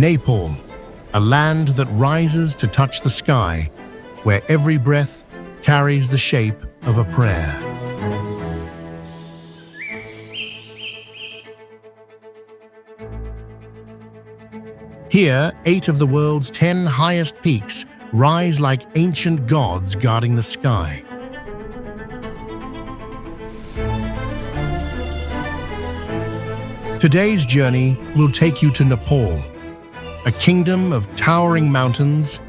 Nepal, a land that rises to touch the sky, where every breath carries the shape of a prayer. Here, 8 of the world's 10 highest peaks rise like ancient gods guarding the sky. Today's journey will take you to Nepal, a kingdom of towering mountains,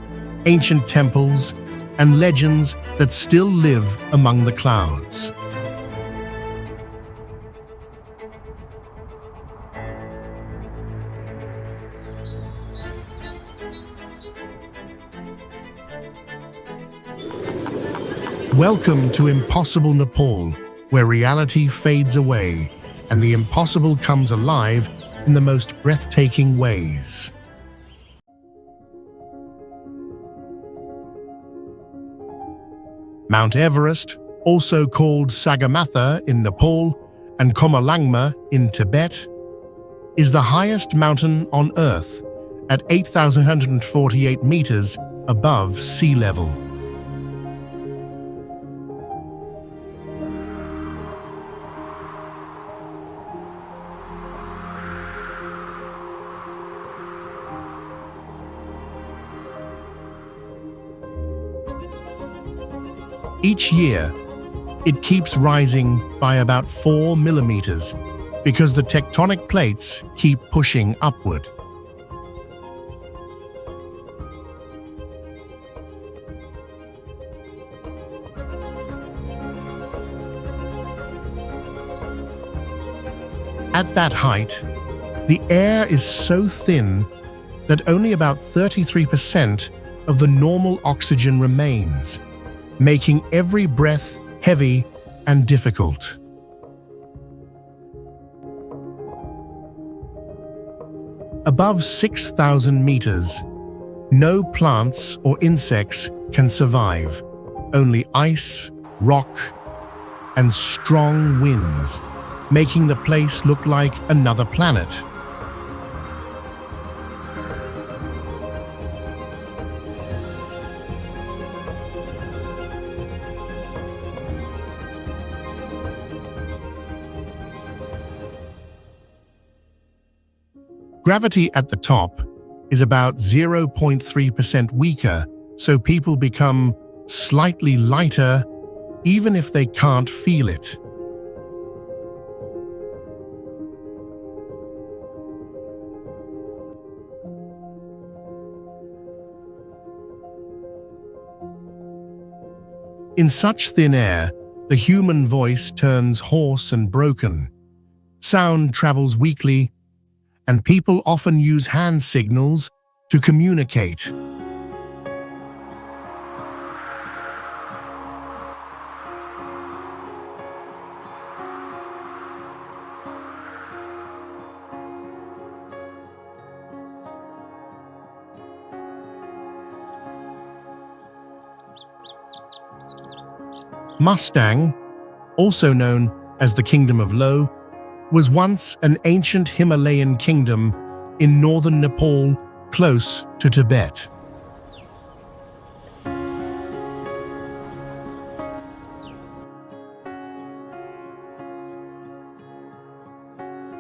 ancient temples, and legends that still live among the clouds. Welcome to impossible Nepal, where reality fades away and the impossible comes alive in the most breathtaking ways. Mount Everest, also called Sagarmatha in Nepal and Komalangma in Tibet, is the highest mountain on Earth at 8,148 meters above sea level. Each year, it keeps rising by about 4 millimeters because the tectonic plates keep pushing upward. At that height, the air is so thin that only about 33% of the normal oxygen remains, making every breath heavy and difficult. Above 6,000 meters, no plants or insects can survive. Only ice, rock, and strong winds, making the place look like another planet. Gravity at the top is about 0.3% weaker, so people become slightly lighter even if they can't feel it. In such thin air, the human voice turns hoarse and broken. Sound travels weakly, and people often use hand signals to communicate. Mustang, also known as the Kingdom of Lo, was once an ancient Himalayan kingdom in northern Nepal, close to Tibet.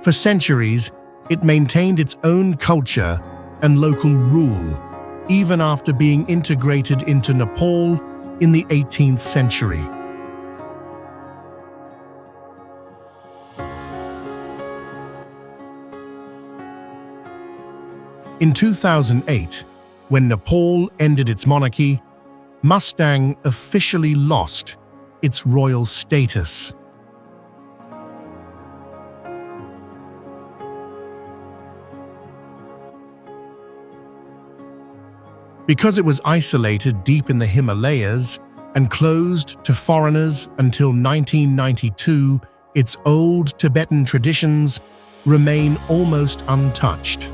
For centuries, it maintained its own culture and local rule, even after being integrated into Nepal in the 18th century. In 2008, when Nepal ended its monarchy, Mustang officially lost its royal status. Because it was isolated deep in the Himalayas and closed to foreigners until 1992, its old Tibetan traditions remain almost untouched.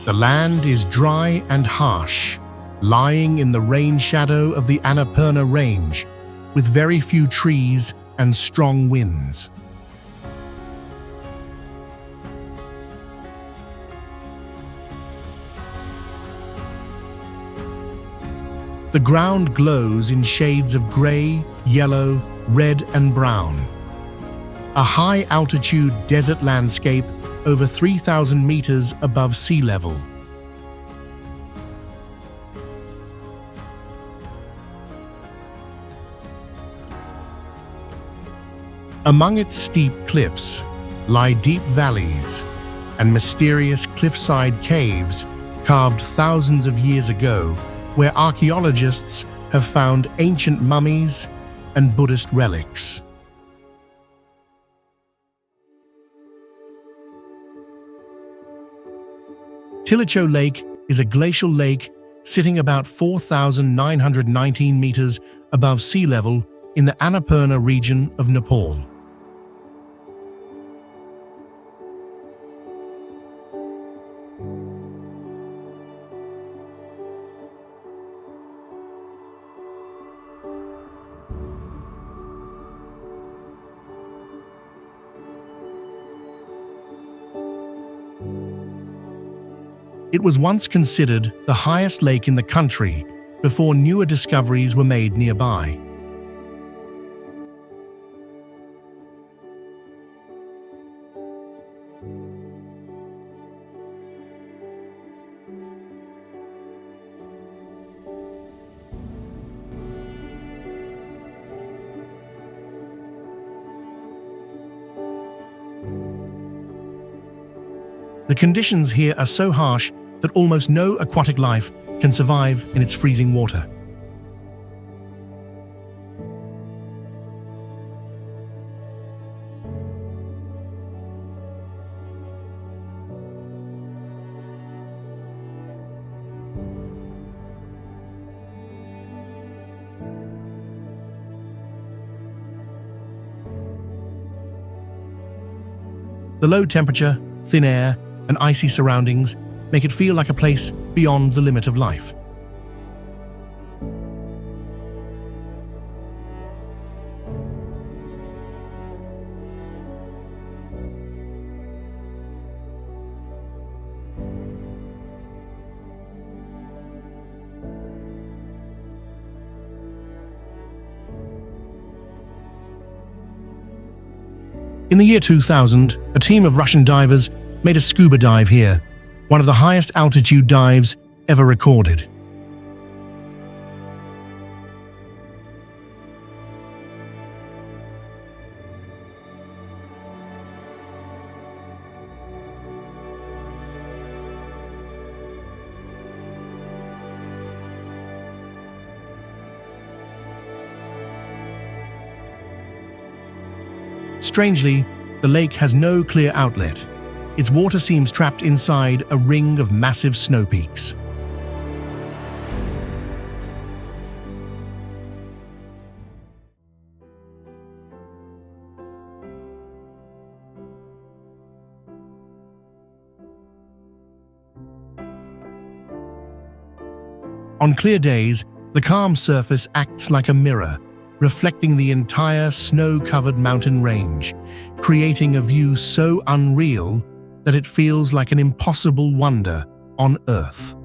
The land is dry and harsh, lying in the rain shadow of the Annapurna range, with very few trees and strong winds. The ground glows in shades of grey, yellow, red and brown. A high-altitude desert landscape over 3,000 meters above sea level. Among its steep cliffs lie deep valleys and mysterious cliffside caves carved thousands of years ago, where archaeologists have found ancient mummies and Buddhist relics. Tilicho Lake is a glacial lake sitting about 4,919 meters above sea level in the Annapurna region of Nepal. It was once considered the highest lake in the country before newer discoveries were made nearby. The conditions here are so harsh that almost no aquatic life can survive in its freezing water. The low temperature, thin air, and icy surroundings make it feel like a place beyond the limit of life. In the year 2000, a team of Russian divers made a scuba dive here, one of the highest altitude dives ever recorded. Strangely, the lake has no clear outlet. Its water seems trapped inside a ring of massive snow peaks. On clear days, the calm surface acts like a mirror, reflecting the entire snow-covered mountain range, creating a view so unreal that it feels like an impossible wonder on Earth.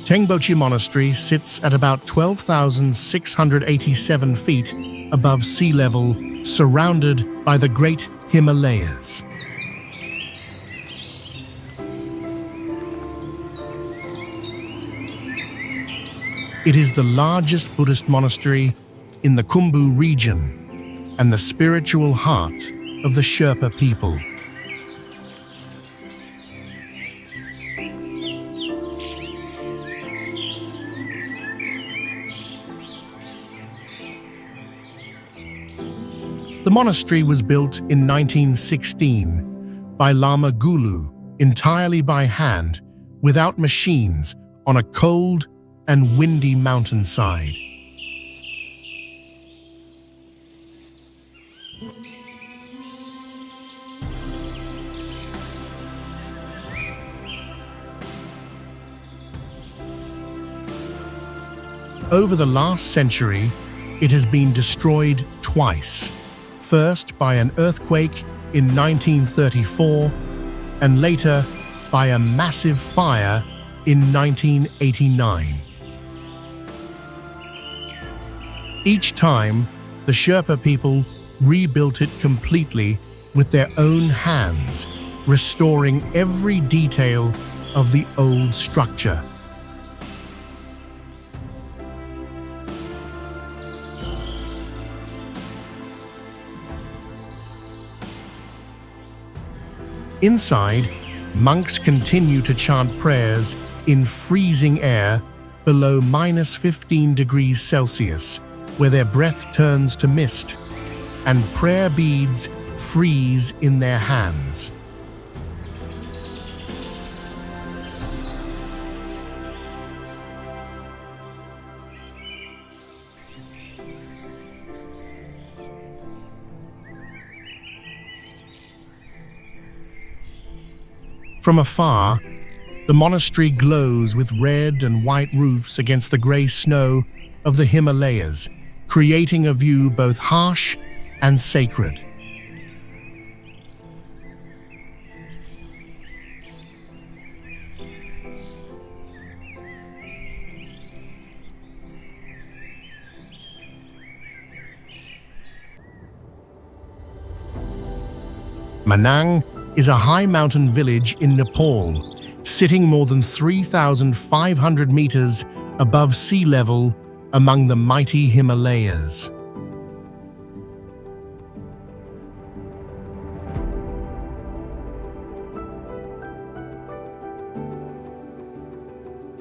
Tengboche Monastery sits at about 12,687 feet above sea level, surrounded by the Great Himalayas. It is the largest Buddhist monastery in the Khumbu region and the spiritual heart of the Sherpa people. The monastery was built in 1916 by Lama Gulu entirely by hand, without machines on a cold and windy mountainside. Over the last century, it has been destroyed twice, first by an earthquake in 1934 and later by a massive fire in 1989. Each time, the Sherpa people rebuilt it completely with their own hands, restoring every detail of the old structure. Inside, monks continue to chant prayers in freezing air below -15 degrees Celsius, where their breath turns to mist, and prayer beads freeze in their hands. From afar, the monastery glows with red and white roofs against the grey snow of the Himalayas, creating a view both harsh and sacred. Manang is a high mountain village in Nepal, sitting more than 3,500 meters above sea level among the mighty Himalayas.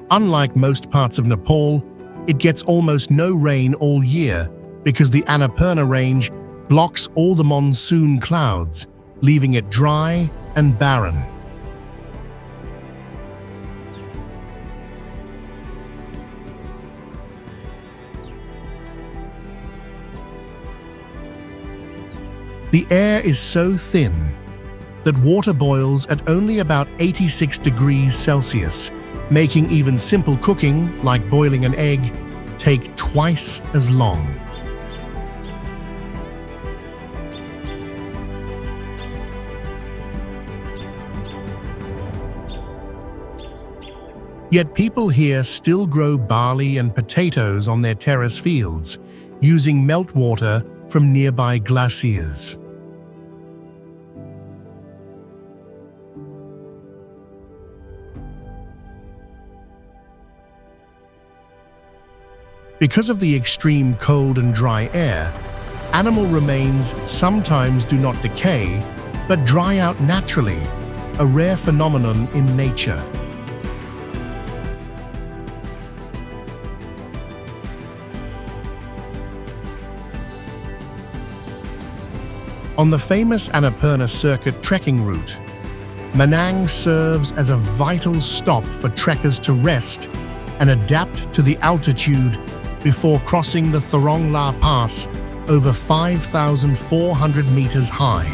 Unlike most parts of Nepal, it gets almost no rain all year because the Annapurna range blocks all the monsoon clouds, leaving it dry and barren. The air is so thin that water boils at only about 86 degrees Celsius, making even simple cooking, like boiling an egg, take twice as long. Yet people here still grow barley and potatoes on their terrace fields, using meltwater from nearby glaciers. Because of the extreme cold and dry air, animal remains sometimes do not decay, but dry out naturally, a rare phenomenon in nature. On the famous Annapurna circuit trekking route, Manang serves as a vital stop for trekkers to rest and adapt to the altitude before crossing the Thorongla Pass over 5,400 meters high.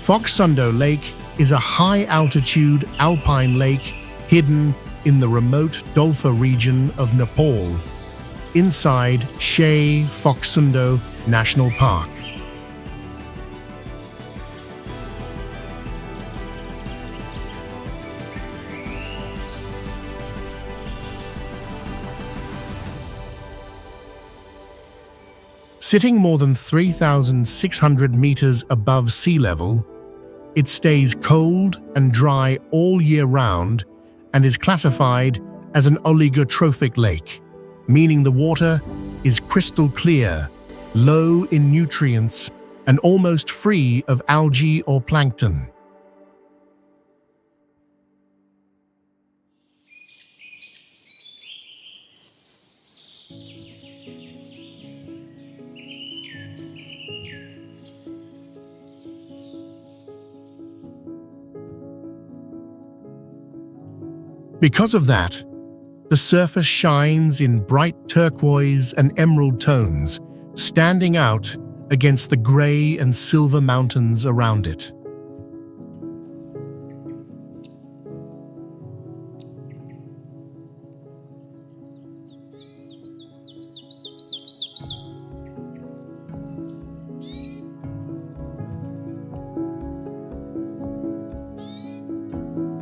Phoksundo Lake is a high-altitude alpine lake hidden in the remote Dolpha region of Nepal, inside Shea Phoksundo National Park. Sitting more than 3,600 meters above sea level, it stays cold and dry all year round and is classified as an oligotrophic lake, meaning the water is crystal clear, low in nutrients, and almost free of algae or plankton. Because of that, the surface shines in bright turquoise and emerald tones, standing out against the grey and silver mountains around it.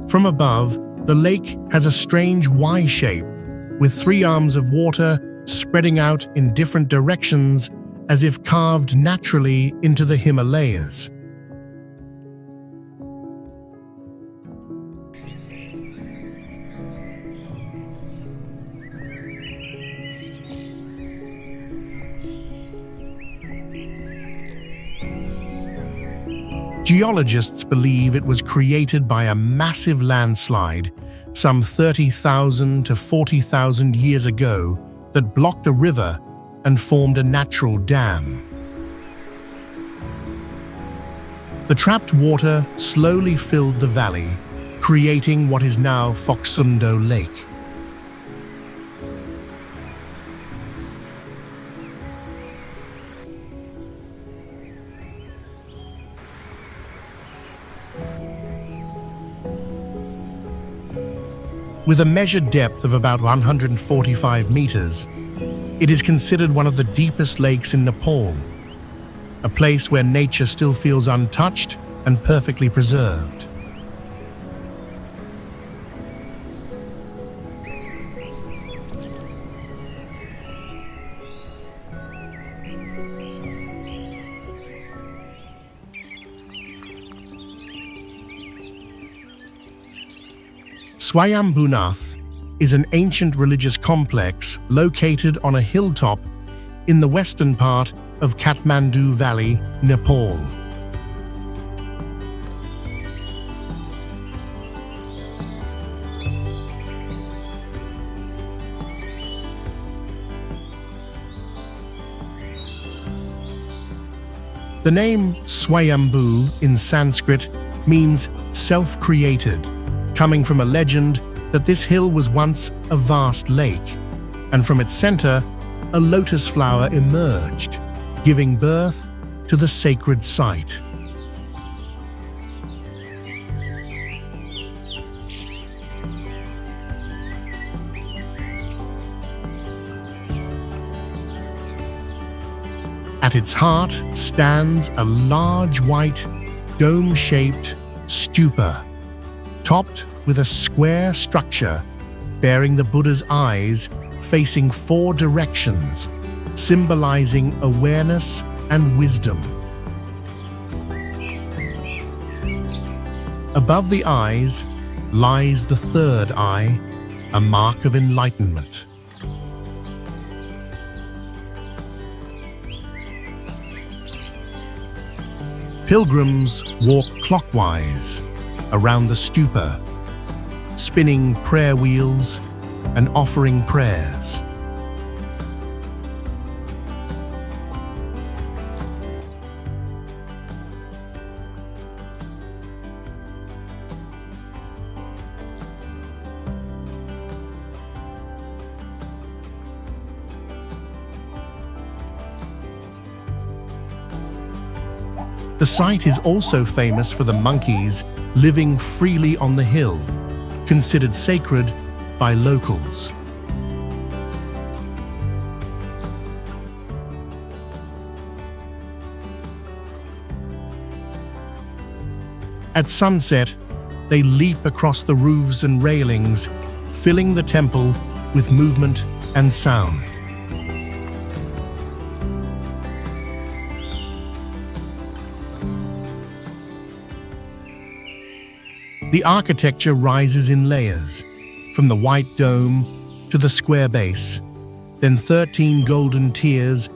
From above, the lake has a strange Y shape, with 3 arms of water spreading out in different directions as if carved naturally into the Himalayas. Geologists believe it was created by a massive landslide some 30,000 to 40,000 years ago that blocked a river and formed a natural dam. The trapped water slowly filled the valley, creating what is now Phoksundo Lake. With a measured depth of about 145 meters, it is considered one of the deepest lakes in Nepal, a place where nature still feels untouched and perfectly preserved. Swayambhunath is an ancient religious complex located on a hilltop in the western part of Kathmandu Valley, Nepal. The name Swayambhu in Sanskrit means self-created, coming from a legend that this hill was once a vast lake, and from its center, a lotus flower emerged, giving birth to the sacred site. At its heart stands a large white, dome-shaped stupa, topped with a square structure bearing the Buddha's eyes facing 4 directions, symbolizing awareness and wisdom. Above the eyes lies the 3rd eye, a mark of enlightenment. Pilgrims walk clockwise around the stupa, spinning prayer wheels and offering prayers. The site is also famous for the monkeys living freely on the hill, considered sacred by locals. At sunset, they leap across the roofs and railings, filling the temple with movement and sound. The architecture rises in layers, from the white dome to the square base, then 13 golden tiers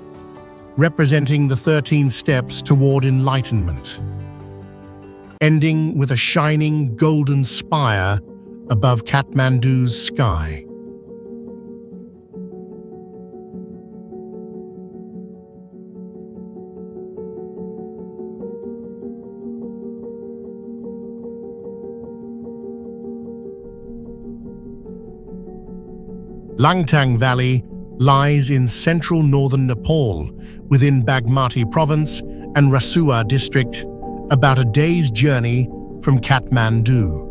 representing the 13 steps toward enlightenment, ending with a shining golden spire above Kathmandu's sky. Langtang Valley lies in central northern Nepal, within Bagmati province and Rasua district, about a day's journey from Kathmandu.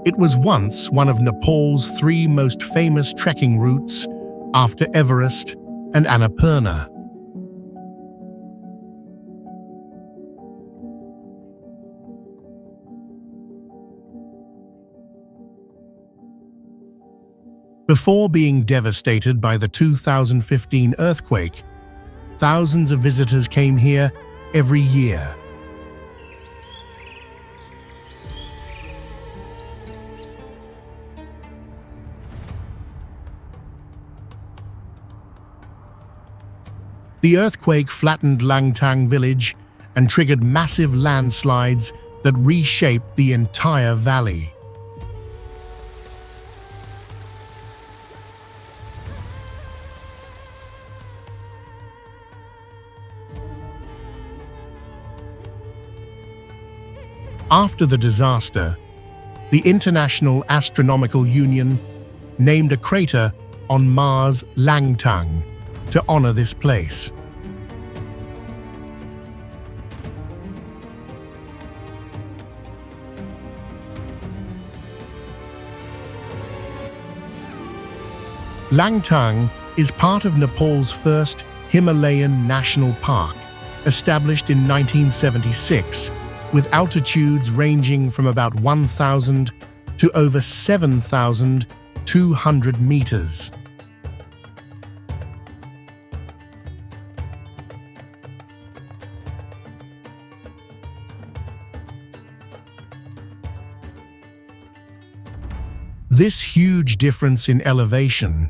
It was once one of Nepal's three most famous trekking routes after Everest and Annapurna. Before being devastated by the 2015 earthquake, thousands of visitors came here every year. The earthquake flattened Langtang village and triggered massive landslides that reshaped the entire valley. After the disaster, the International Astronomical Union named a crater on Mars Langtang to honor this place. Langtang is part of Nepal's first Himalayan National Park, established in 1976, with altitudes ranging from about 1,000 to over 7,200 meters. This huge difference in elevation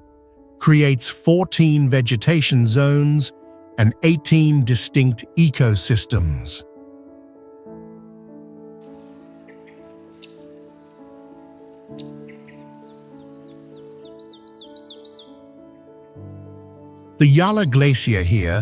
creates 14 vegetation zones and 18 distinct ecosystems. The Yala Glacier here,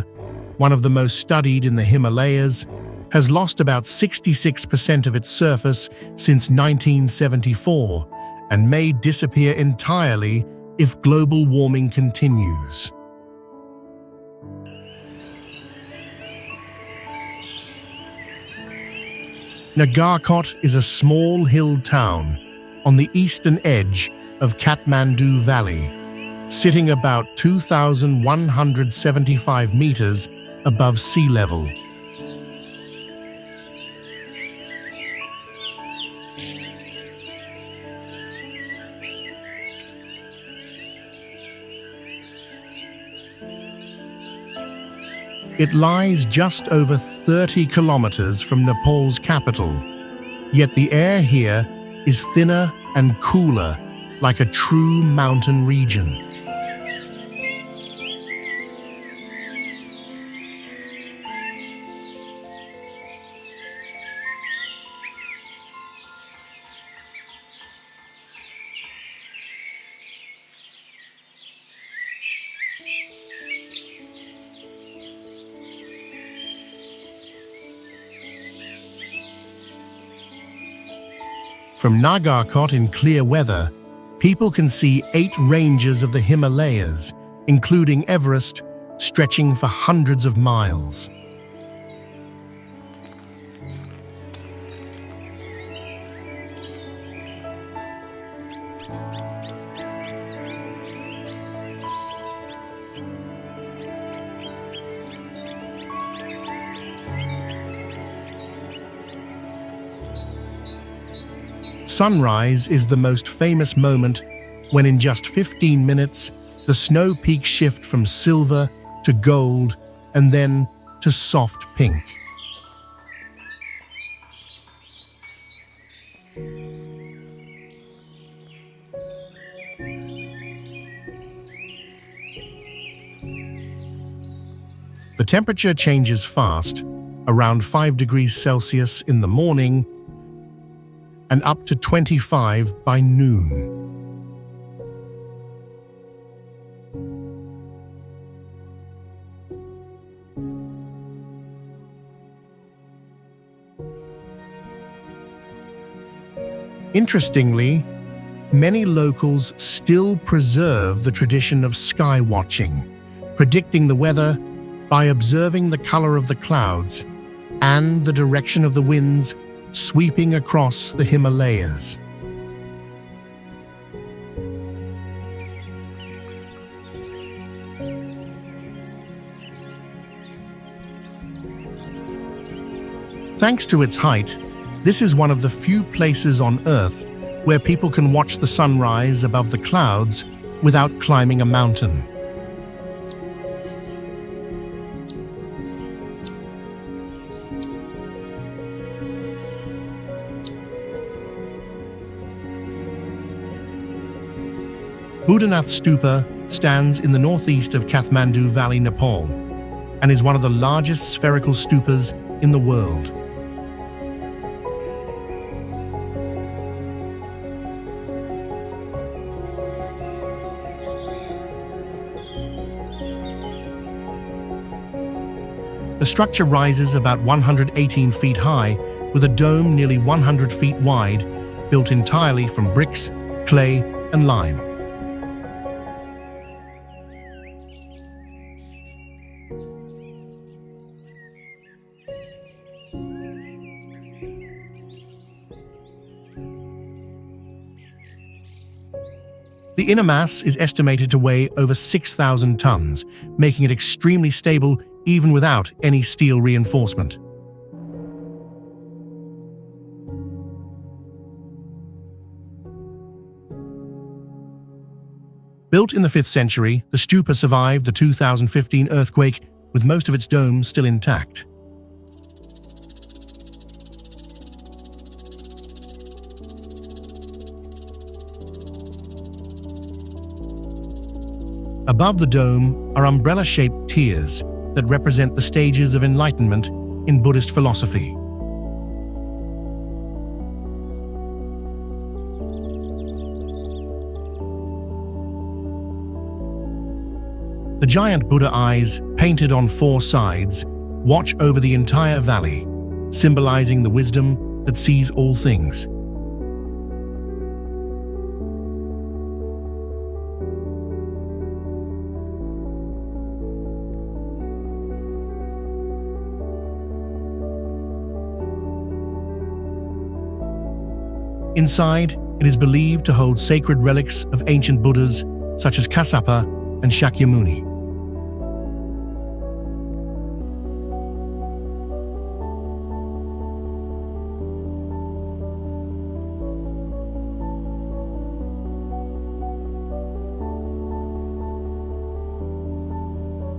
one of the most studied in the Himalayas, has lost about 66% of its surface since 1974 and may disappear entirely if global warming continues. Nagarkot is a small hill town on the eastern edge of Kathmandu Valley, sitting about 2,175 meters above sea level. It lies just over 30 kilometers from Nepal's capital, yet the air here is thinner and cooler, like a true mountain region. From Nagarkot in clear weather, people can see 8 ranges of the Himalayas, including Everest, stretching for hundreds of miles. Sunrise is the most famous moment when in just 15 minutes, the snow peaks shift from silver to gold and then to soft pink. The temperature changes fast, around 5 degrees Celsius in the morning and up to 25 by noon. Interestingly, many locals still preserve the tradition of sky watching, predicting the weather by observing the color of the clouds and the direction of the winds sweeping across the Himalayas. Thanks to its height, this is one of the few places on Earth where people can watch the sunrise above the clouds without climbing a mountain. Buddhanath Stupa stands in the northeast of Kathmandu Valley, Nepal, and is one of the largest spherical stupas in the world. The structure rises about 118 feet high, with a dome nearly 100 feet wide, built entirely from bricks, clay, and lime. The inner mass is estimated to weigh over 6,000 tons, making it extremely stable even without any steel reinforcement. Built in the 5th century, the stupa survived the 2015 earthquake, with most of its dome still intact. Above the dome are umbrella-shaped tiers that represent the stages of enlightenment in Buddhist philosophy. The giant Buddha eyes, painted on 4 sides, watch over the entire valley, symbolizing the wisdom that sees all things. Inside, it is believed to hold sacred relics of ancient Buddhas such as Kassapa and Shakyamuni.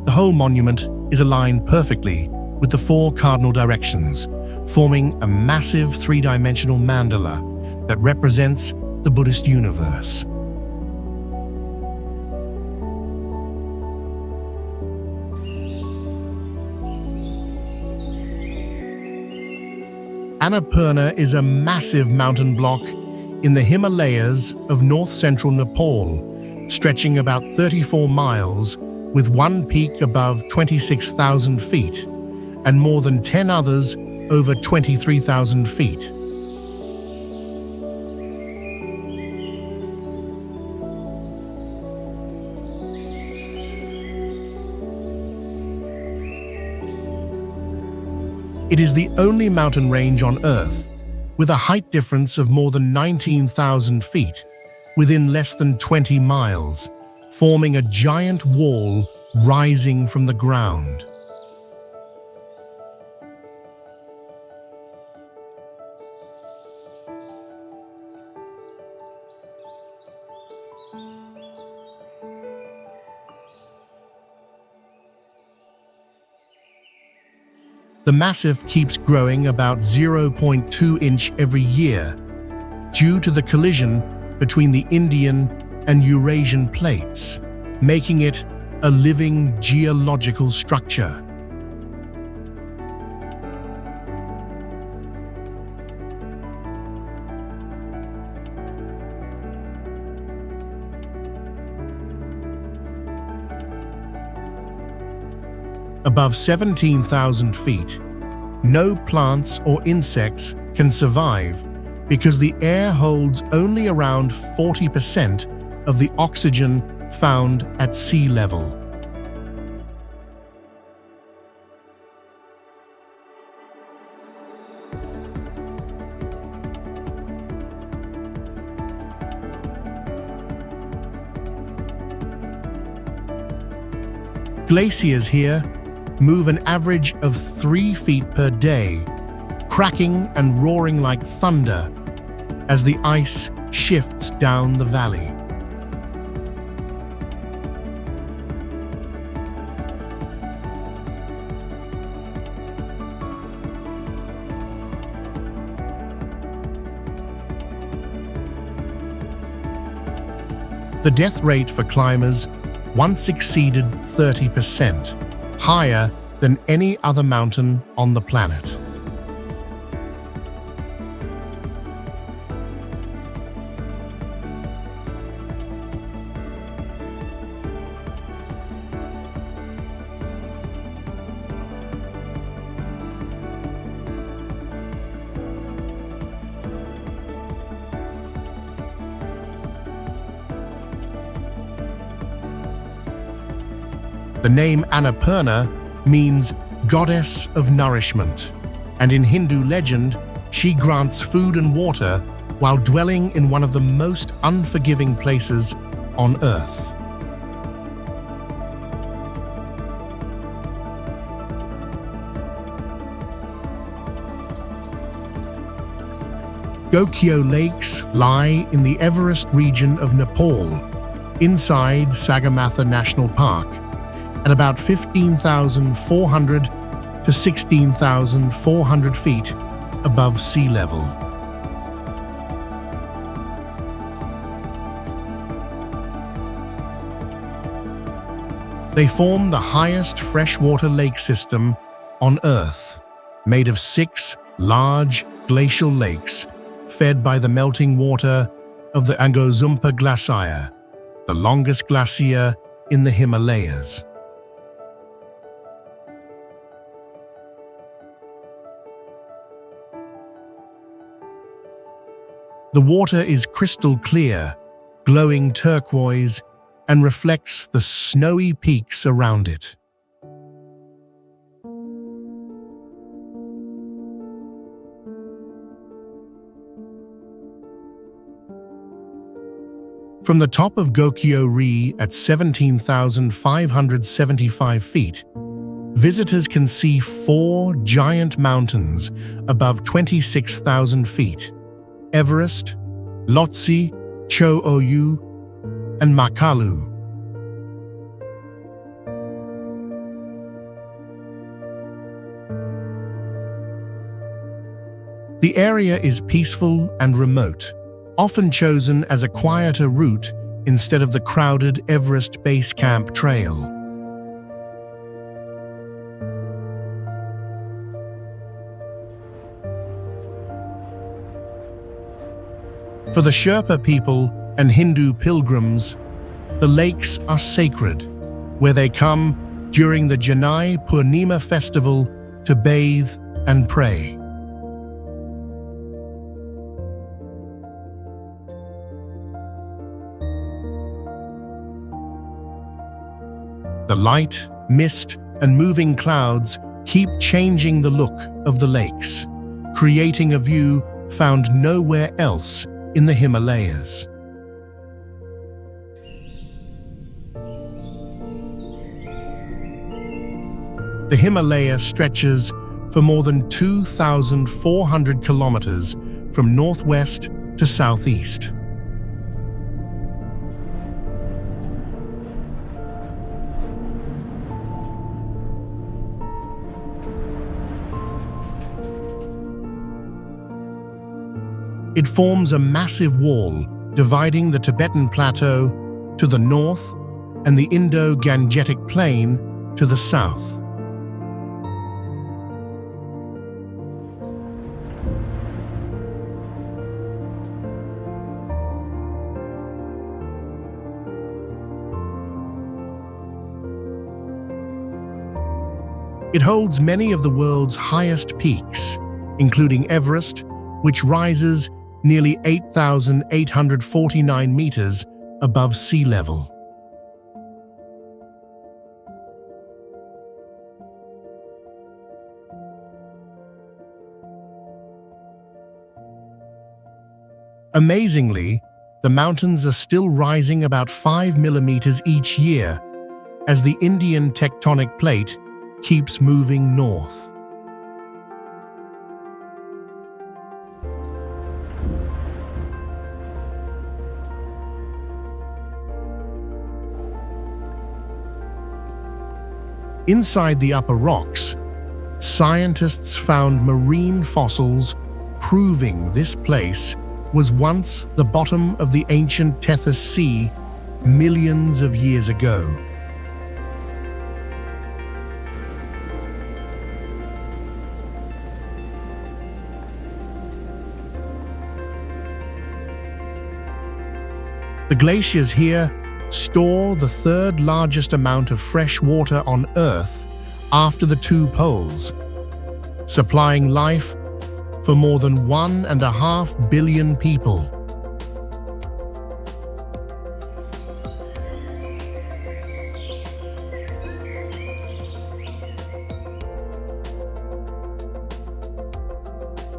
The whole monument is aligned perfectly with the 4 cardinal directions, forming a massive 3-dimensional mandala that represents the Buddhist universe. Annapurna is a massive mountain block in the Himalayas of north-central Nepal, stretching about 34 miles, with one peak above 26,000 feet and more than 10 others over 23,000 feet. It is the only mountain range on Earth with a height difference of more than 19,000 feet within less than 20 miles, forming a giant wall rising from the ground. The massif keeps growing about 0.2 inch every year due to the collision between the Indian and Eurasian plates, making it a living geological structure. Above 17,000 feet, no plants or insects can survive because the air holds only around 40% of the oxygen found at sea level. Glaciers here move an average of 3 feet per day, cracking and roaring like thunder as the ice shifts down the valley. The death rate for climbers once exceeded 30%, higher than any other mountain on the planet. The name Annapurna means goddess of nourishment, and in Hindu legend, she grants food and water while dwelling in one of the most unforgiving places on earth. Gokyo Lakes lie in the Everest region of Nepal, inside Sagarmatha National Park, at about 15,400 to 16,400 feet above sea level. They form the highest freshwater lake system on Earth, made of 6 large glacial lakes fed by the melting water of the Angozumpa Glacier, the longest glacier in the Himalayas. The water is crystal clear, glowing turquoise, and reflects the snowy peaks around it. From the top of Gokyo Ri at 17,575 feet, visitors can see 4 giant mountains above 26,000 feet: Everest, Lhotse, Cho-Oyu, and Makalu. The area is peaceful and remote, often chosen as a quieter route instead of the crowded Everest Base Camp trail. For the Sherpa people and Hindu pilgrims, the lakes are sacred, where they come during the Janai Purnima festival to bathe and pray. The light, mist, and moving clouds keep changing the look of the lakes, creating a view found nowhere else in the Himalayas. The Himalaya stretches for more than 2,400 kilometers from northwest to southeast. It forms a massive wall dividing the Tibetan Plateau to the north and the Indo-Gangetic Plain to the south. It holds many of the world's highest peaks, including Everest, which rises nearly 8,849 meters above sea level. Amazingly, the mountains are still rising about 5 millimeters each year as the Indian tectonic plate keeps moving north. Inside the upper rocks, scientists found marine fossils proving this place was once the bottom of the ancient Tethys Sea millions of years ago. The glaciers here store the third largest amount of fresh water on Earth after the two poles, supplying life for more than 1.5 billion people.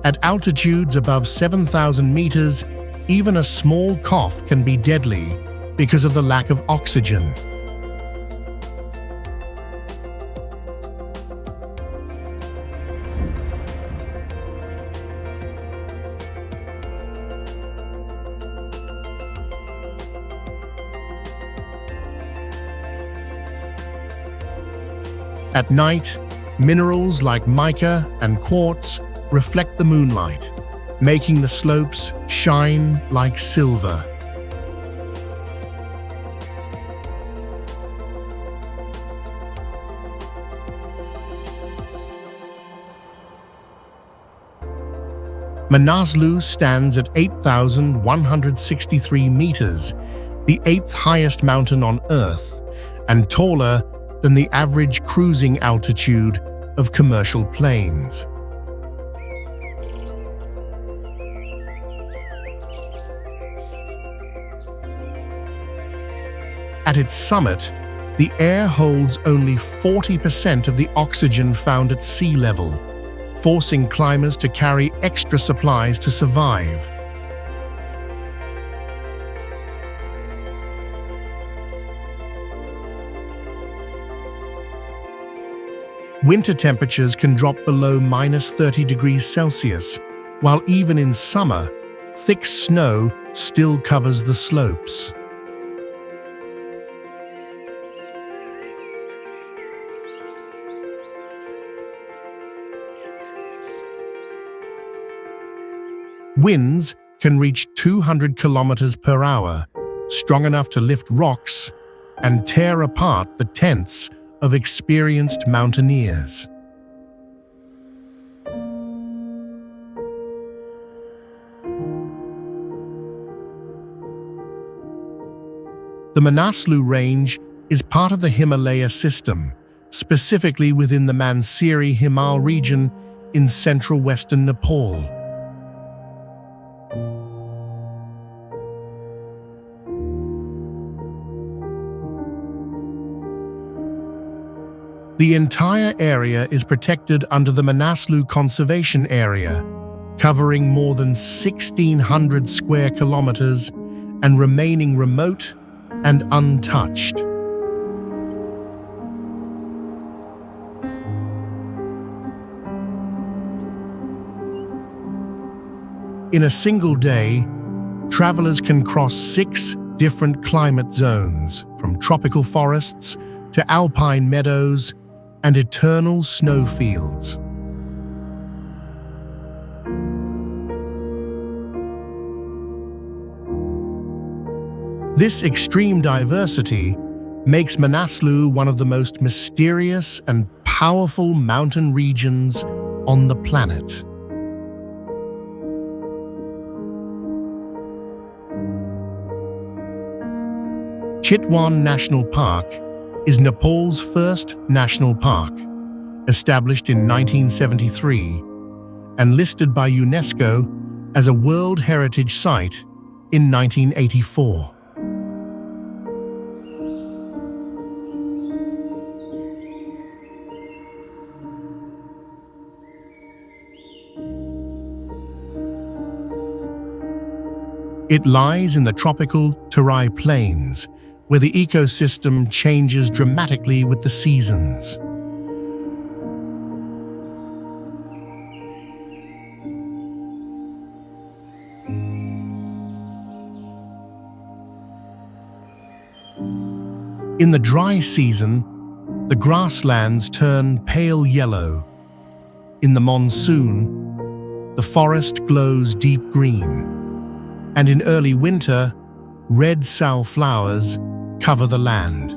At altitudes above 7,000 meters, even a small cough can be deadly because of the lack of oxygen. At night, minerals like mica and quartz reflect the moonlight, making the slopes shine like silver. Manaslu stands at 8,163 meters, the 8th highest mountain on Earth, and taller than the average cruising altitude of commercial planes. At its summit, the air holds only 40% of the oxygen found at sea level, forcing climbers to carry extra supplies to survive. Winter temperatures can drop below -30 degrees Celsius, while even in summer, thick snow still covers the slopes. Winds can reach 200 kilometers per hour, strong enough to lift rocks and tear apart the tents of experienced mountaineers. The Manaslu Range is part of the Himalaya system, specifically within the Mansiri Himal region in central western Nepal. The entire area is protected under the Manaslu Conservation Area, covering more than 1,600 square kilometers and remaining remote and untouched. In a single day, travelers can cross 6 different climate zones, from tropical forests to alpine meadows and eternal snowfields. This extreme diversity makes Manaslu one of the most mysterious and powerful mountain regions on the planet. Chitwan National Park is Nepal's first national park, established in 1973 and listed by UNESCO as a World Heritage Site in 1984. It lies in the tropical Terai Plains, where the ecosystem changes dramatically with the seasons. In the dry season, the grasslands turn pale yellow. In the monsoon, the forest glows deep green. And in early winter, red sal flowers cover the land.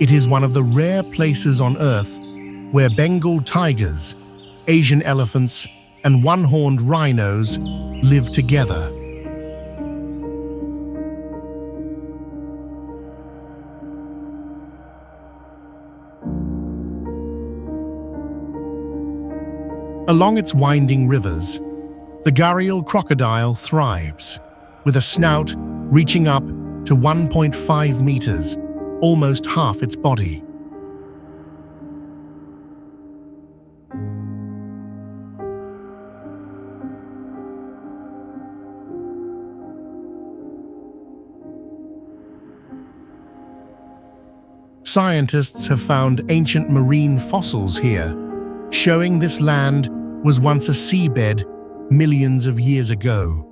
It is one of the rare places on Earth where Bengal tigers, Asian elephants, and one-horned rhinos live together. Along its winding rivers, the gharial crocodile thrives, with a snout reaching up to 1.5 meters, almost half its body. Scientists have found ancient marine fossils here, showing this land was once a seabed millions of years ago.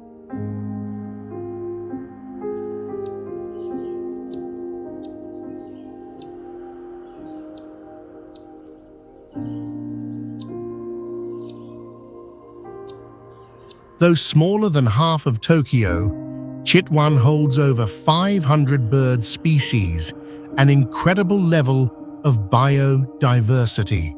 Though smaller than half of Tokyo, Chitwan holds over 500 bird species, an incredible level of biodiversity.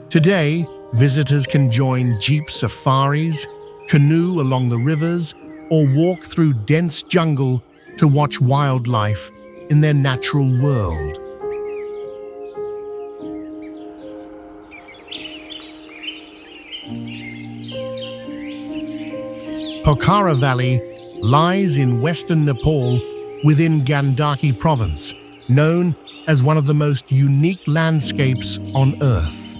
Today, visitors can join jeep safaris, canoe along the rivers, or walk through dense jungle to watch wildlife in their natural world. Pokhara Valley lies in western Nepal within Gandaki province, known as one of the most unique landscapes on Earth.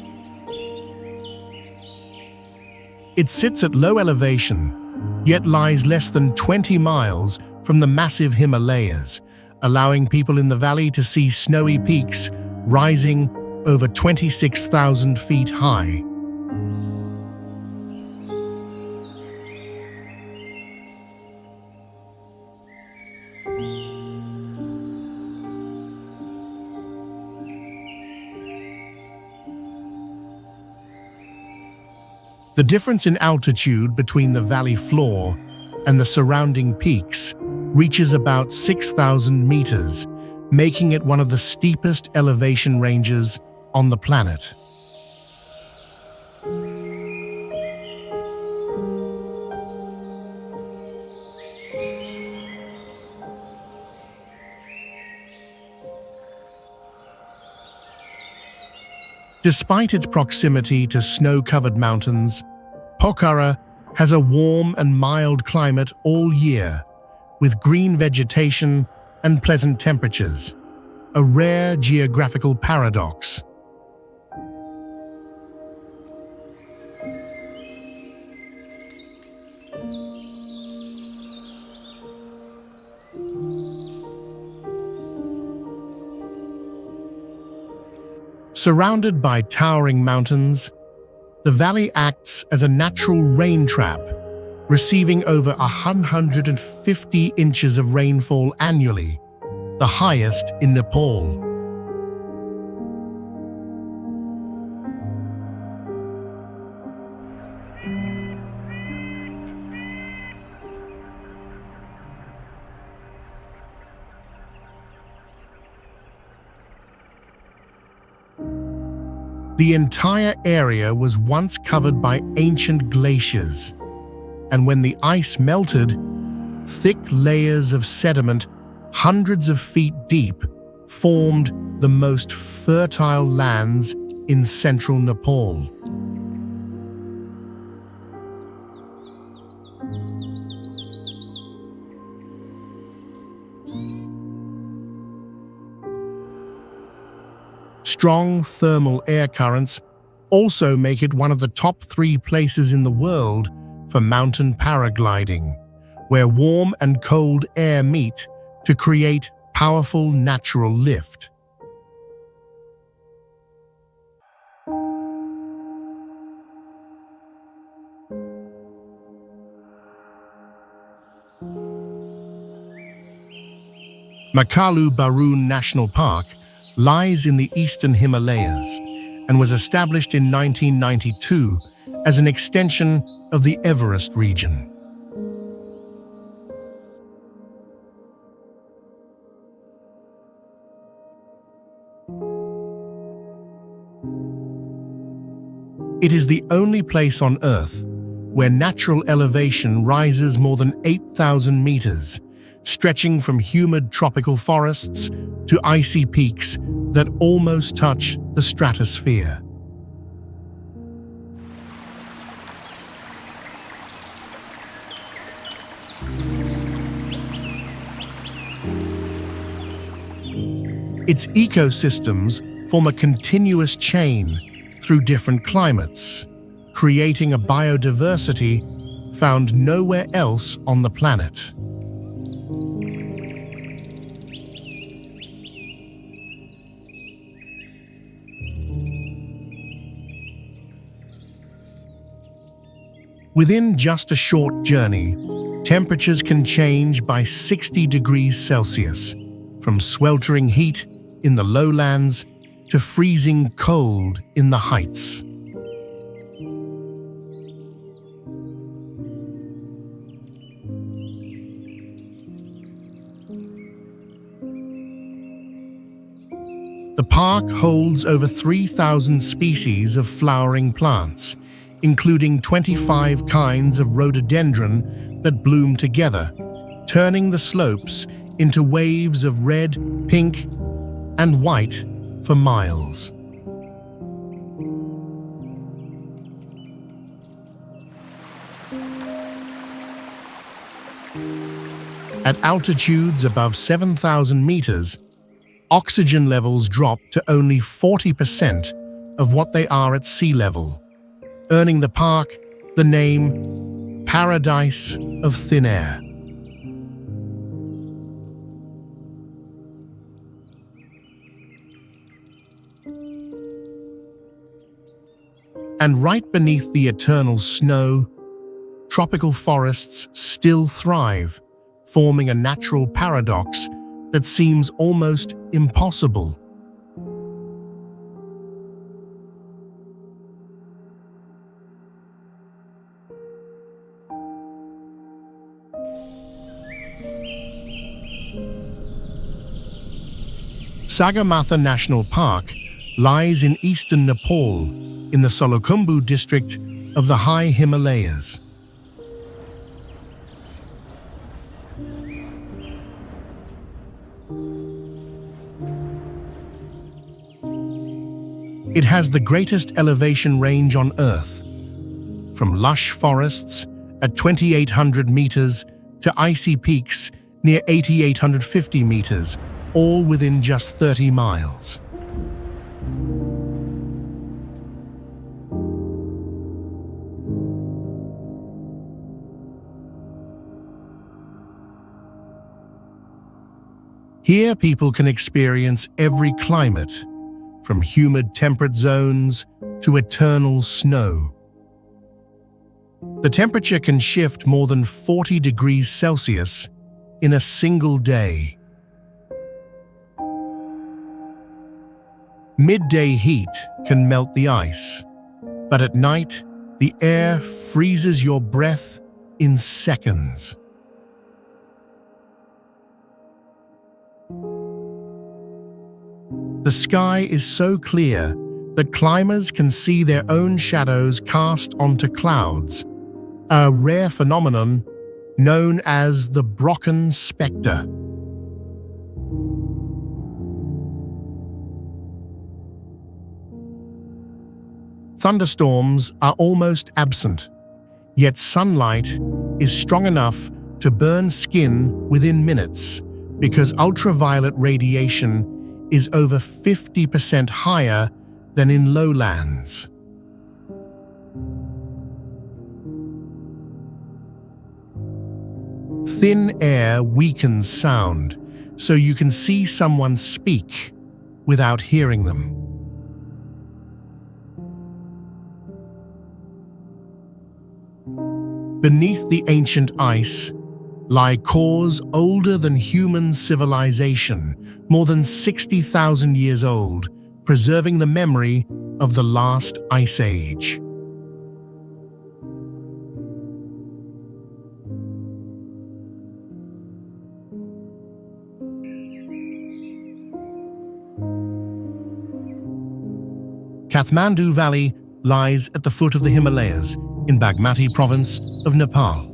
It sits at low elevation, yet lies less than 20 miles from the massive Himalayas, allowing people in the valley to see snowy peaks rising over 26,000 feet high. The difference in altitude between the valley floor and the surrounding peaks reaches about 6,000 meters, making it one of the steepest elevation ranges on the planet. Despite its proximity to snow-covered mountains, Pokhara has a warm and mild climate all year, with green vegetation and pleasant temperatures, a rare geographical paradox. Surrounded by towering mountains, the valley acts as a natural rain trap, receiving over 150 inches of rainfall annually, the highest in Nepal. The entire area was once covered by ancient glaciers, and when the ice melted, thick layers of sediment hundreds of feet deep formed the most fertile lands in central Nepal. Strong thermal air currents also make it one of the top 3 places in the world for mountain paragliding, where warm and cold air meet to create powerful natural lift. Makalu Barun National Park lies in the eastern Himalayas and was established in 1992 as an extension of the Everest region. It is the only place on Earth where natural elevation rises more than 8,000 meters, stretching from humid tropical forests to icy peaks that almost touch the stratosphere. Its ecosystems form a continuous chain through different climates, creating a biodiversity found nowhere else on the planet. Within just a short journey, temperatures can change by 60 degrees Celsius, from sweltering heat in the lowlands to freezing cold in the heights. The park holds over 3,000 species of flowering plants, including 25 kinds of rhododendron that bloom together, turning the slopes into waves of red, pink, and white for miles. At altitudes above 7,000 meters, oxygen levels drop to only 40% of what they are at sea level, earning the park the name Paradise of Thin Air. And right beneath the eternal snow, tropical forests still thrive, forming a natural paradox that seems almost impossible. Sagarmatha National Park lies in eastern Nepal in the Solukhumbu district of the high Himalayas. It has the greatest elevation range on Earth, from lush forests at 2,800 meters to icy peaks near 8,850 meters, all within just 30 miles. Here, people can experience every climate, from humid temperate zones to eternal snow. The temperature can shift more than 40 degrees Celsius in a single day. Midday heat can melt the ice, but at night, the air freezes your breath in seconds. The sky is so clear that climbers can see their own shadows cast onto clouds, a rare phenomenon known as the Brocken spectre. Thunderstorms are almost absent, yet sunlight is strong enough to burn skin within minutes because ultraviolet radiation is over 50% higher than in lowlands. Thin air weakens sound, so you can see someone speak without hearing them. Beneath the ancient ice lie cores older than human civilization, more than 60,000 years old, preserving the memory of the last ice age. Kathmandu Valley lies at the foot of the Himalayas in Bagmati province of Nepal.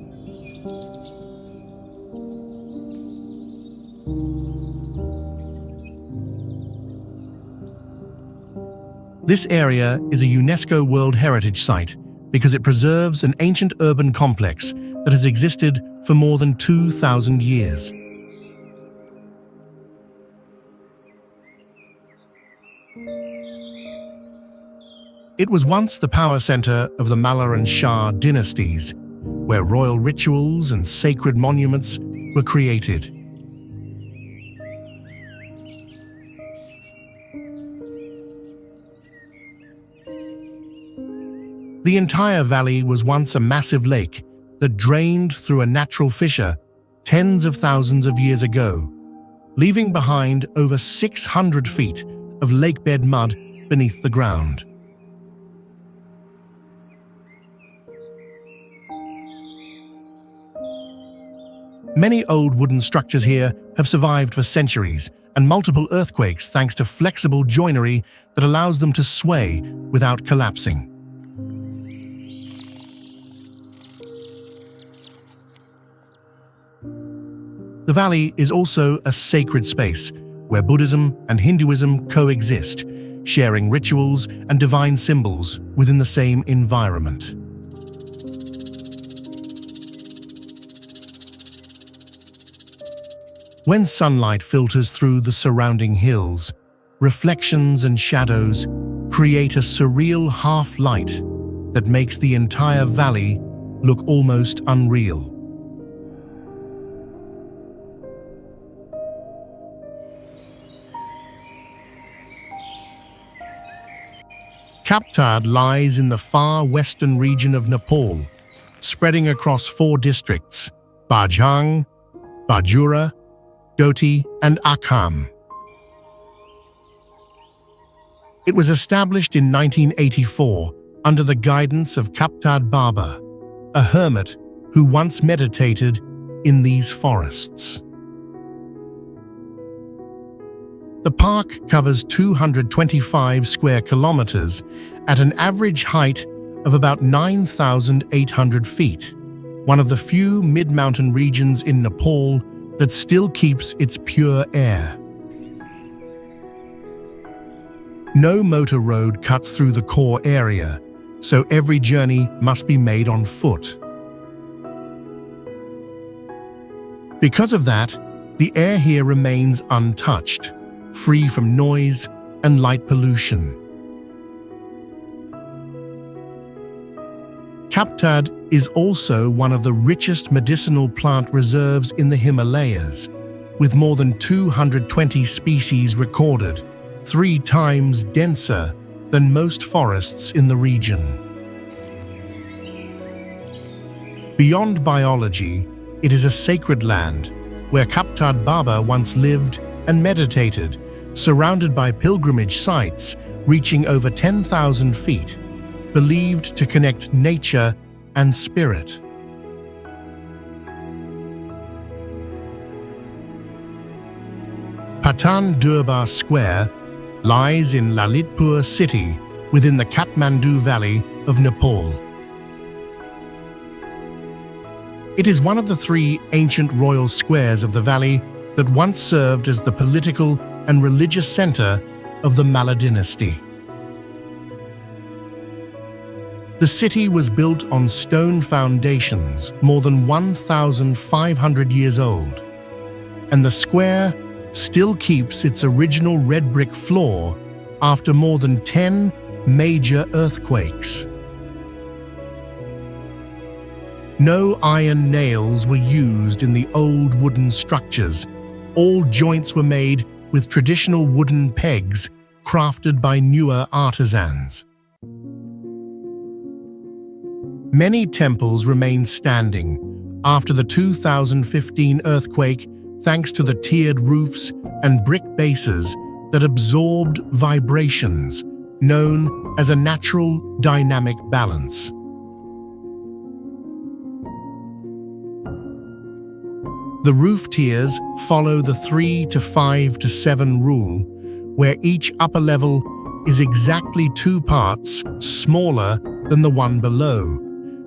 This area is a UNESCO World Heritage Site because it preserves an ancient urban complex that has existed for more than 2,000 years. It was once the power center of the Mallar and Shah dynasties, where royal rituals and sacred monuments were created. The entire valley was once a massive lake that drained through a natural fissure tens of thousands of years ago, leaving behind over 600 feet of lakebed mud beneath the ground. Many old wooden structures here have survived for centuries and multiple earthquakes thanks to flexible joinery that allows them to sway without collapsing. The valley is also a sacred space where Buddhism and Hinduism coexist, sharing rituals and divine symbols within the same environment. When sunlight filters through the surrounding hills, reflections and shadows create a surreal half-light that makes the entire valley look almost unreal. Kaptad lies in the far western region of Nepal, spreading across 4 districts: Bajhang, Bajura, Goti, and Akham. It was established in 1984 under the guidance of Kaptad Baba, a hermit who once meditated in these forests. The park covers 225 square kilometers at an average height of about 9,800 feet, one of the few mid-mountain regions in Nepal that still keeps its pure air. No motor road cuts through the core area, so every journey must be made on foot. Because of that, the air here remains untouched, free from noise and light pollution. Kaptad is also one of the richest medicinal plant reserves in the Himalayas, with more than 220 species recorded, 3 times denser than most forests in the region. Beyond biology, it is a sacred land where Kaptad Baba once lived and meditated, surrounded by pilgrimage sites reaching over 10,000 feet, believed to connect nature and spirit. Patan Durbar Square lies in Lalitpur city within the Kathmandu Valley of Nepal. It is one of the three ancient royal squares of the valley that once served as the political and religious center of the Malla dynasty. The city was built on stone foundations more than 1,500 years old, and the square still keeps its original red brick floor after more than 10 major earthquakes. No iron nails were used in the old wooden structures. All joints were made with traditional wooden pegs crafted by newer artisans. Many temples remain standing after the 2015 earthquake thanks to the tiered roofs and brick bases that absorbed vibrations, known as a natural dynamic balance. The roof tiers follow the 3 to 5 to 7 rule, where each upper level is exactly 2 parts smaller than the one below,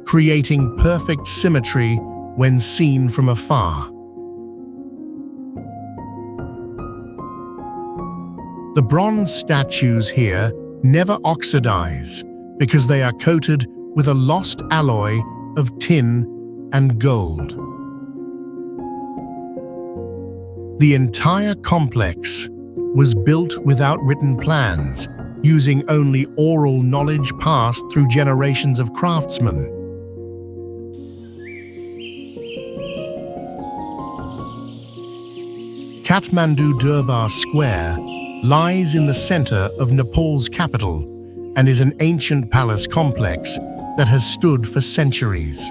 creating perfect symmetry when seen from afar. The bronze statues here never oxidize because they are coated with a lost alloy of tin and gold. The entire complex was built without written plans, using only oral knowledge passed through generations of craftsmen. Kathmandu Durbar Square lies in the center of Nepal's capital and is an ancient palace complex that has stood for centuries.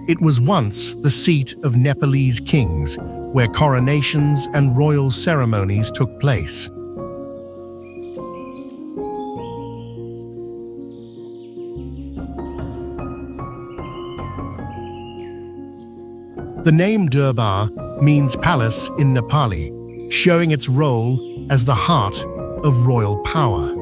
It was once the seat of Nepalese kings, where coronations and royal ceremonies took place. The name Durbar means palace in Nepali, showing its role as the heart of royal power.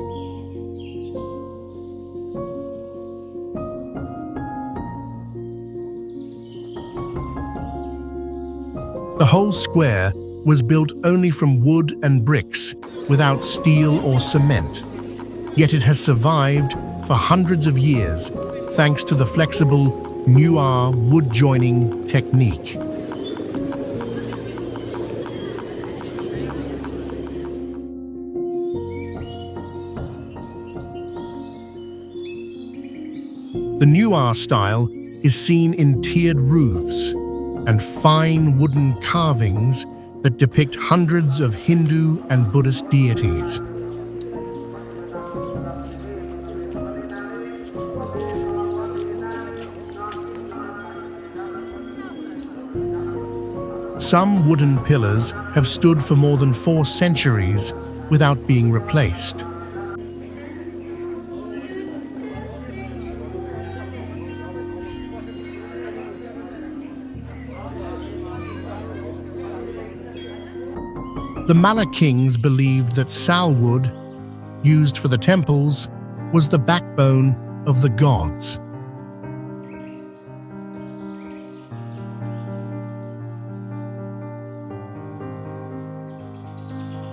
The whole square was built only from wood and bricks, without steel or cement. Yet it has survived for hundreds of years thanks to the flexible Nuar wood joining technique. The Nuar style is seen in tiered roofs and fine wooden carvings that depict hundreds of Hindu and Buddhist deities. Some wooden pillars have stood for more than 4 centuries without being replaced. The Malla kings believed that sal wood, used for the temples, was the backbone of the gods.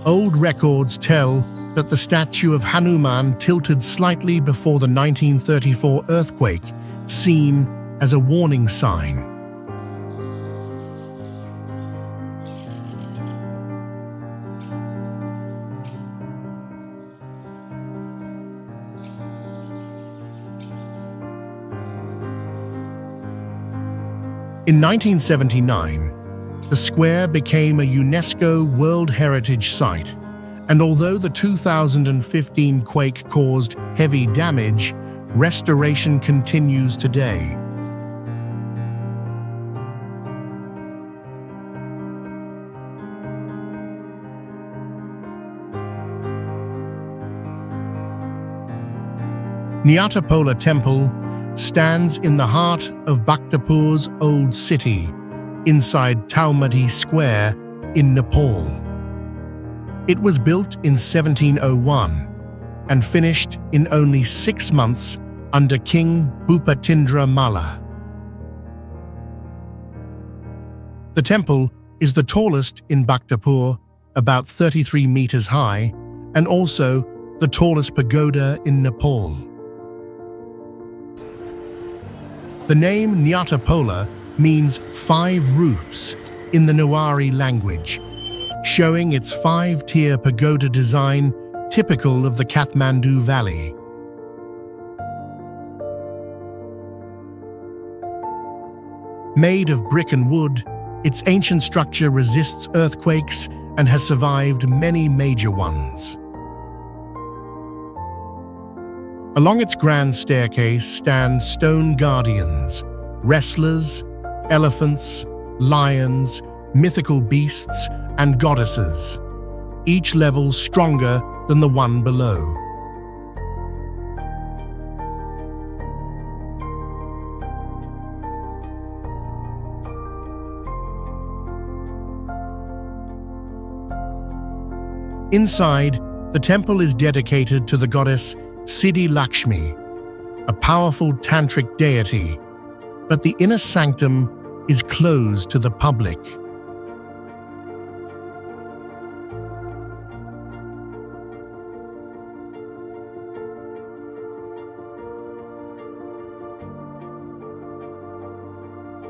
Old records tell that the statue of Hanuman tilted slightly before the 1934 earthquake, seen as a warning sign. In 1979, the square became a UNESCO World Heritage Site, and although the 2015 quake caused heavy damage, restoration continues today. Nyatapola Temple stands in the heart of Bhaktapur's old city, inside Talmudi Square in Nepal. It was built in 1701 and finished in only 6 months under King Bhupatindra Malla. The temple is the tallest in Bhaktapur, about 33 meters high, and also the tallest pagoda in Nepal. The name Nyatapola means 5 roofs in the Newari language, showing its 5-tier pagoda design typical of the Kathmandu Valley. Made of brick and wood, its ancient structure resists earthquakes and has survived many major ones. Along its grand staircase stand stone guardians, wrestlers, elephants, lions, mythical beasts, and goddesses, each level stronger than the one below. Inside, the temple is dedicated to the goddess Siddhi Lakshmi, a powerful tantric deity, but the inner sanctum is closed to the public.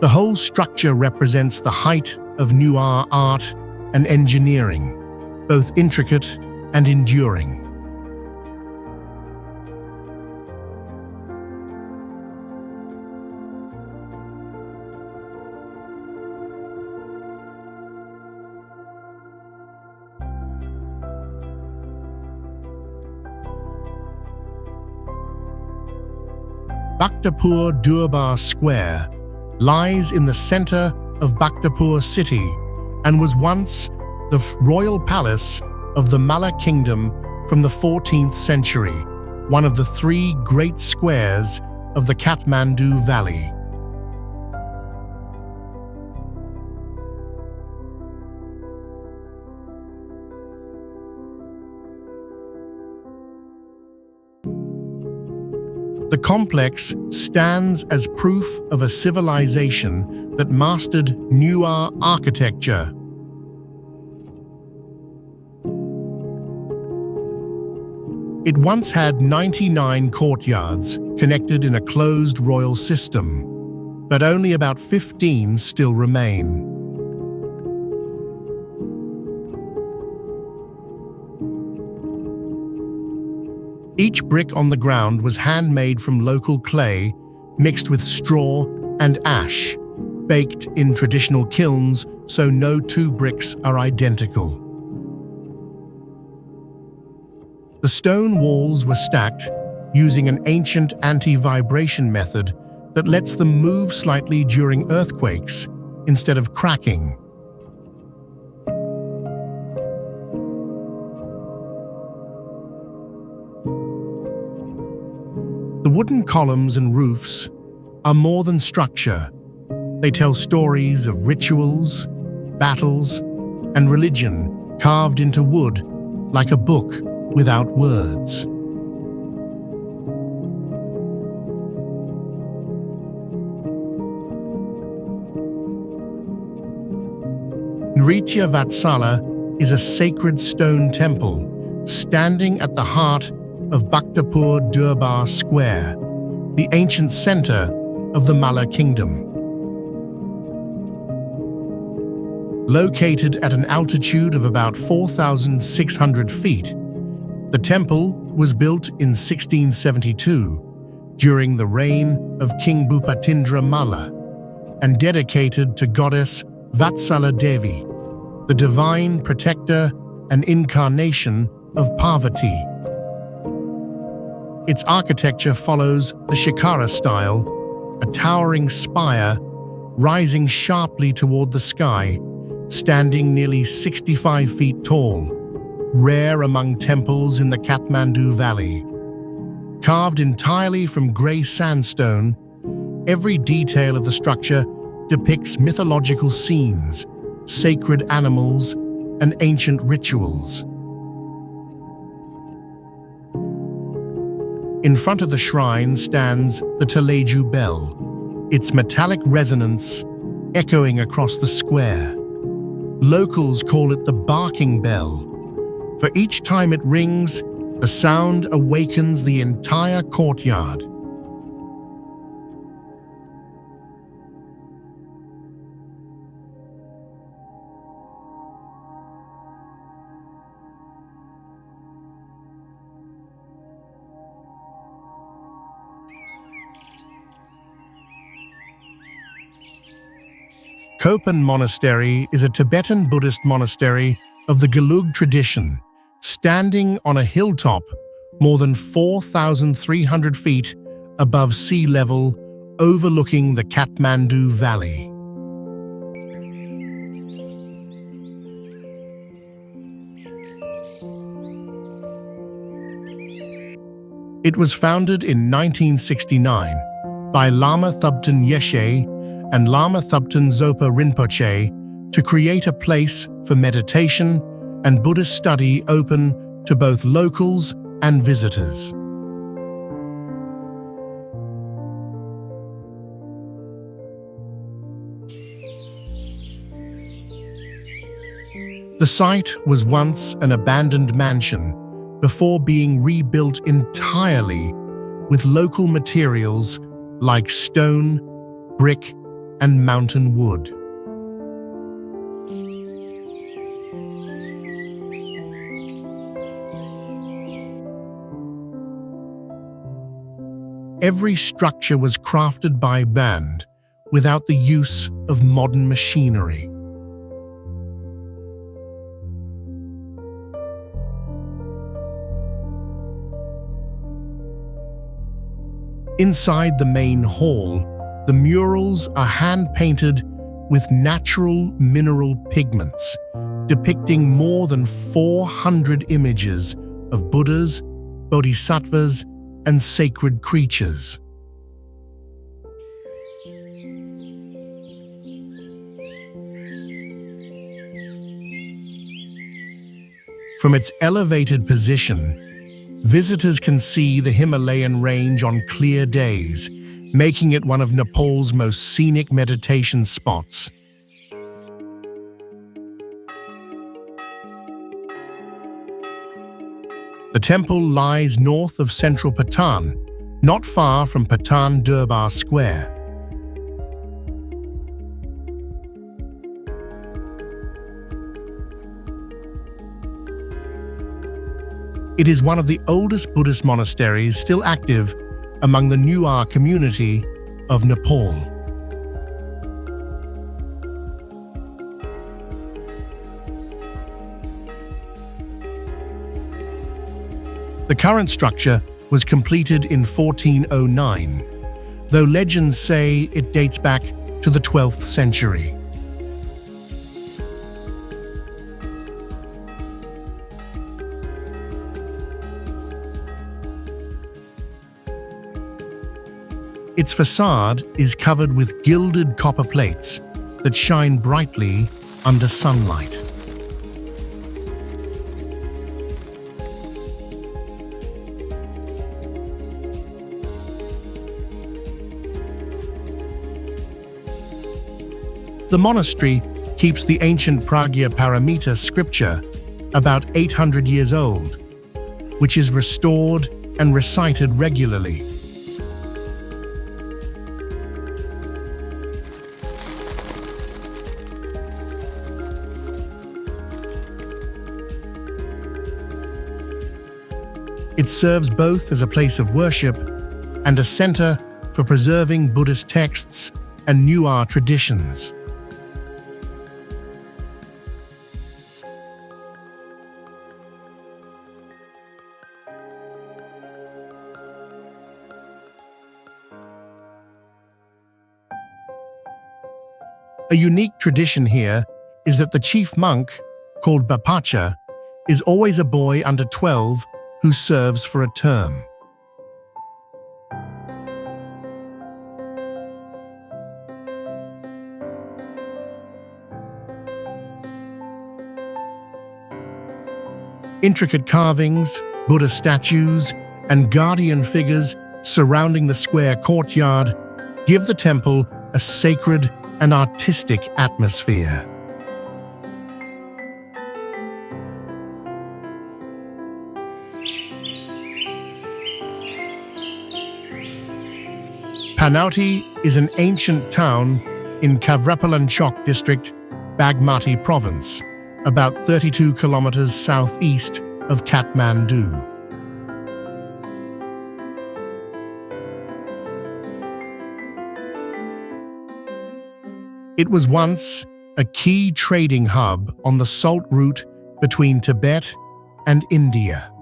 The whole structure represents the height of Newar art and engineering, both intricate and enduring. Bhaktapur Durbar Square lies in the center of Bhaktapur city and was once the royal palace of the Malla kingdom from the 14th century, one of the 3 great squares of the Kathmandu Valley. The complex stands as proof of a civilization that mastered Newar architecture. It once had 99 courtyards connected in a closed royal system, but only about 15 still remain. Each brick on the ground was handmade from local clay, mixed with straw and ash, baked in traditional kilns so no 2 bricks are identical. The stone walls were stacked using an ancient anti-vibration method that lets them move slightly during earthquakes instead of cracking. The wooden columns and roofs are more than structure. They tell stories of rituals, battles, and religion carved into wood like a book without words. Nritya Vatsala is a sacred stone temple standing at the heart of Bhaktapur Durbar Square, the ancient center of the Malla kingdom. Located at an altitude of about 4,600 feet, the temple was built in 1672 during the reign of King Bhupatindra Malla and dedicated to goddess Vatsala Devi, the divine protector and incarnation of Parvati. Its architecture follows the Shikara style, a towering spire rising sharply toward the sky, standing nearly 65 feet tall, rare among temples in the Kathmandu Valley. Carved entirely from grey sandstone, every detail of the structure depicts mythological scenes, sacred animals, and ancient rituals. In front of the shrine stands the Teleju bell, its metallic resonance echoing across the square. Locals call it the barking bell. For each time it rings, the sound awakens the entire courtyard. Kopan Monastery is a Tibetan Buddhist monastery of the Gelug tradition, standing on a hilltop more than 4,300 feet above sea level, overlooking the Kathmandu Valley. It was founded in 1969 by Lama Thubten Yeshe and Lama Thubten Zopa Rinpoche to create a place for meditation and Buddhist study open to both locals and visitors. The site was once an abandoned mansion before being rebuilt entirely with local materials like stone, brick, and mountain wood. Every structure was crafted by hand without the use of modern machinery. Inside the main hall, the murals are hand-painted with natural mineral pigments, depicting more than 400 images of Buddhas, bodhisattvas, and sacred creatures. From its elevated position, visitors can see the Himalayan range on clear days, making it one of Nepal's most scenic meditation spots. The temple lies north of central Patan, not far from Patan Durbar Square. It is one of the oldest Buddhist monasteries still active among the Nuar community of Nepal. The current structure was completed in 1409, though legends say it dates back to the 12th century. Its facade is covered with gilded copper plates that shine brightly under sunlight. The monastery keeps the ancient Pragya Paramita scripture, about 800 years old, which is restored and recited regularly. It serves both as a place of worship and a center for preserving Buddhist texts and Nuar traditions. A unique tradition here is that the chief monk, called Bapacha, is always a boy under 12 who serves for a term. Intricate carvings, Buddha statues, and guardian figures surrounding the square courtyard give the temple a sacred and artistic atmosphere. Panauti is an ancient town in Kavrapalanchok district, Bagmati province, about 32 kilometers southeast of Kathmandu. It was once a key trading hub on the salt route between Tibet and India.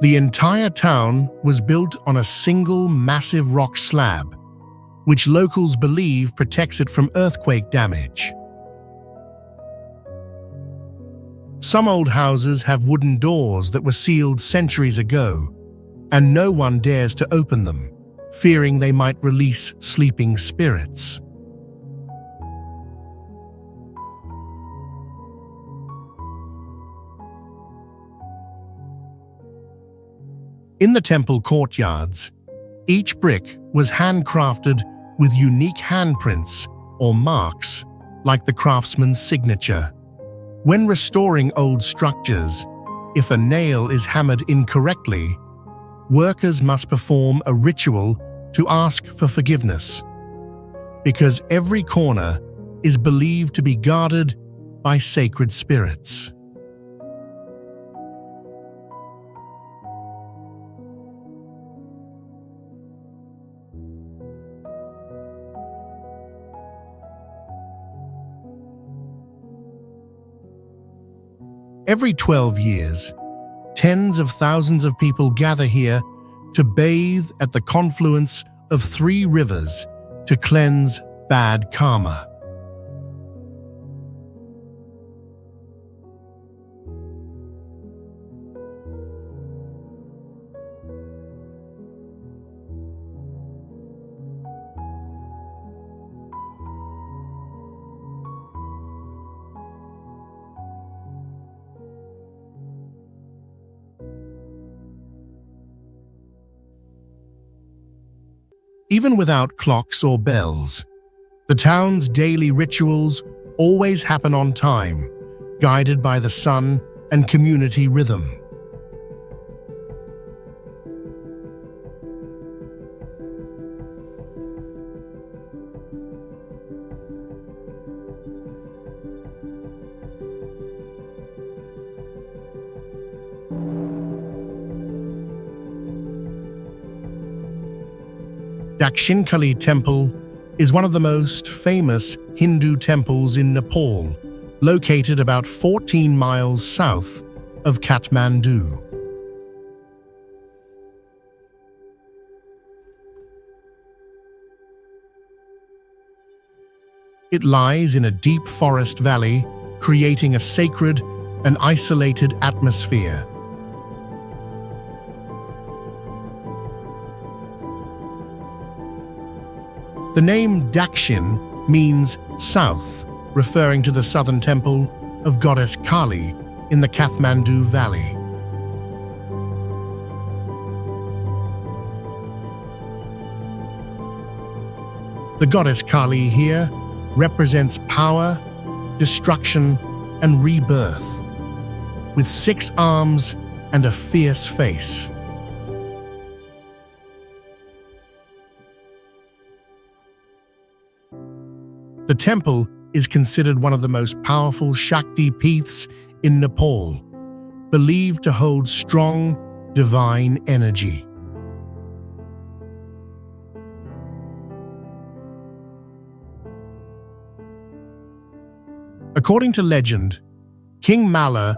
The entire town was built on a single massive rock slab, which locals believe protects it from earthquake damage. Some old houses have wooden doors that were sealed centuries ago, and no one dares to open them, fearing they might release sleeping spirits. In the temple courtyards, each brick was handcrafted with unique handprints or marks, like the craftsman's signature. When restoring old structures, if a nail is hammered incorrectly, workers must perform a ritual to ask for forgiveness, because every corner is believed to be guarded by sacred spirits. Every 12 years, tens of thousands of people gather here to bathe at the confluence of 3 rivers to cleanse bad karma. Even without clocks or bells, the town's daily rituals always happen on time, guided by the sun and community rhythm. Dakshinkali Temple is one of the most famous Hindu temples in Nepal, located about 14 miles south of Kathmandu. It lies in a deep forest valley, creating a sacred and isolated atmosphere. The name Dakshin means south, referring to the southern temple of goddess Kali in the Kathmandu Valley. The goddess Kali here represents power, destruction, and rebirth, with 6 arms and a fierce face. The temple is considered one of the most powerful Shakti Peeths in Nepal, believed to hold strong, divine energy. According to legend, King Malla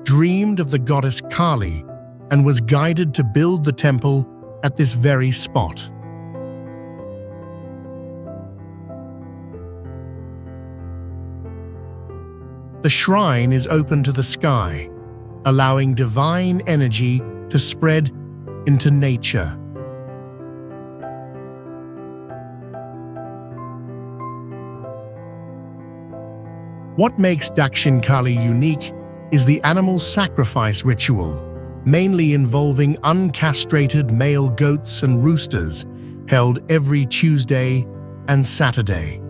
dreamed of the goddess Kali and was guided to build the temple at this very spot. The shrine is open to the sky, allowing divine energy to spread into nature. What makes Dakshin Kali unique is the animal sacrifice ritual, mainly involving uncastrated male goats and roosters, held every Tuesday and Saturday.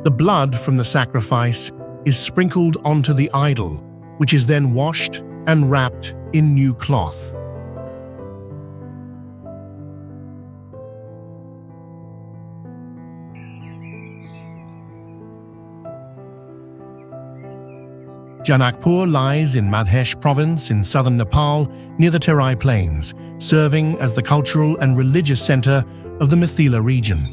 The blood from the sacrifice is sprinkled onto the idol, which is then washed and wrapped in new cloth. Janakpur lies in Madhesh province in southern Nepal near the Terai Plains, serving as the cultural and religious center of the Mithila region.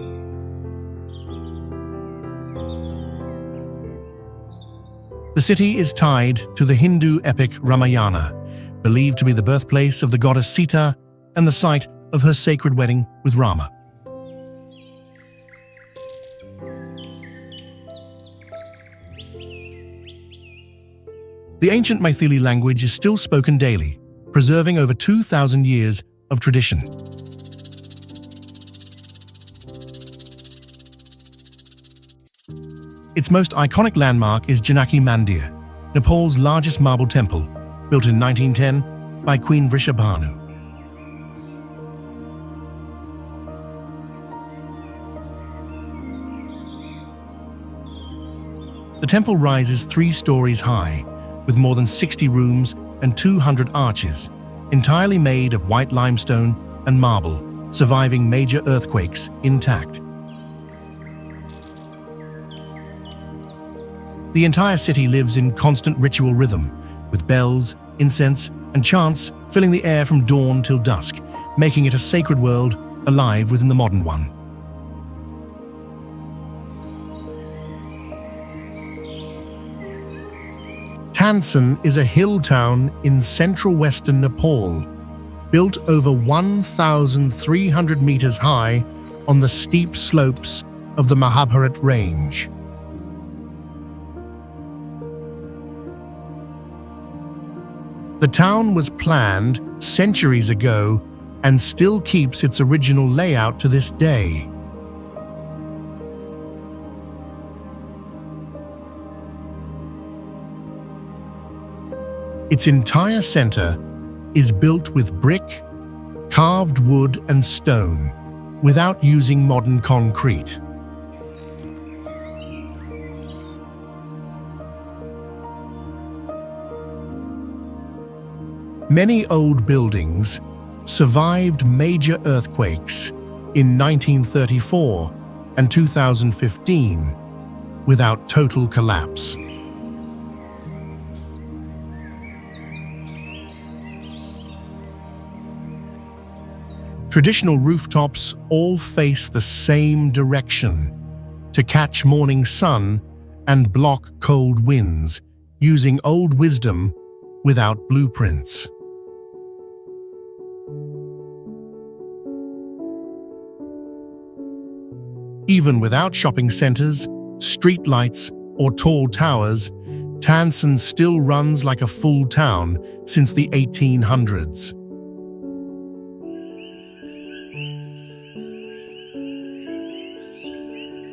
The city is tied to the Hindu epic Ramayana, believed to be the birthplace of the goddess Sita and the site of her sacred wedding with Rama. The ancient Maithili language is still spoken daily, preserving over 2,000 years of tradition. Its most iconic landmark is Janaki Mandir, Nepal's largest marble temple, built in 1910 by Queen Vrishabhanu. The temple rises 3 stories high, with more than 60 rooms and 200 arches, entirely made of white limestone and marble, surviving major earthquakes intact. The entire city lives in constant ritual rhythm, with bells, incense, and chants filling the air from dawn till dusk, making it a sacred world alive within the modern one. Tansen is a hill town in central western Nepal, built over 1,300 meters high on the steep slopes of the Mahabharat range. The town was planned centuries ago and still keeps its original layout to this day. Its entire center is built with brick, carved wood and stone, without using modern concrete. Many old buildings survived major earthquakes in 1934 and 2015 without total collapse. Traditional rooftops all face the same direction to catch morning sun and block cold winds, using old wisdom without blueprints. Even without shopping centers, streetlights, or tall towers, Tansen still runs like a full town since the 1800s.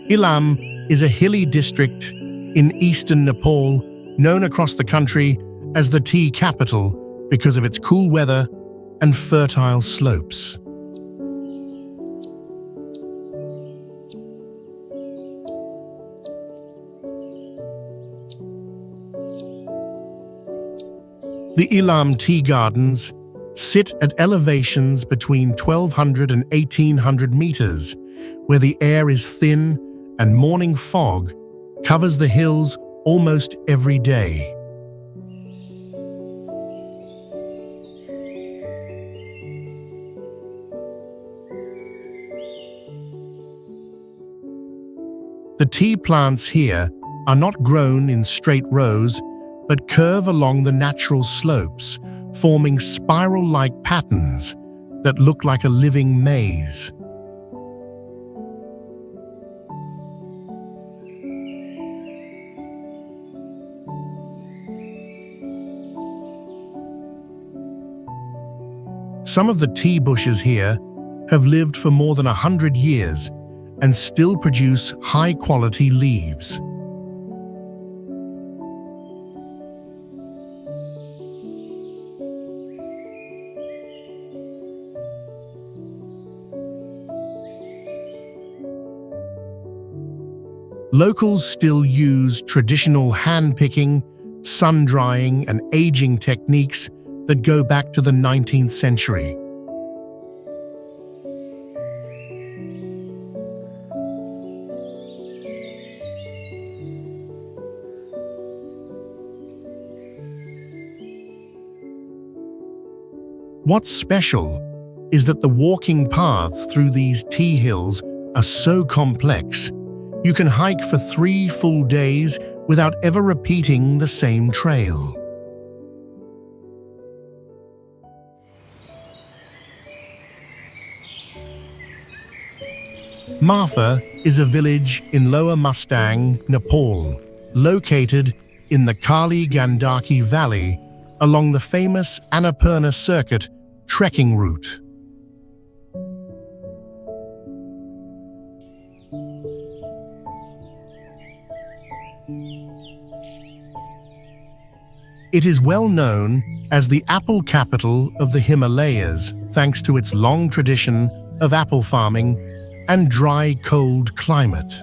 Ilam is a hilly district in eastern Nepal, known across the country as the tea capital because of its cool weather and fertile slopes. The Ilam tea gardens sit at elevations between 1,200 and 1,800 meters, where the air is thin and morning fog covers the hills almost every day. The tea plants here are not grown in straight rows, but curve along the natural slopes, forming spiral-like patterns that look like a living maze. Some of the tea bushes here have lived for more than 100 years and still produce high-quality leaves. Locals still use traditional hand-picking, sun-drying, and aging techniques that go back to the 19th century. What's special is that the walking paths through these tea hills are so complex. You can hike for 3 full days without ever repeating the same trail. Marfa is a village in Lower Mustang, Nepal, located in the Kali Gandaki Valley along the famous Annapurna circuit trekking route. It is well known as the apple capital of the Himalayas thanks to its long tradition of apple farming and dry, cold climate.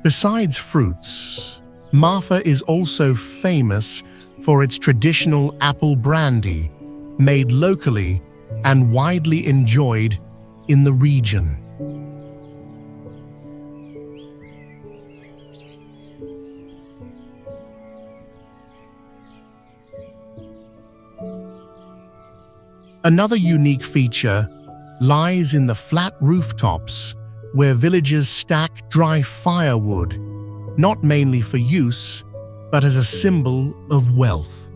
Besides fruits, Marfa is also famous for its traditional apple brandy, made locally and widely enjoyed in the region. Another unique feature lies in the flat rooftops, where villagers stack dry firewood, not mainly for use, but as a symbol of wealth.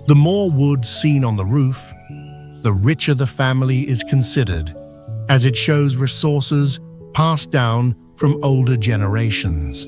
The more wood seen on the roof, the richer the family is considered, as it shows resources passed down from older generations.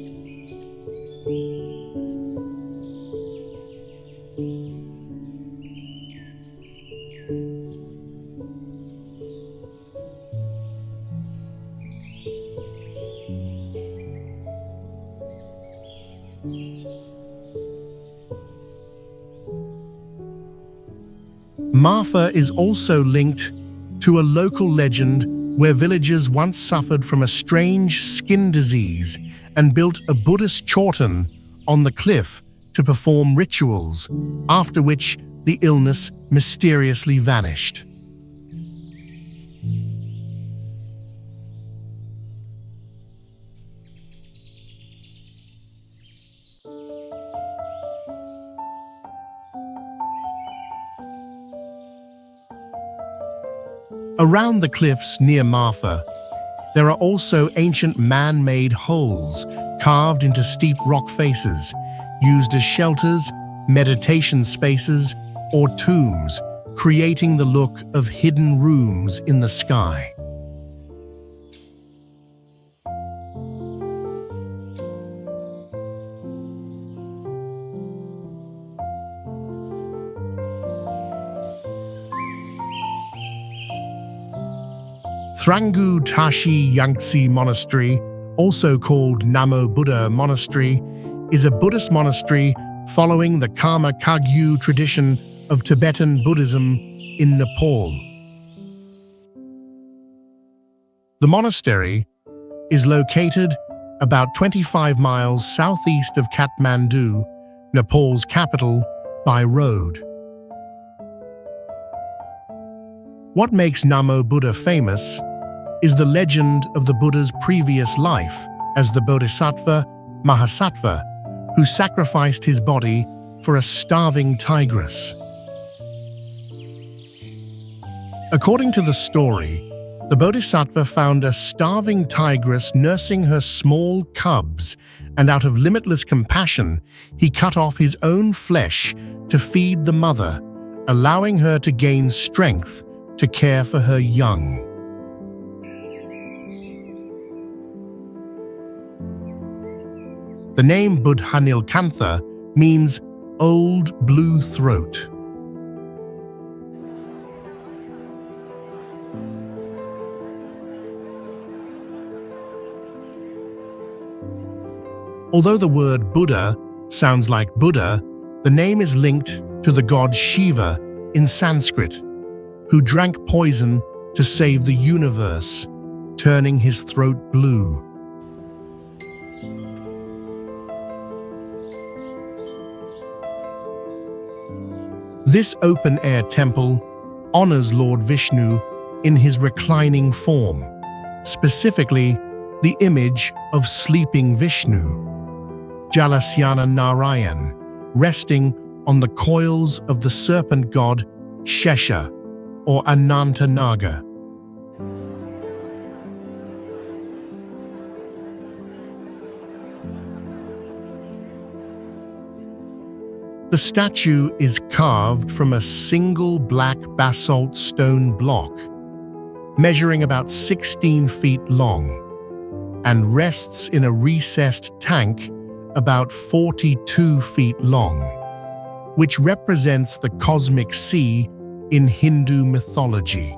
Marfa is also linked to a local legend where villagers once suffered from a strange skin disease and built a Buddhist chorten on the cliff to perform rituals, after which the illness mysteriously vanished. Around the cliffs near Marfa, there are also ancient man-made holes carved into steep rock faces, used as shelters, meditation spaces, or tombs, creating the look of hidden rooms in the sky. Thrangu Tashi Yangtze Monastery, also called Namo Buddha Monastery, is a Buddhist monastery following the Karma Kagyu tradition of Tibetan Buddhism in Nepal. The monastery is located about 25 miles southeast of Kathmandu, Nepal's capital, by road. What makes Namo Buddha famous is the legend of the Buddha's previous life as the Bodhisattva Mahasattva, who sacrificed his body for a starving tigress. According to the story, the Bodhisattva found a starving tigress nursing her small cubs, and out of limitless compassion, he cut off his own flesh to feed the mother, allowing her to gain strength to care for her young. The name Buddhanilkantha means old blue throat. Although the word Buddha sounds like Buddha, the name is linked to the god Shiva in Sanskrit, who drank poison to save the universe, turning his throat blue. This open-air temple honors Lord Vishnu in his reclining form, specifically the image of sleeping Vishnu, Jalasyana Narayan, resting on the coils of the serpent god Shesha or Ananta Naga. The statue is carved from a single black basalt stone block, measuring about 16 feet long, and rests in a recessed tank about 42 feet long, which represents the cosmic sea in Hindu mythology.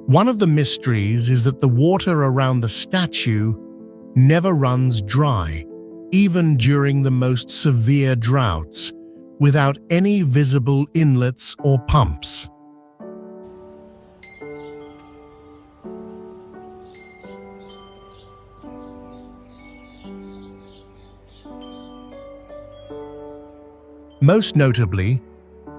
One of the mysteries is that the water around the statue never runs dry, even during the most severe droughts, without any visible inlets or pumps. Most notably,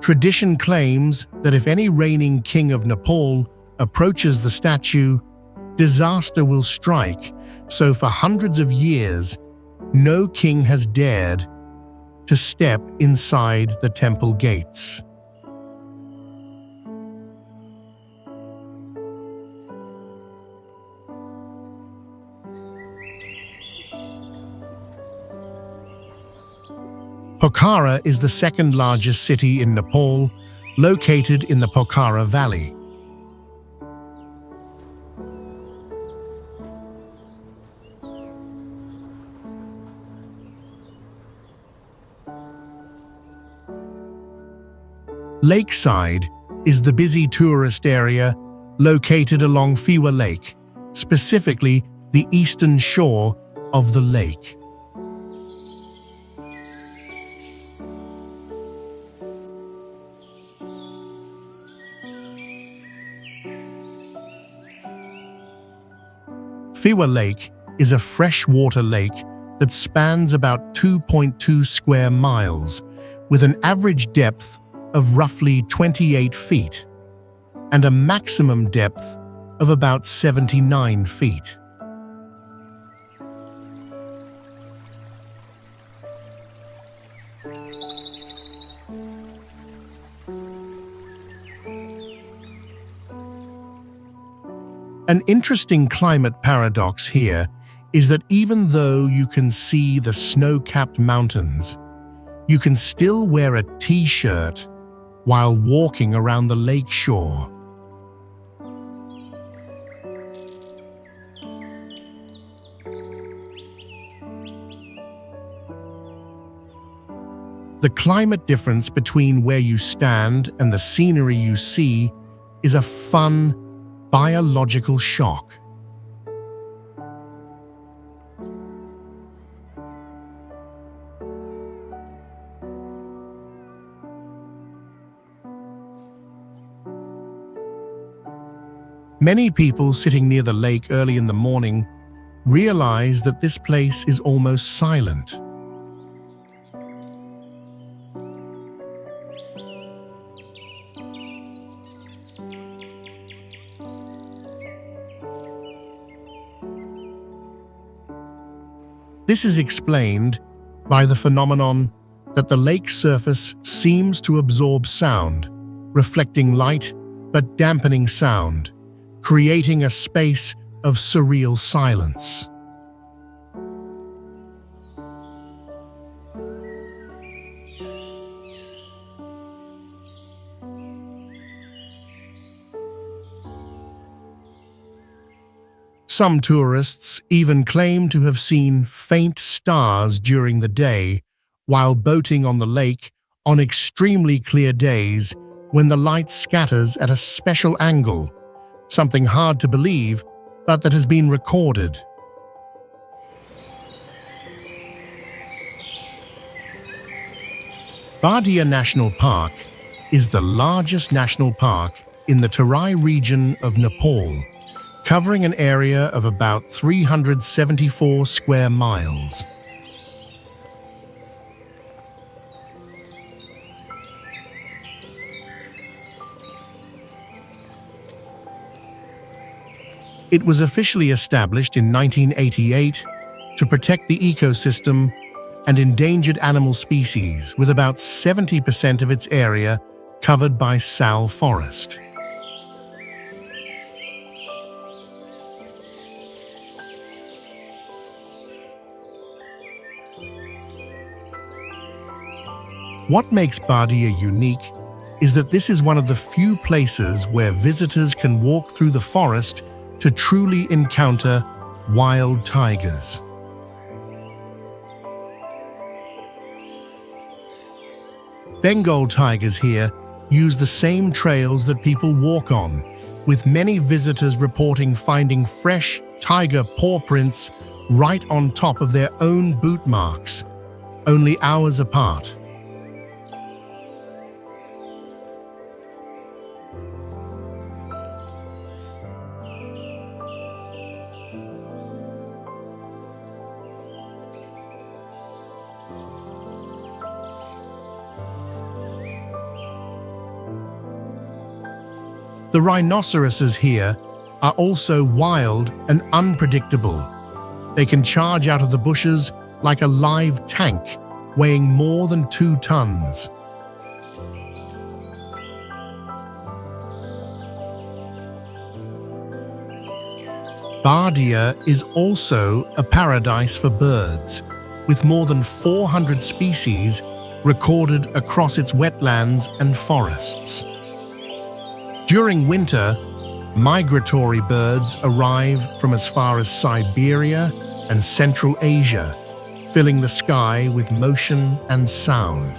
tradition claims that if any reigning king of Nepal approaches the statue, disaster will strike, so for hundreds of years, no king has dared to step inside the temple gates. Pokhara is the second largest city in Nepal, located in the Pokhara Valley. Lakeside is the busy tourist area located along Fiwa Lake, specifically the eastern shore of the lake. Fiwa Lake is a freshwater lake that spans about 2.2 square miles, with an average depth of roughly 28 feet and a maximum depth of about 79 feet. An interesting climate paradox here is that even though you can see the snow-capped mountains, you can still wear a t-shirt while walking around the lake shore. The climate difference between where you stand and the scenery you see is a fun, biological shock. Many people sitting near the lake early in the morning realize that this place is almost silent. This is explained by the phenomenon that the lake's surface seems to absorb sound, reflecting light but dampening sound, creating a space of surreal silence. Some tourists even claim to have seen faint stars during the day while boating on the lake on extremely clear days when the light scatters at a special angle, something hard to believe, but that has been recorded. Bardia National Park is the largest national park in the Terai region of Nepal, covering an area of about 374 square miles. It was officially established in 1988 to protect the ecosystem and endangered animal species, with about 70% of its area covered by sal forest. What makes Bardia unique is that this is one of the few places where visitors can walk through the forest to truly encounter wild tigers. Bengal tigers here use the same trails that people walk on, with many visitors reporting finding fresh tiger paw prints right on top of their own boot marks, only hours apart. The rhinoceroses here are also wild and unpredictable. They can charge out of the bushes like a live tank, weighing more than 2 tons. Bardia is also a paradise for birds, with more than 400 species recorded across its wetlands and forests. During winter, migratory birds arrive from as far as Siberia and Central Asia, filling the sky with motion and sound.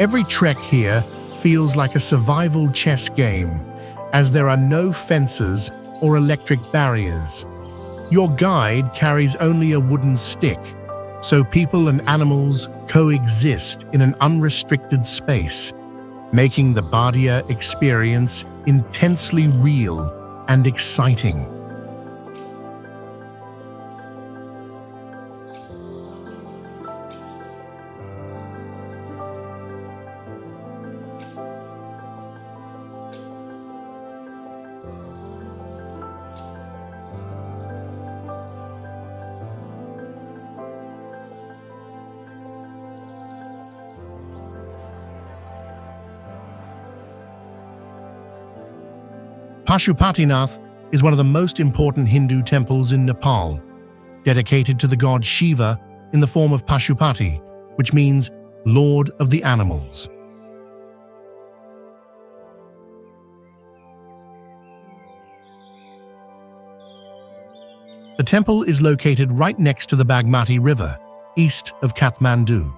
Every trek here feels like a survival chess game, as there are no fences or electric barriers. Your guide carries only a wooden stick, so people and animals coexist in an unrestricted space, making the Bardia experience intensely real and exciting. Pashupatinath is one of the most important Hindu temples in Nepal, dedicated to the god Shiva in the form of Pashupati, which means Lord of the Animals. The temple is located right next to the Bagmati River, east of Kathmandu.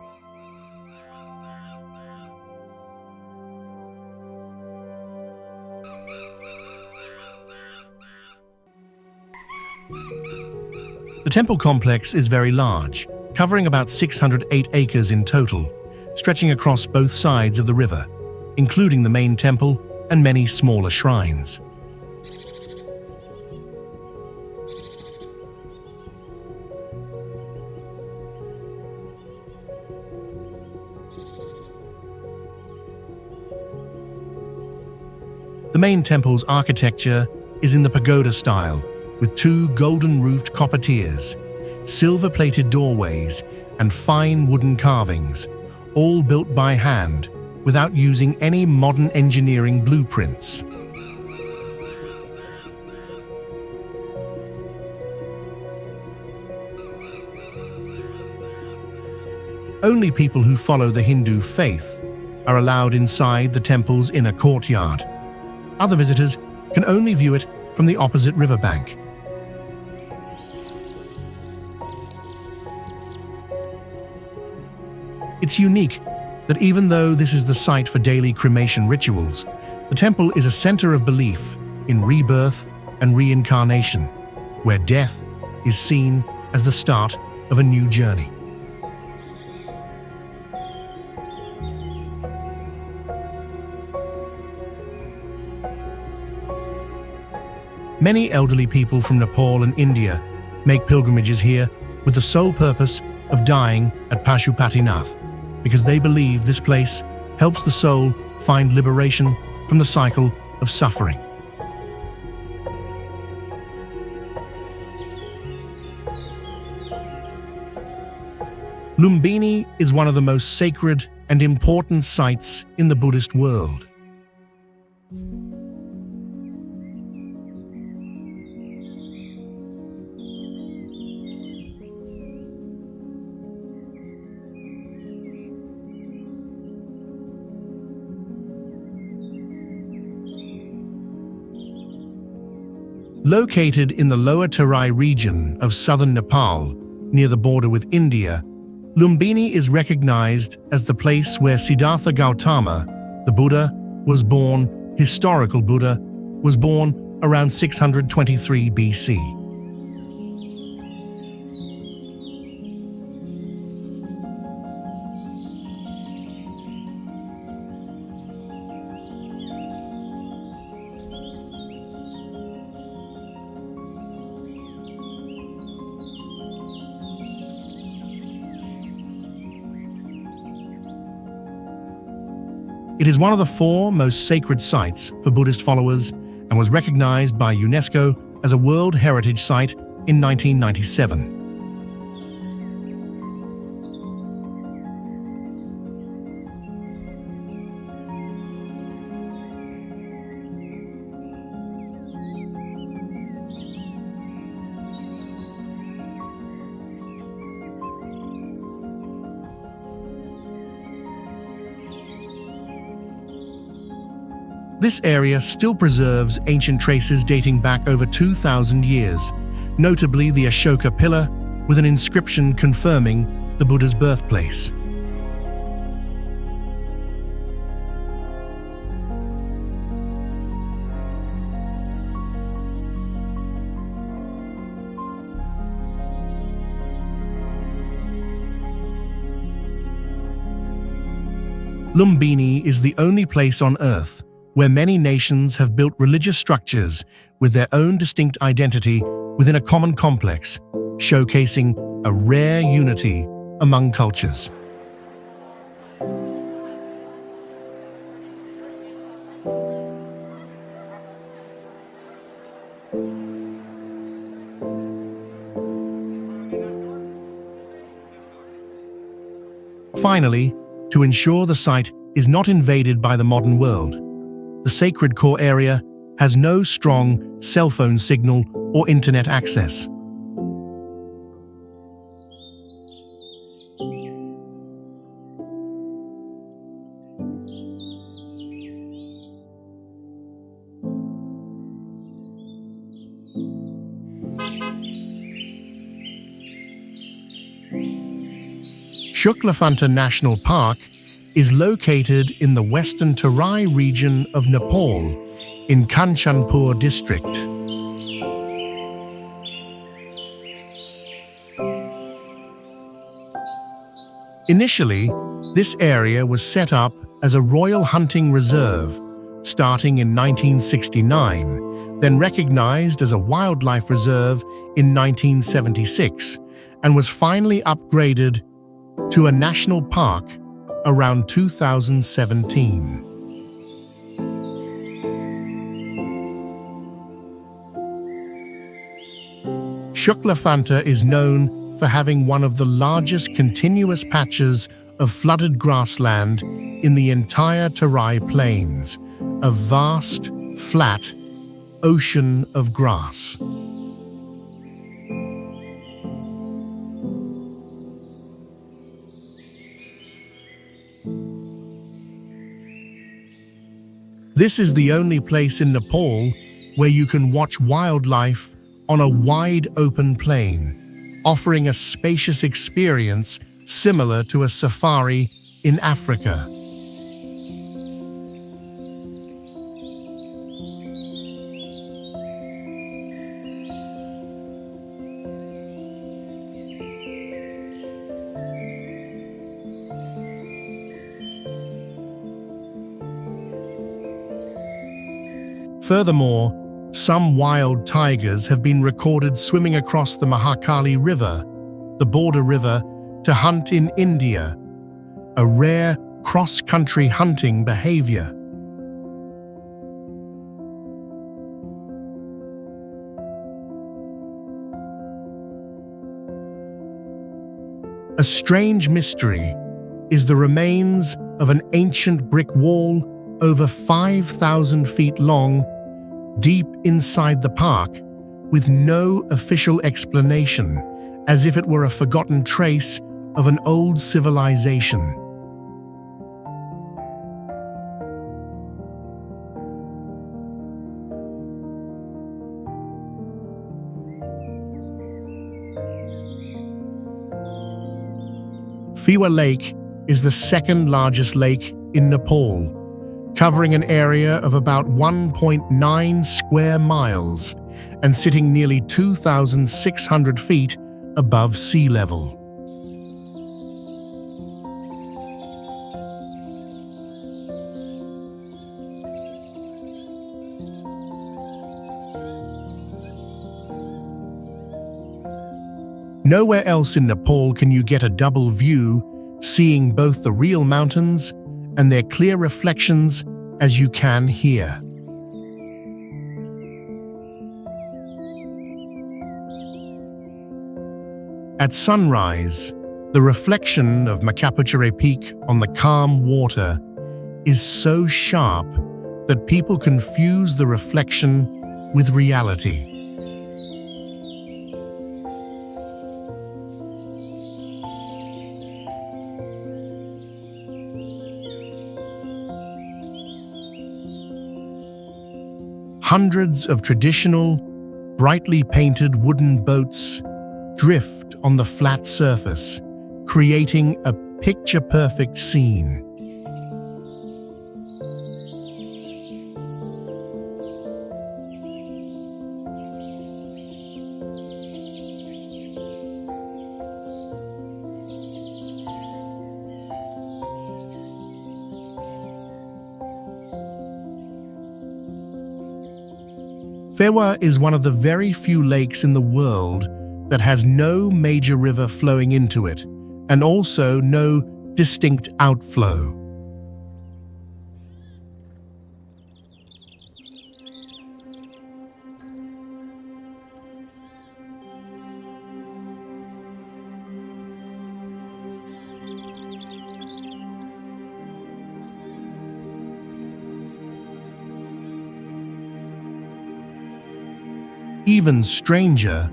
The temple complex is very large, covering about 608 acres in total, stretching across both sides of the river, including the main temple and many smaller shrines. The main temple's architecture is in the pagoda style, with two golden-roofed copper tiers, silver-plated doorways, and fine wooden carvings, all built by hand without using any modern engineering blueprints. Only people who follow the Hindu faith are allowed inside the temple's inner courtyard. Other visitors can only view it from the opposite riverbank. It's unique that even though this is the site for daily cremation rituals, the temple is a center of belief in rebirth and reincarnation, where death is seen as the start of a new journey. Many elderly people from Nepal and India make pilgrimages here with the sole purpose of dying at Pashupatinath, because they believe this place helps the soul find liberation from the cycle of suffering. Lumbini is one of the most sacred and important sites in the Buddhist world. Located in the lower Terai region of southern Nepal, near the border with India, Lumbini is recognized as the place where Siddhartha Gautama, the Buddha, was born. Historical Buddha was born around 623 BC. It is one of the 4 most sacred sites for Buddhist followers and was recognized by UNESCO as a World Heritage Site in 1997. This area still preserves ancient traces dating back over 2,000 years, notably the Ashoka pillar with an inscription confirming the Buddha's birthplace. Lumbini is the only place on Earth where many nations have built religious structures with their own distinct identity within a common complex, showcasing a rare unity among cultures. Finally, to ensure the site is not invaded by the modern world, the sacred core area has no strong cell phone signal or internet access. Shuklafanta National Park is located in the western Terai region of Nepal, in Kanchanpur district. Initially, this area was set up as a royal hunting reserve, starting in 1969, then recognized as a wildlife reserve in 1976, and was finally upgraded to a national park around 2017. Shuklafanta is known for having one of the largest continuous patches of flooded grassland in the entire Terai Plains, a vast, flat ocean of grass. This is the only place in Nepal where you can watch wildlife on a wide open plain, offering a spacious experience similar to a safari in Africa. Furthermore, some wild tigers have been recorded swimming across the Mahakali River, the border river, to hunt in India, a rare cross-country hunting behavior. A strange mystery is the remains of an ancient brick wall over 5,000 feet long, deep inside the park, with no official explanation, as if it were a forgotten trace of an old civilization. Fiwa Lake is the second largest lake in Nepal, covering an area of about 1.9 square miles and sitting nearly 2,600 feet above sea level. Nowhere else in Nepal can you get a double view, seeing both the real mountains and their clear reflections as you can here. At sunrise, the reflection of Makapuchere Peak on the calm water is so sharp that people confuse the reflection with reality. Hundreds of traditional, brightly painted wooden boats drift on the flat surface, creating a picture-perfect scene. Fewa is one of the very few lakes in the world that has no major river flowing into it, and also no distinct outflow. Even stranger,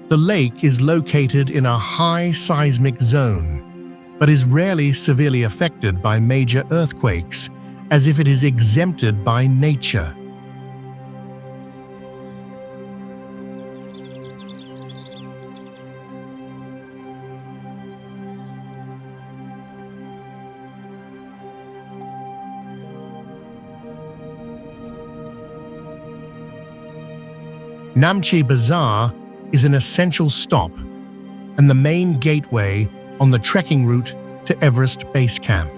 the lake is located in a high seismic zone, but is rarely severely affected by major earthquakes, as if it is exempted by nature. Namche Bazaar is an essential stop and the main gateway on the trekking route to Everest Base Camp.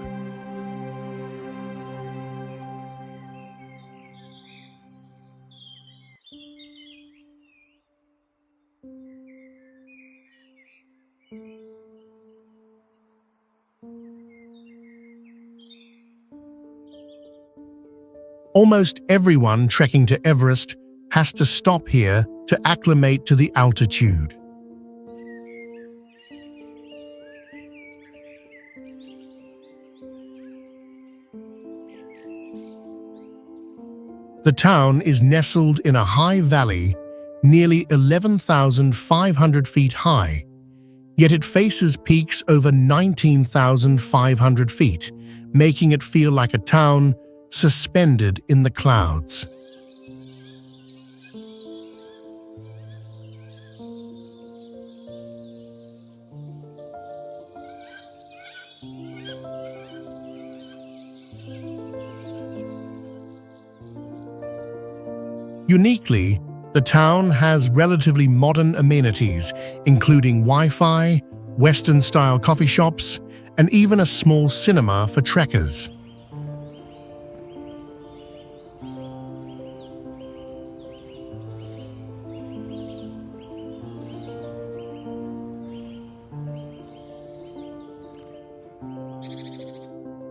Almost everyone trekking to Everest has to stop here to acclimate to the altitude. The town is nestled in a high valley, nearly 11,500 feet high, yet it faces peaks over 19,500 feet, making it feel like a town suspended in the clouds. Uniquely, the town has relatively modern amenities, including Wi-Fi, Western-style coffee shops, and even a small cinema for trekkers.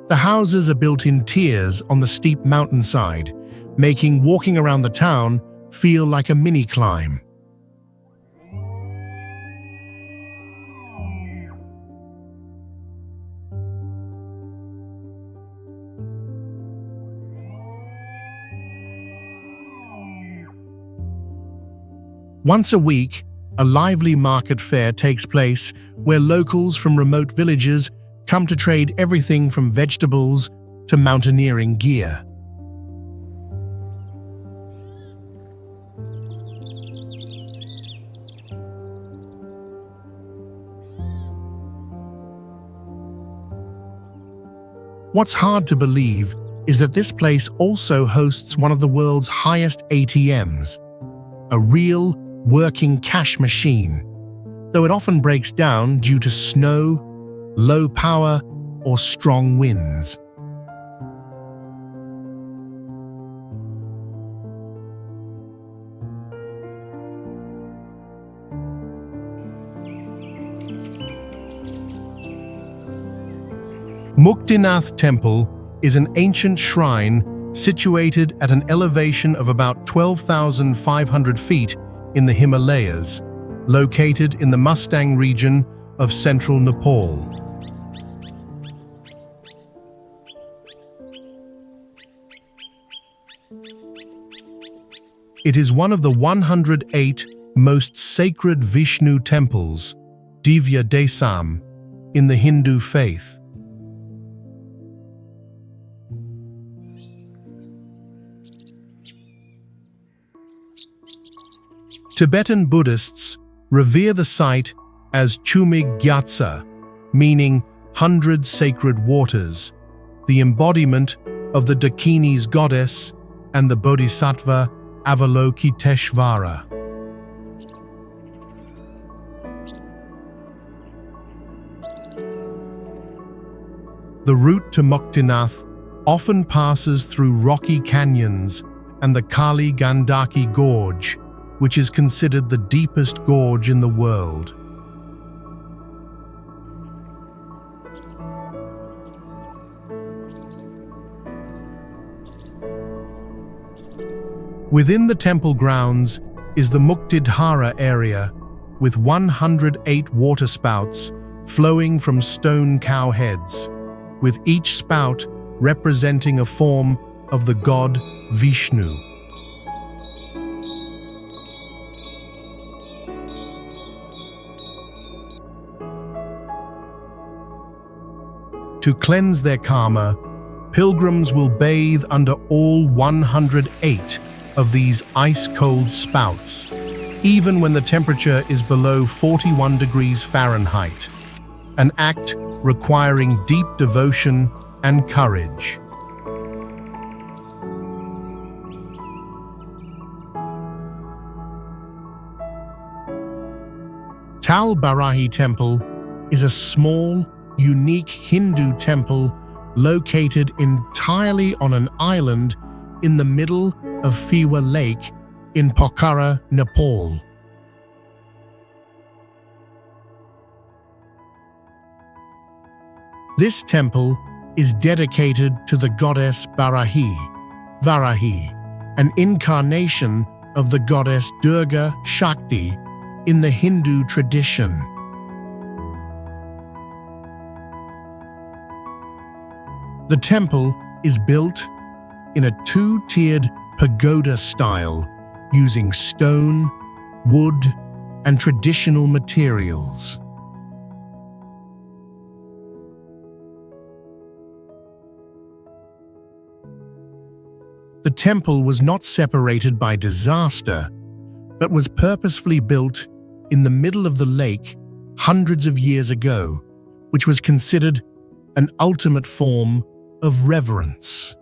The houses are built in tiers on the steep mountainside, making walking around the town feel like a mini-climb. Once a week, a lively market fair takes place where locals from remote villages come to trade everything from vegetables to mountaineering gear. What's hard to believe is that this place also hosts one of the world's highest ATMs, a real, working cash machine, though it often breaks down due to snow, low power, or strong winds. Muktinath Temple is an ancient shrine situated at an elevation of about 12,500 feet in the Himalayas, located in the Mustang region of central Nepal. It is one of the 108 most sacred Vishnu temples, Divya Desam, in the Hindu faith. Tibetan Buddhists revere the site as Chumig Gyatsa, meaning 100 sacred waters, the embodiment of the Dakini's goddess and the Bodhisattva Avalokiteshvara. The route to Muktinath often passes through rocky canyons and the Kali Gandaki Gorge, which is considered the deepest gorge in the world. Within the temple grounds is the Muktidhara area, with 108 water spouts flowing from stone cow heads, with each spout representing a form of the god Vishnu. To cleanse their karma, pilgrims will bathe under all 108 of these ice-cold spouts, even when the temperature is below 41 degrees Fahrenheit, an act requiring deep devotion and courage. Tal Barahi Temple is a small, unique Hindu temple located entirely on an island in the middle of Fiwa Lake in Pokhara, Nepal. This temple is dedicated to the goddess Varahi, an incarnation of the goddess Durga Shakti in the Hindu tradition. The temple is built in a two-tiered pagoda style using stone, wood, and traditional materials. The temple was not separated by disaster, but was purposefully built in the middle of the lake hundreds of years ago, which was considered an ultimate form of reverence.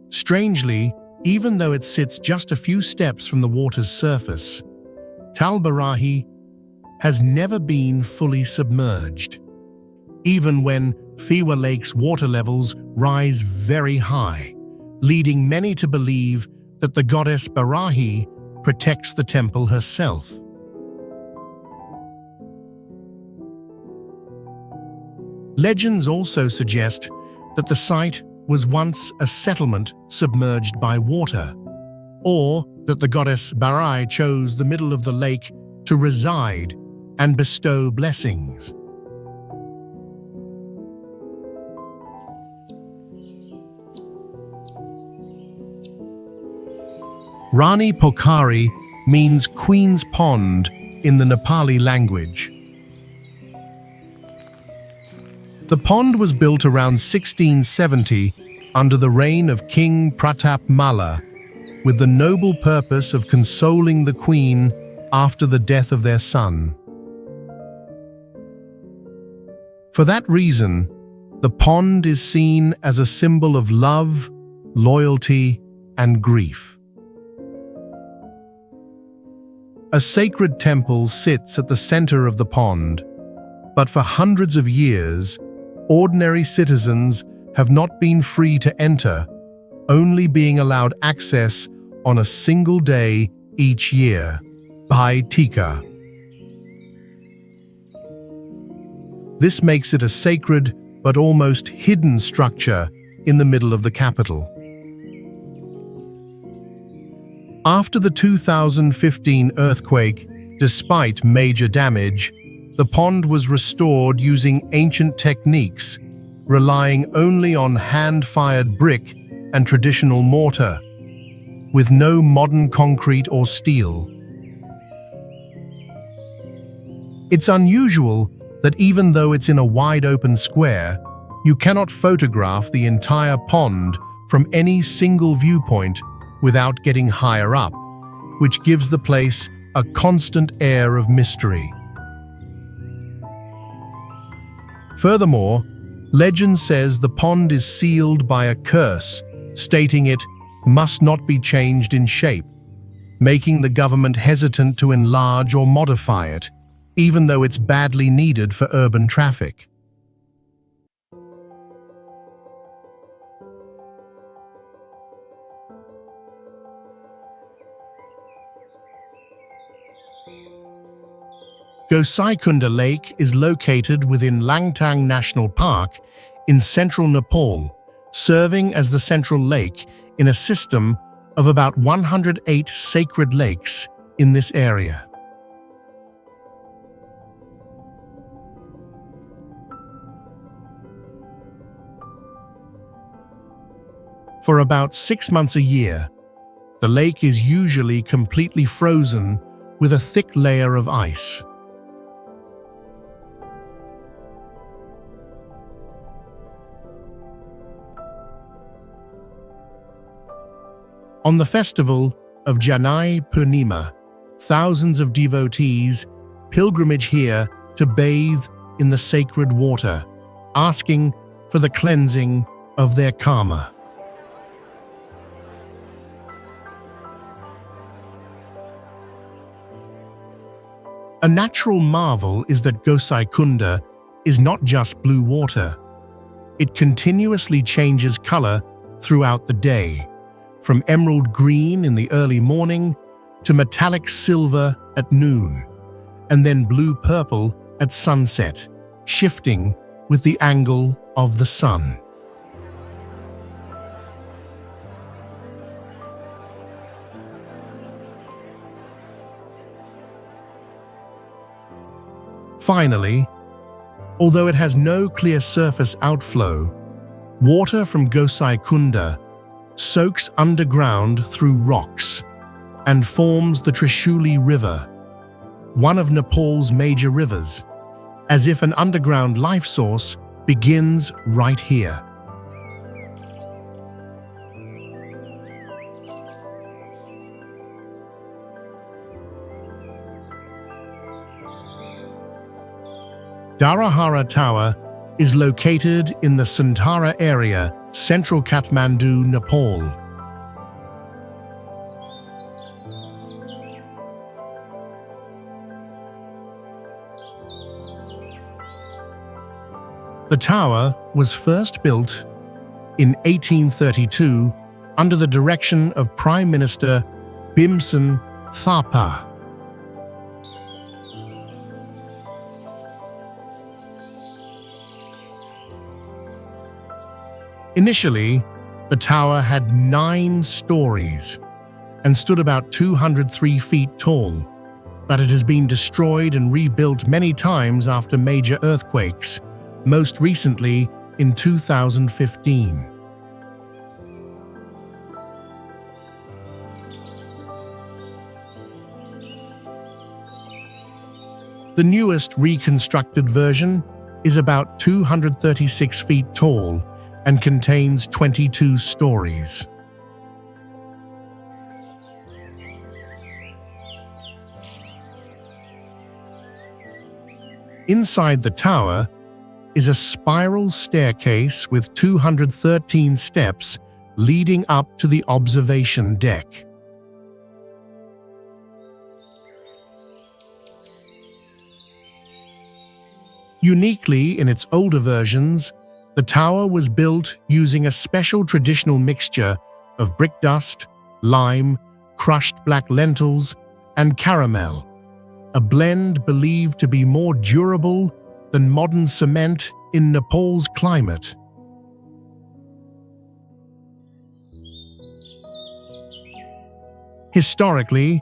Strangely, even though it sits just a few steps from the water's surface, Talbarahi has never been fully submerged, even when Fiwa Lake's water levels rise very high, leading many to believe that the goddess Barahi protects the temple herself. Legends also suggest that the site was once a settlement submerged by water, or that the goddess Barahi chose the middle of the lake to reside and bestow blessings. Rani Pokhari means Queen's Pond in the Nepali language. The pond was built around 1670 under the reign of King Pratap Malla, with the noble purpose of consoling the Queen after the death of their son. For that reason, the pond is seen as a symbol of love, loyalty, and grief. A sacred temple sits at the center of the pond, but for hundreds of years, ordinary citizens have not been free to enter, only being allowed access on a single day each year, Bhai Tika. This makes it a sacred but almost hidden structure in the middle of the capital. After the 2015 earthquake, despite major damage, the pond was restored using ancient techniques, relying only on hand-fired brick and traditional mortar, with no modern concrete or steel. It's unusual that even though it's in a wide-open square, you cannot photograph the entire pond from any single viewpoint without getting higher up, which gives the place a constant air of mystery. Furthermore, legend says the pond is sealed by a curse, stating it must not be changed in shape, making the government hesitant to enlarge or modify it, even though it's badly needed for urban traffic. Gosaikunda Lake is located within Langtang National Park in central Nepal, serving as the central lake in a system of about 108 sacred lakes in this area. For about 6 months a year, the lake is usually completely frozen with a thick layer of ice. On the festival of Janai Purnima, thousands of devotees pilgrimage here to bathe in the sacred water, asking for the cleansing of their karma. A natural marvel is that Gosaikunda is not just blue water. It continuously changes color throughout the day, from emerald green in the early morning to metallic silver at noon, and then blue-purple at sunset, shifting with the angle of the sun. Finally, although it has no clear surface outflow, water from Gosaikunda soaks underground through rocks and forms the Trishuli River, one of Nepal's major rivers, as if an underground life source begins right here. Dharahara Tower is located in the Santara area, central Kathmandu, Nepal. The tower was first built in 1832 under the direction of Prime Minister Bhimsen Thapa. Initially, the tower had 9 stories and stood about 203 feet tall, but it has been destroyed and rebuilt many times after major earthquakes, most recently in 2015. The newest reconstructed version is about 236 feet tall and contains 22 stories. Inside the tower is a spiral staircase with 213 steps leading up to the observation deck. Uniquely in its older versions, the tower was built using a special traditional mixture of brick dust, lime, crushed black lentils, and caramel, a blend believed to be more durable than modern cement in Nepal's climate. Historically,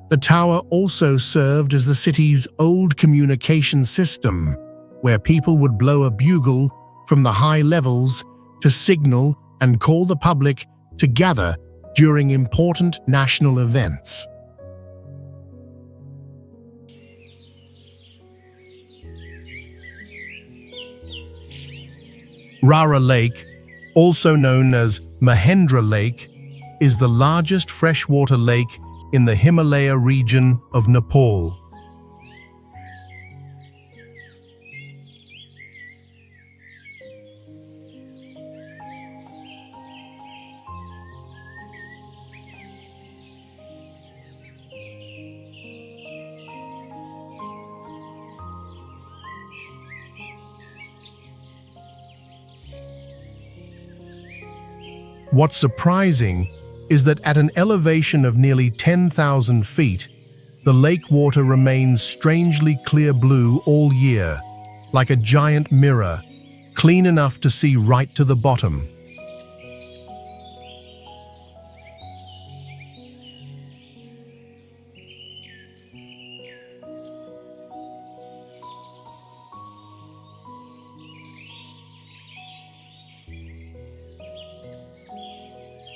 the tower also served as the city's old communication system, where people would blow a bugle from the high levels to signal and call the public to gather during important national events. Rara Lake, also known as Mahendra Lake, is the largest freshwater lake in the Himalaya region of Nepal. What's surprising is that at an elevation of nearly 10,000 feet, the lake water remains strangely clear blue all year, like a giant mirror, clean enough to see right to the bottom.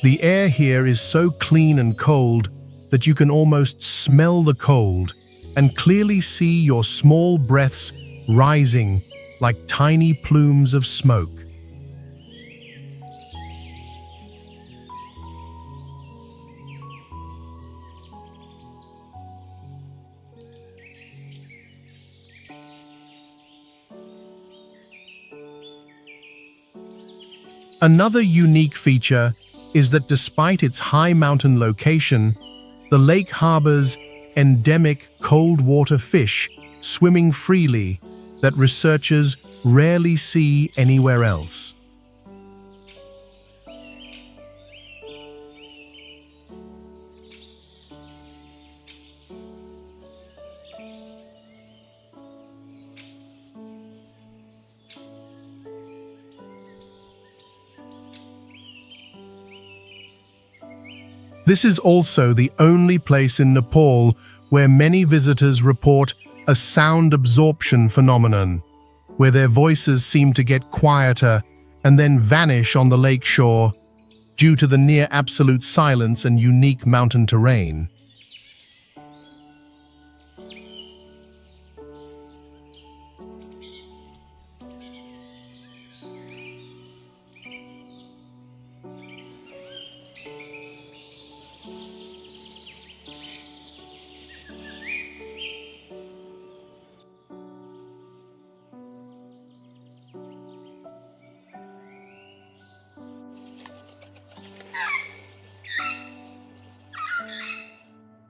The air here is so clean and cold that you can almost smell the cold and clearly see your small breaths rising like tiny plumes of smoke. Another unique feature is that despite its high mountain location, the lake harbors endemic cold water fish swimming freely that researchers rarely see anywhere else. This is also the only place in Nepal where many visitors report a sound absorption phenomenon, where their voices seem to get quieter and then vanish on the lake shore due to the near absolute silence and unique mountain terrain.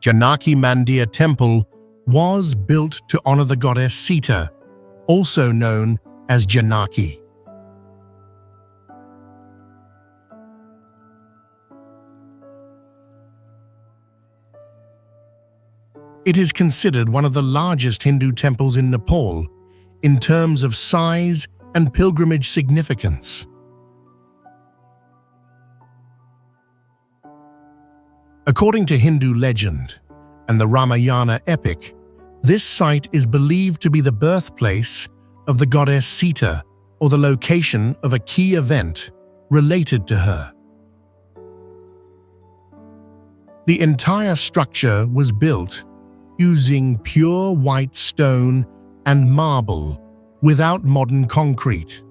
Janaki Mandir Temple was built to honor the goddess Sita, also known as Janaki. It is considered one of the largest Hindu temples in Nepal in terms of size and pilgrimage significance. According to Hindu legend and the Ramayana epic, this site is believed to be the birthplace of the goddess Sita, or the location of a key event related to her. The entire structure was built using pure white stone and marble without modern concrete,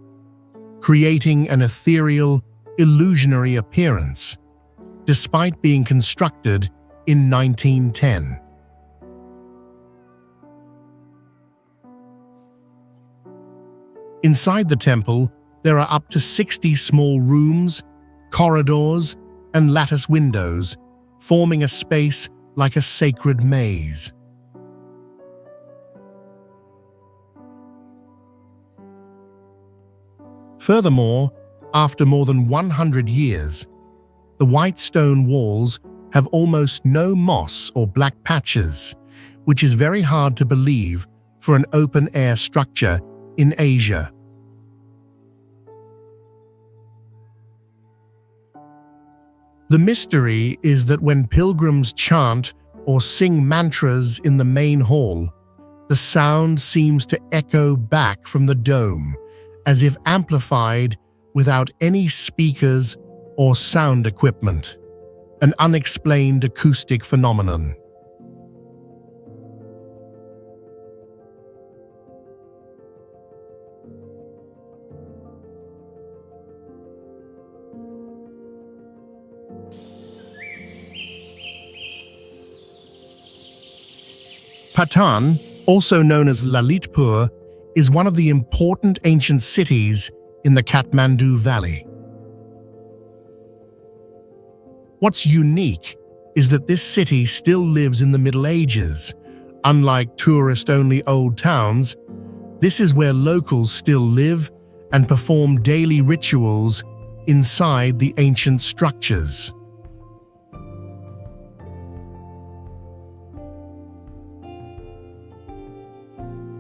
creating an ethereal, illusionary appearance, despite being constructed in 1910. Inside the temple, there are up to 60 small rooms, corridors, and lattice windows, forming a space like a sacred maze. Furthermore, after more than 100 years, the white stone walls have almost no moss or black patches, which is very hard to believe for an open-air structure in Asia. The mystery is that when pilgrims chant or sing mantras in the main hall, the sound seems to echo back from the dome, as if amplified without any speakers or sound equipment, an unexplained acoustic phenomenon. Patan, also known as Lalitpur, is one of the important ancient cities in the Kathmandu Valley. What's unique is that this city still lives in the Middle Ages. Unlike tourist-only old towns, this is where locals still live and perform daily rituals inside the ancient structures.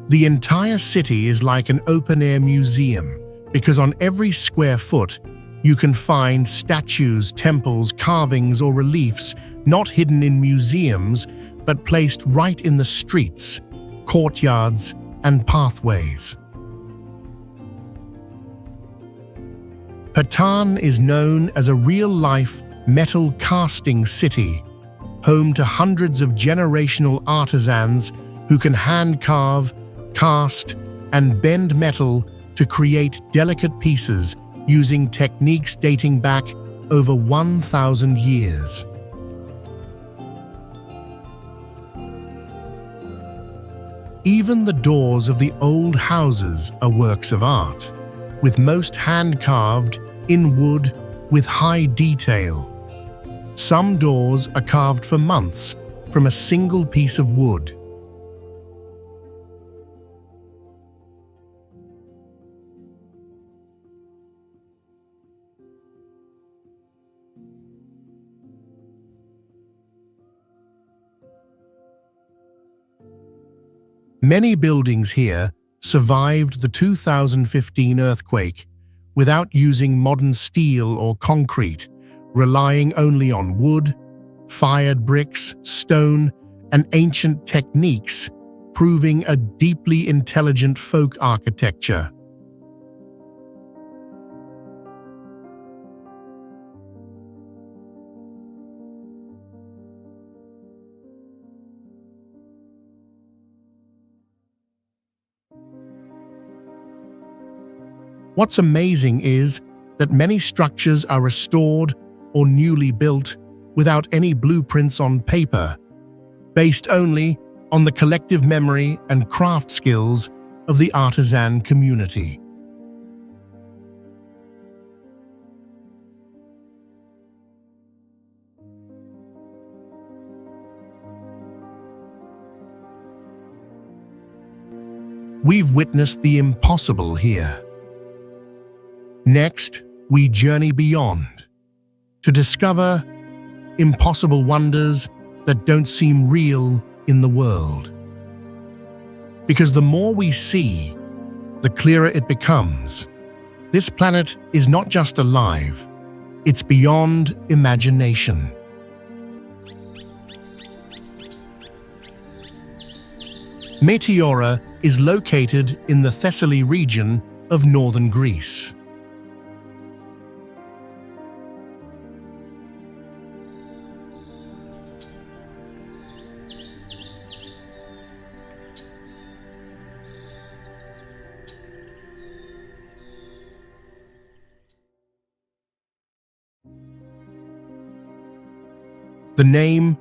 The entire city is like an open-air museum, because on every square foot you can find statues, temples, carvings, or reliefs not hidden in museums, but placed right in the streets, courtyards, and pathways. Patan is known as a real-life metal casting city, home to hundreds of generational artisans who can hand-carve, cast, and bend metal to create delicate pieces using techniques dating back over 1,000 years. Even the doors of the old houses are works of art, with most hand-carved in wood with high detail. Some doors are carved for months from a single piece of wood. Many buildings here survived the 2015 earthquake without using modern steel or concrete, relying only on wood, fired bricks, stone, and ancient techniques proving a deeply intelligent folk architecture. What's amazing is that many structures are restored or newly built without any blueprints on paper, based only on the collective memory and craft skills of the artisan community. We've witnessed the impossible here. Next, we journey beyond to discover impossible wonders that don't seem real in the world. Because the more we see, the clearer it becomes. This planet is not just alive, it's beyond imagination. Meteora is located in the Thessaly region of northern Greece. The name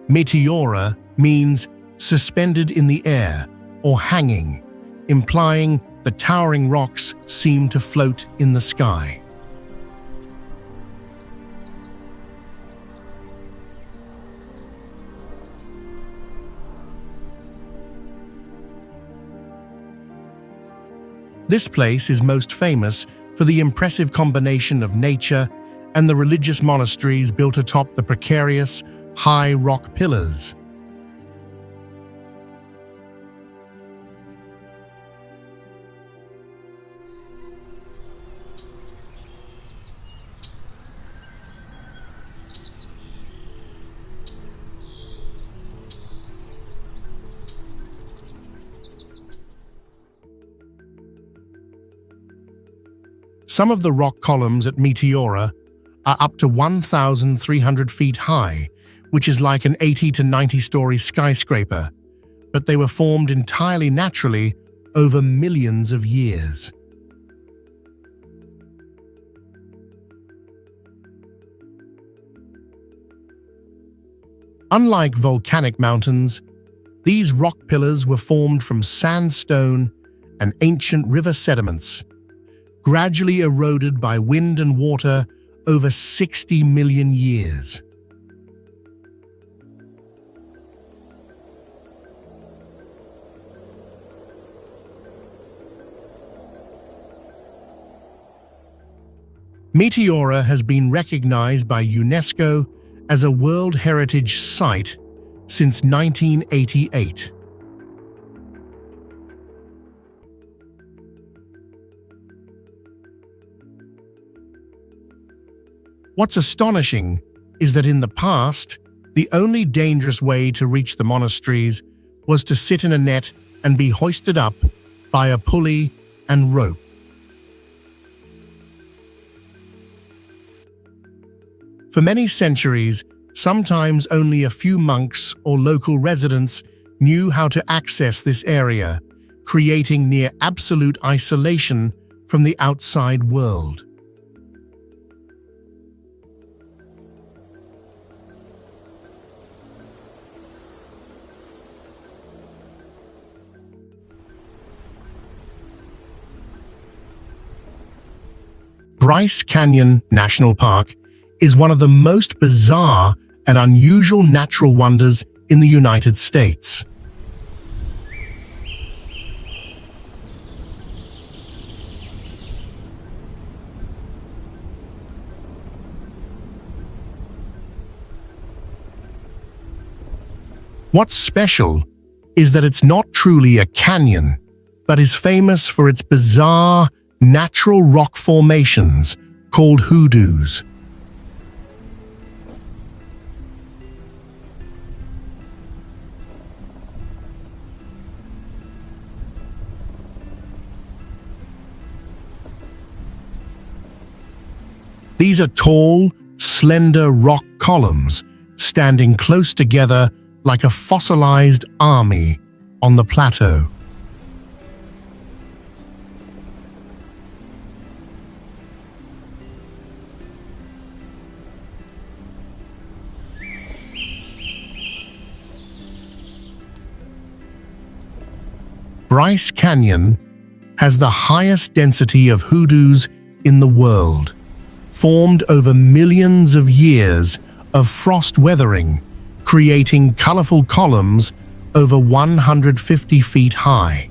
Meteora means suspended in the air or hanging, implying the towering rocks seem to float in the sky. This place is most famous for the impressive combination of nature and the religious monasteries built atop the precarious, high rock pillars. Some of the rock columns at Meteora are up to 1,300 feet high, which is like an 80 to 90-story skyscraper, but they were formed entirely naturally over millions of years. Unlike volcanic mountains, these rock pillars were formed from sandstone and ancient river sediments, gradually eroded by wind and water over 60 million years. Meteora has been recognized by UNESCO as a World Heritage Site since 1988. What's astonishing is that in the past, the only dangerous way to reach the monasteries was to sit in a net and be hoisted up by a pulley and rope. For many centuries, sometimes only a few monks or local residents knew how to access this area, creating near absolute isolation from the outside world. Bryce Canyon National Park is one of the most bizarre and unusual natural wonders in the United States. What's special is that it's not truly a canyon, but is famous for its bizarre, natural rock formations called hoodoos. These are tall, slender rock columns standing close together like a fossilized army on the plateau. Bryce Canyon has the highest density of hoodoos in the world, formed over millions of years of frost weathering, creating colorful columns over 150 feet high.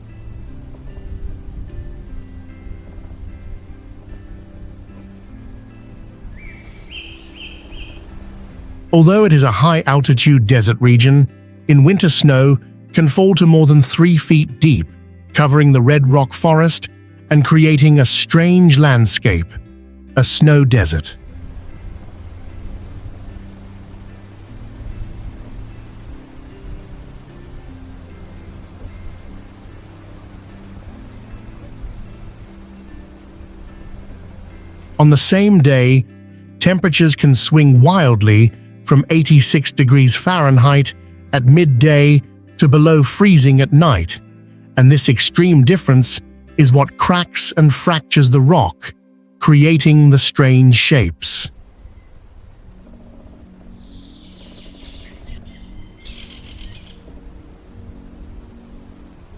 Although it is a high-altitude desert region, in winter snow can fall to more than 3 feet deep, covering the red rock forest and creating a strange landscape, a snow desert. On the same day, temperatures can swing wildly from 86 degrees Fahrenheit at midday to below freezing at night, and this extreme difference is what cracks and fractures the rock, creating the strange shapes.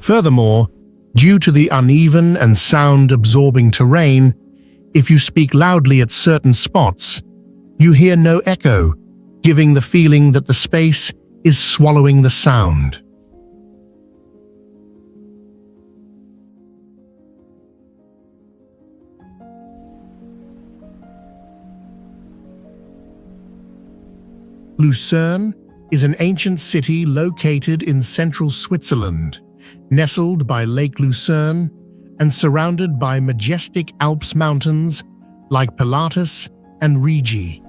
Furthermore, due to the uneven and sound-absorbing terrain, if you speak loudly at certain spots, you hear no echo, giving the feeling that the space is swallowing the sound. Lucerne is an ancient city located in central Switzerland, nestled by Lake Lucerne and surrounded by majestic Alps mountains like Pilatus and Rigi.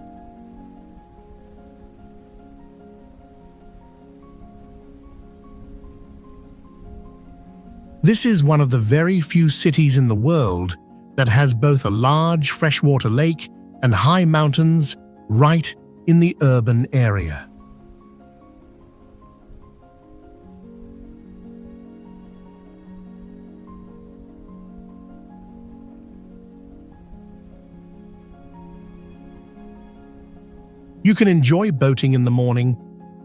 This is one of the very few cities in the world that has both a large freshwater lake and high mountains right in the urban area. You can enjoy boating in the morning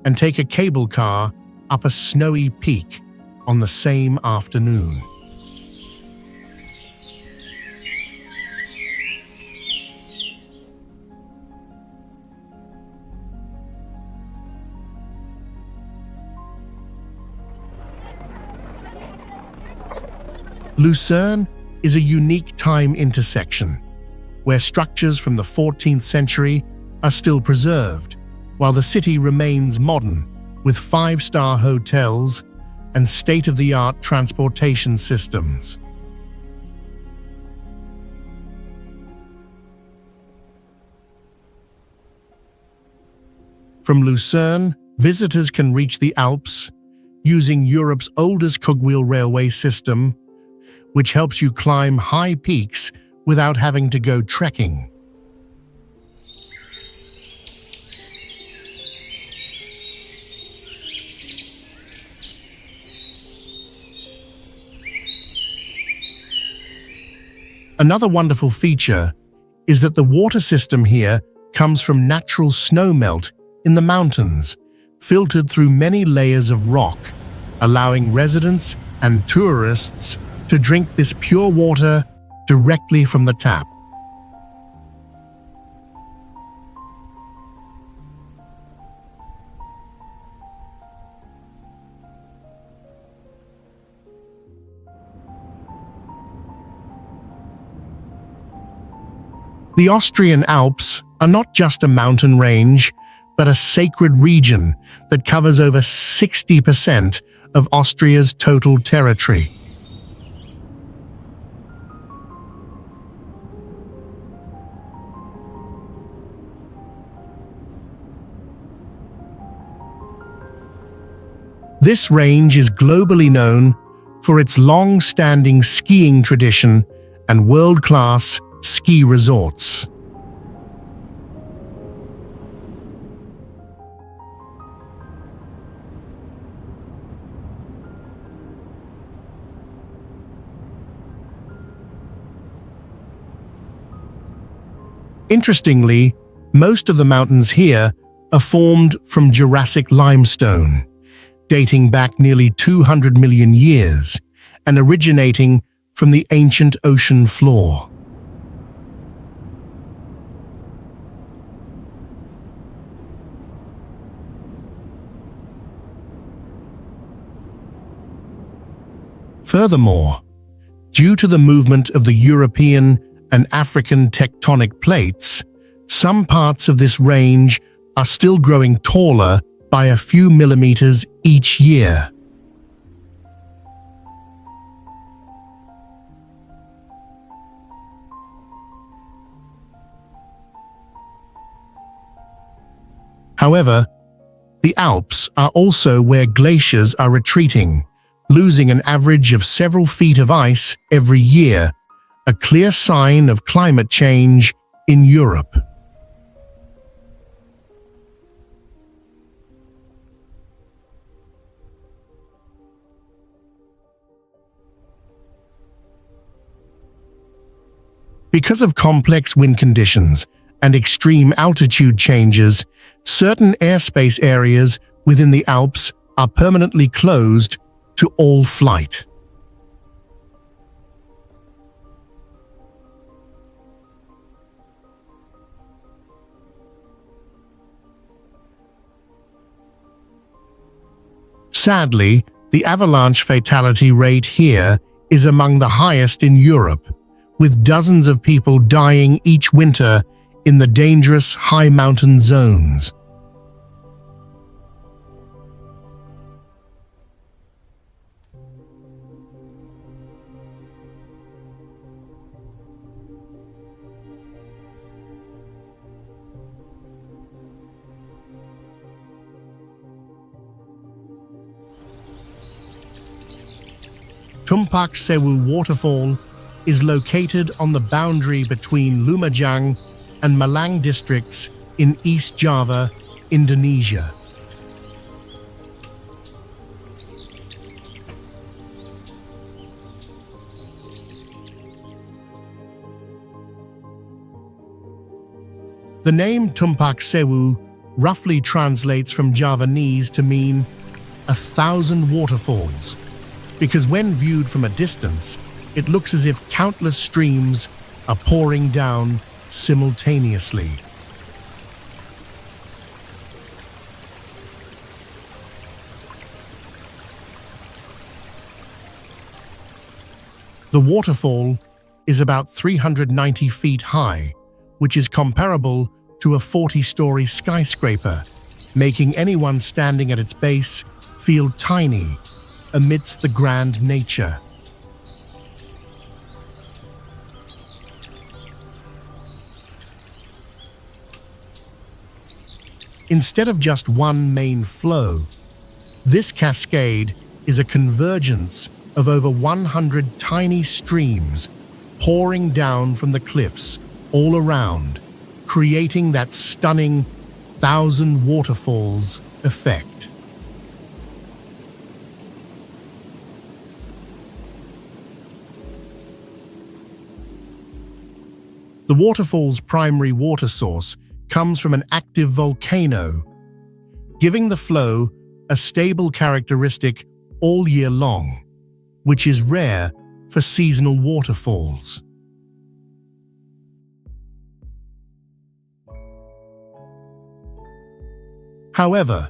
and take a cable car up a snowy peak on the same afternoon. Lucerne is a unique time intersection, where structures from the 14th century are still preserved, while the city remains modern, with 5-star hotels and state-of-the-art transportation systems. From Lucerne, visitors can reach the Alps using Europe's oldest cogwheel railway system, which helps you climb high peaks without having to go trekking. Another wonderful feature is that the water system here comes from natural snowmelt in the mountains, filtered through many layers of rock, allowing residents and tourists to drink this pure water directly from the tap. The Austrian Alps are not just a mountain range, but a sacred region that covers over 60% of Austria's total territory. This range is globally known for its long-standing skiing tradition and world-class ski resorts. Interestingly, most of the mountains here are formed from Jurassic limestone, dating back nearly 200 million years and originating from the ancient ocean floor. Furthermore, due to the movement of the European and African tectonic plates, some parts of this range are still growing taller by a few millimeters each year. However, the Alps are also where glaciers are retreating, losing an average of several feet of ice every year, a clear sign of climate change in Europe. Because of complex wind conditions and extreme altitude changes, certain airspace areas within the Alps are permanently closed to all flight. Sadly, the avalanche fatality rate here is among the highest in Europe, with dozens of people dying each winter in the dangerous high mountain zones. Tumpak Sewu waterfall is located on the boundary between Lumajang and Malang districts in East Java, Indonesia. The name Tumpak Sewu roughly translates from Javanese to mean 1,000 waterfalls, because when viewed from a distance, it looks as if countless streams are pouring down simultaneously. The waterfall is about 390 feet high, which is comparable to a 40-story skyscraper, making anyone standing at its base feel tiny amidst the grand nature. Instead of just one main flow, this cascade is a convergence of over 100 tiny streams pouring down from the cliffs all around, creating that stunning 1,000 waterfalls effect. The waterfall's primary water source comes from an active volcano, giving the flow a stable characteristic all year long, which is rare for seasonal waterfalls. However,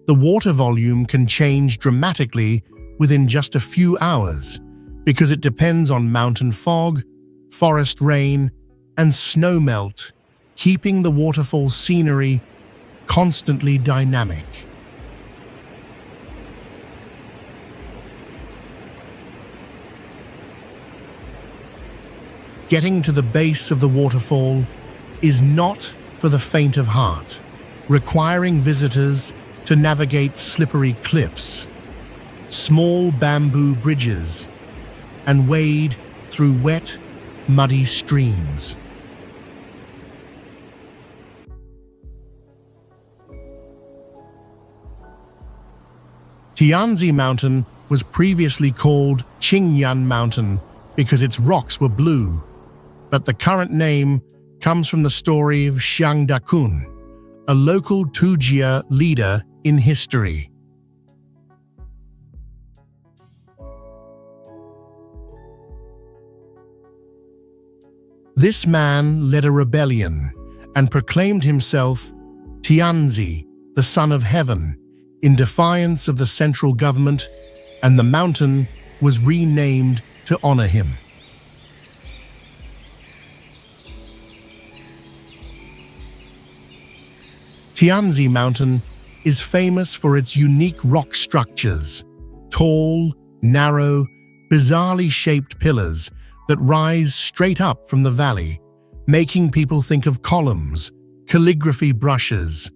the water volume can change dramatically within just a few hours because it depends on mountain fog, forest rain, and snowmelt, keeping the waterfall scenery constantly dynamic. Getting to the base of the waterfall is not for the faint of heart, requiring visitors to navigate slippery cliffs, small bamboo bridges, and wade through wet, muddy streams. Tianzi Mountain was previously called Qingyan Mountain because its rocks were blue, but the current name comes from the story of Xiang Dakun, a local Tujia leader in history. This man led a rebellion and proclaimed himself Tianzi, the son of heaven, in defiance of the central government, and the mountain was renamed to honor him. Tianzi Mountain is famous for its unique rock structures, tall, narrow, bizarrely shaped pillars that rise straight up from the valley, making people think of columns, calligraphy brushes,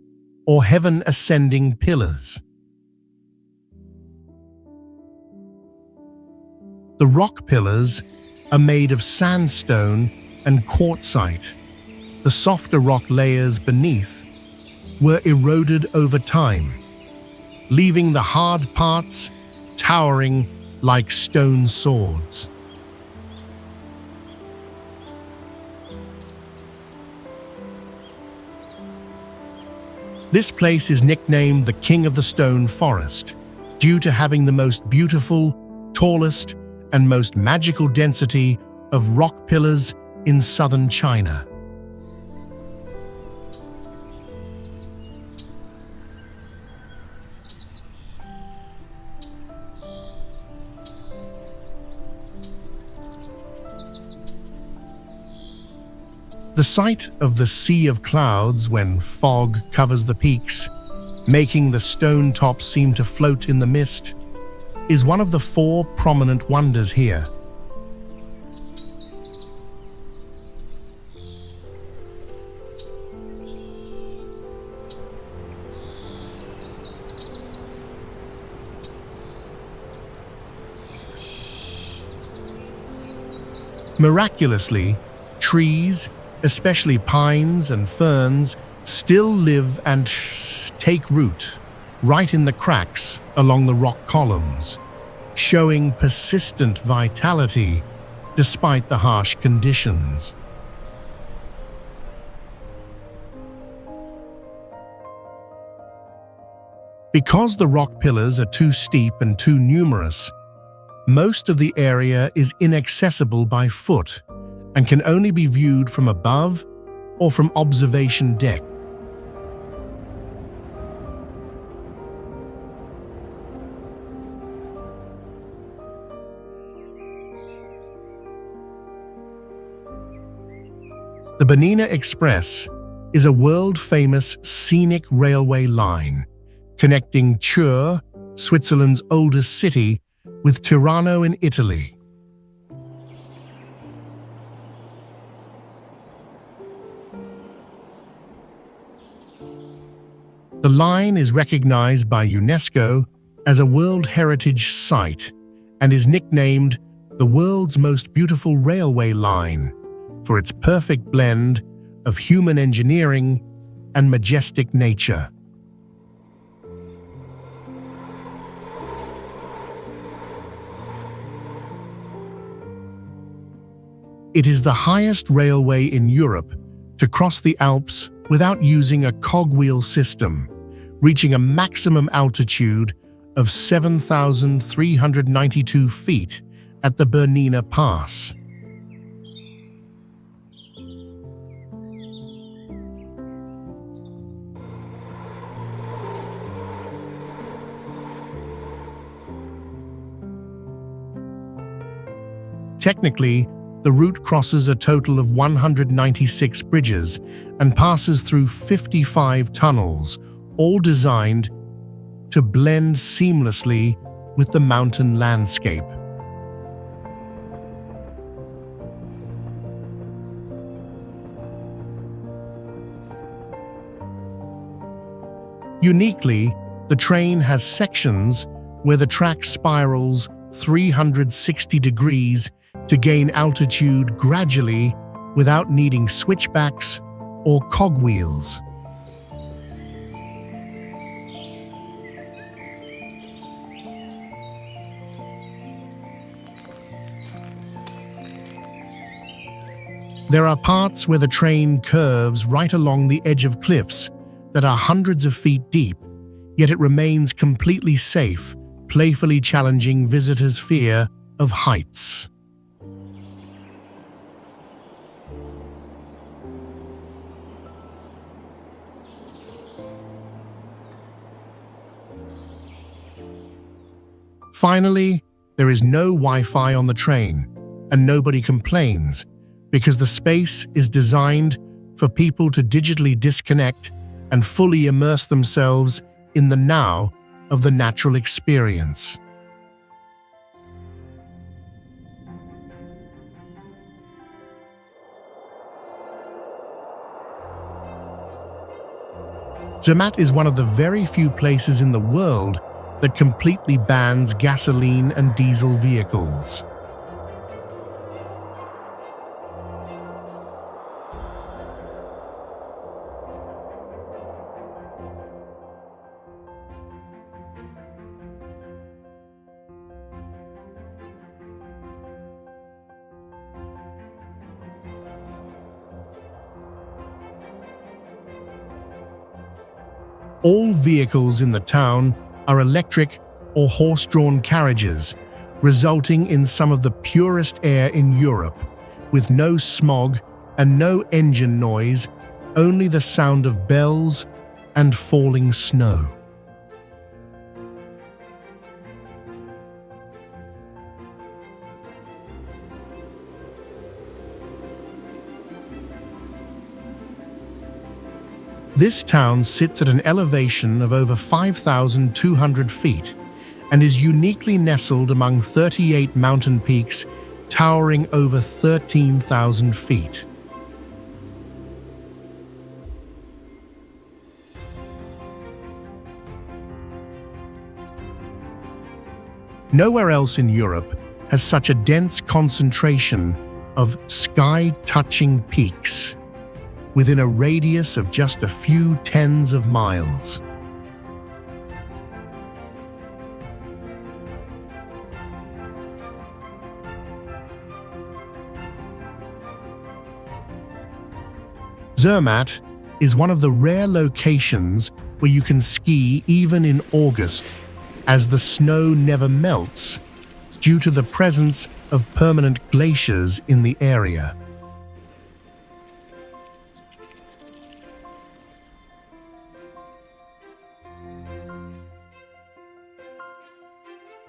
or heaven-ascending pillars. The rock pillars are made of sandstone and quartzite. The softer rock layers beneath were eroded over time, leaving the hard parts towering like stone swords. This place is nicknamed the King of the Stone Forest due to having the most beautiful, tallest, and most magical density of rock pillars in southern China. The sight of the Sea of Clouds when fog covers the peaks, making the stone tops seem to float in the mist, is one of the 4 prominent wonders here. Miraculously, trees, especially pines and ferns, still live and take root right in the cracks along the rock columns, showing persistent vitality despite the harsh conditions. Because the rock pillars are too steep and too numerous, most of the area is inaccessible by foot and can only be viewed from above or from observation deck. The Bernina Express is a world-famous scenic railway line connecting Chur, Switzerland's oldest city, with Tirano in Italy. The line is recognized by UNESCO as a World Heritage Site and is nicknamed the world's most beautiful railway line for its perfect blend of human engineering and majestic nature. It is the highest railway in Europe to cross the Alps without using a cogwheel system, reaching a maximum altitude of 7,392 feet at the Bernina Pass. Technically, the route crosses a total of 196 bridges and passes through 55 tunnels, all designed to blend seamlessly with the mountain landscape. Uniquely, the train has sections where the track spirals 360 degrees to gain altitude gradually without needing switchbacks or cogwheels. There are parts where the train curves right along the edge of cliffs that are hundreds of feet deep, yet it remains completely safe, playfully challenging visitors' fear of heights. Finally, there is no Wi-Fi on the train, and nobody complains because the space is designed for people to digitally disconnect and fully immerse themselves in the now of the natural experience. Zermatt is one of the very few places in the world that completely bans gasoline and diesel vehicles. All vehicles in the town are electric or horse-drawn carriages, resulting in some of the purest air in Europe, with no smog and no engine noise, only the sound of bells and falling snow. This town sits at an elevation of over 5,200 feet and is uniquely nestled among 38 mountain peaks towering over 13,000 feet. Nowhere else in Europe has such a dense concentration of sky-touching peaks within a radius of just a few tens of miles. Zermatt is one of the rare locations where you can ski even in August, as the snow never melts due to the presence of permanent glaciers in the area.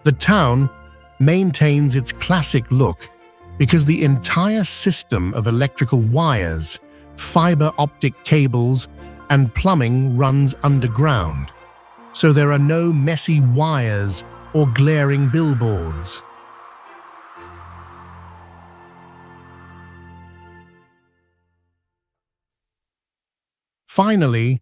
The town maintains its classic look because the entire system of electrical wires, fiber optic cables, and plumbing runs underground, so there are no messy wires or glaring billboards. Finally,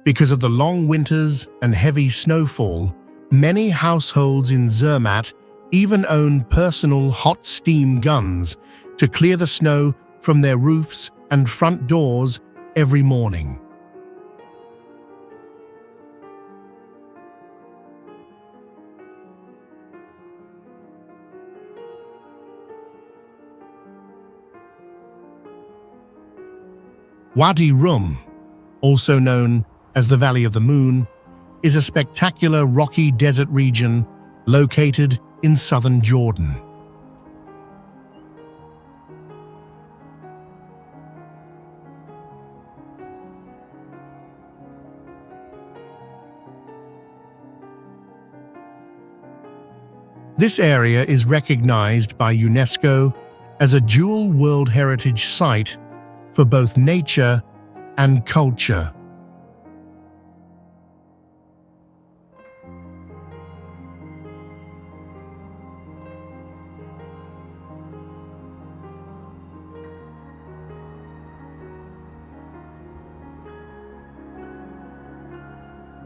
because of the long winters and heavy snowfall, many households in Zermatt even own personal hot steam guns to clear the snow from their roofs and front doors every morning. Wadi Rum, also known as the Valley of the Moon, is a spectacular rocky desert region located in southern Jordan. This area is recognized by UNESCO as a dual World Heritage Site for both nature and culture.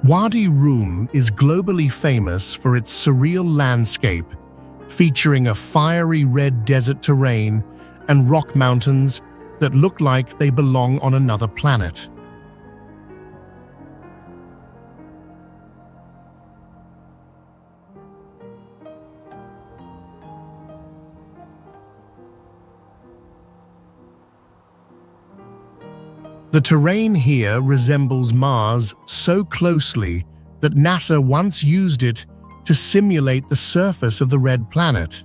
Wadi Rum is globally famous for its surreal landscape, featuring a fiery red desert terrain and rock mountains that look like they belong on another planet. The terrain here resembles Mars so closely that NASA once used it to simulate the surface of the red planet,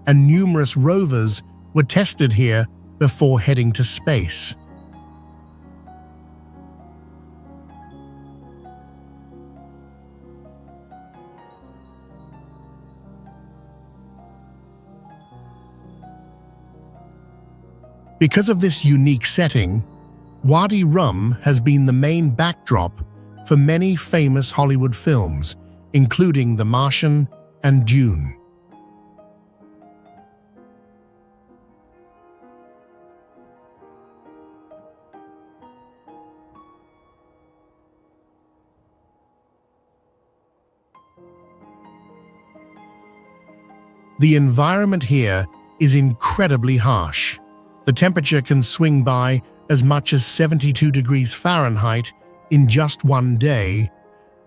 and numerous rovers were tested here before heading to space. Because of this unique setting, Wadi Rum has been the main backdrop for many famous Hollywood films, including The Martian and Dune. The environment here is incredibly harsh. The temperature can swing by as much as 72 degrees Fahrenheit in just one day,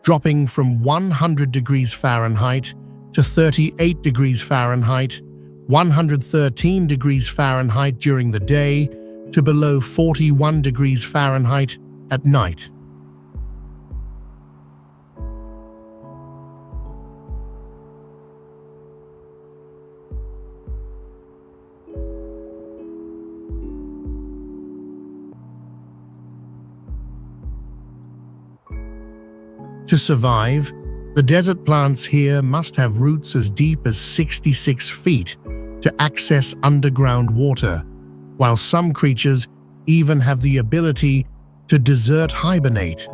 dropping from 100 degrees Fahrenheit to 38 degrees Fahrenheit, 113 degrees Fahrenheit during the day, to below 41 degrees Fahrenheit at night. To survive, the desert plants here must have roots as deep as 66 feet to access underground water, while some creatures even have the ability to desert hibernate,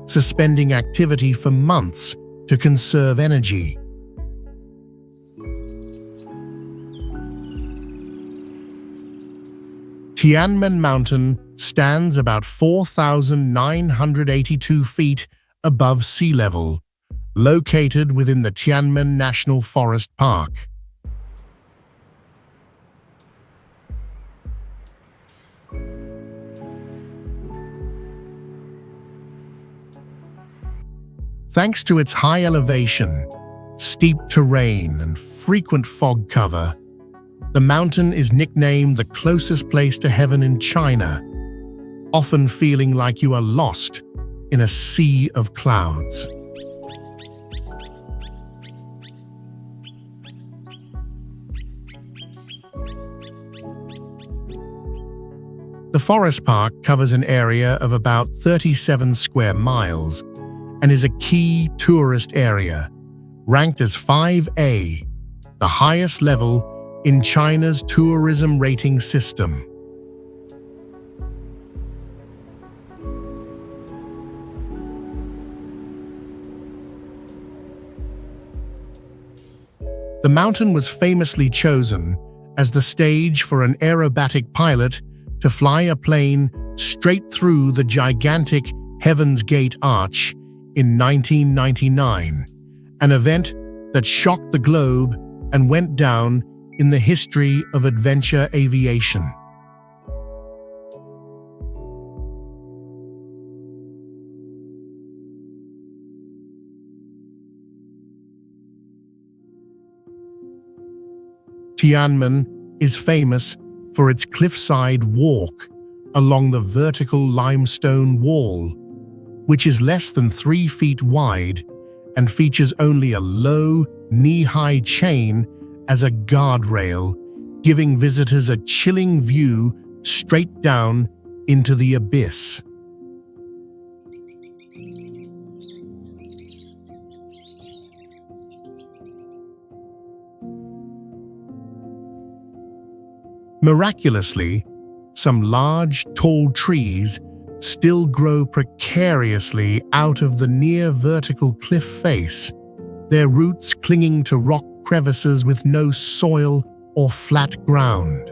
suspending activity for months to conserve energy. Tianmen Mountain stands about 4,982 feet above sea level, located within the Tianmen National Forest Park. Thanks to its high elevation, steep terrain, and frequent fog cover, the mountain is nicknamed the closest place to heaven in China, often feeling like you are lost in a sea of clouds. The forest park covers an area of about 37 square miles and is a key tourist area, ranked as 5A, the highest level in China's tourism rating system. The mountain was famously chosen as the stage for an aerobatic pilot to fly a plane straight through the gigantic Heaven's Gate Arch in 1999, an event that shocked the globe and went down in the history of adventure aviation. Tianmen is famous for its cliffside walk along the vertical limestone wall, which is less than 3 feet wide and features only a low, knee-high chain as a guardrail, giving visitors a chilling view straight down into the abyss. Miraculously, some large, tall trees still grow precariously out of the near-vertical cliff face, their roots clinging to rock crevices with no soil or flat ground.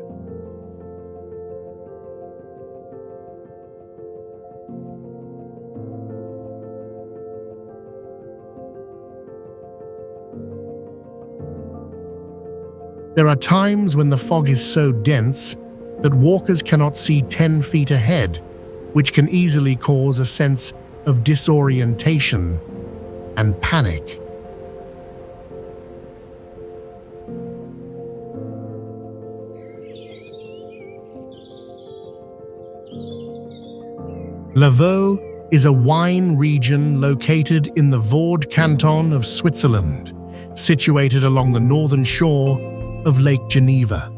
There are times when the fog is so dense that walkers cannot see 10 feet ahead, which can easily cause a sense of disorientation and panic. Lavaux is a wine region located in the Vaud canton of Switzerland, situated along the northern shore of Lake Geneva.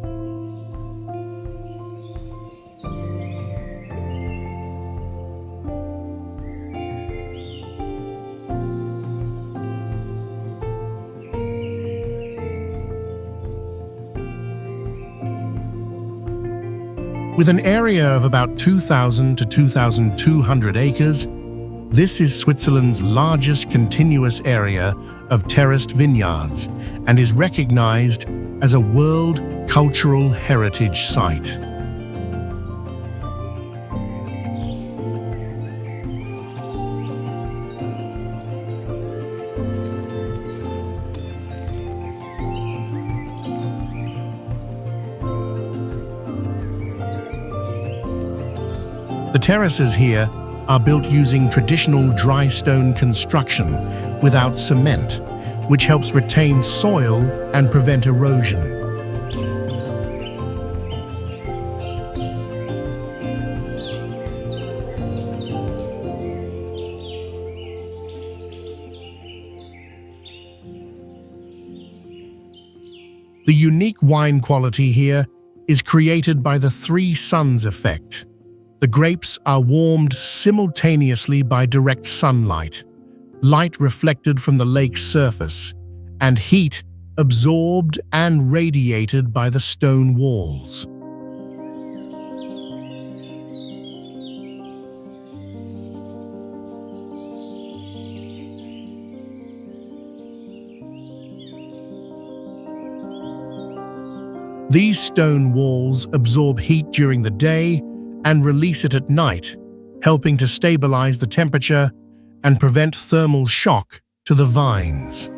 With an area of about 2,000 to 2,200 acres, this is Switzerland's largest continuous area of terraced vineyards and is recognized as a World Cultural Heritage Site. The terraces here are built using traditional dry stone construction without cement, which helps retain soil and prevent erosion. The unique wine quality here is created by the three suns effect. The grapes are warmed simultaneously by direct sunlight, light reflected from the lake's surface, and heat absorbed and radiated by the stone walls. These stone walls absorb heat during the day and release it at night, helping to stabilize the temperature and prevent thermal shock to the vines.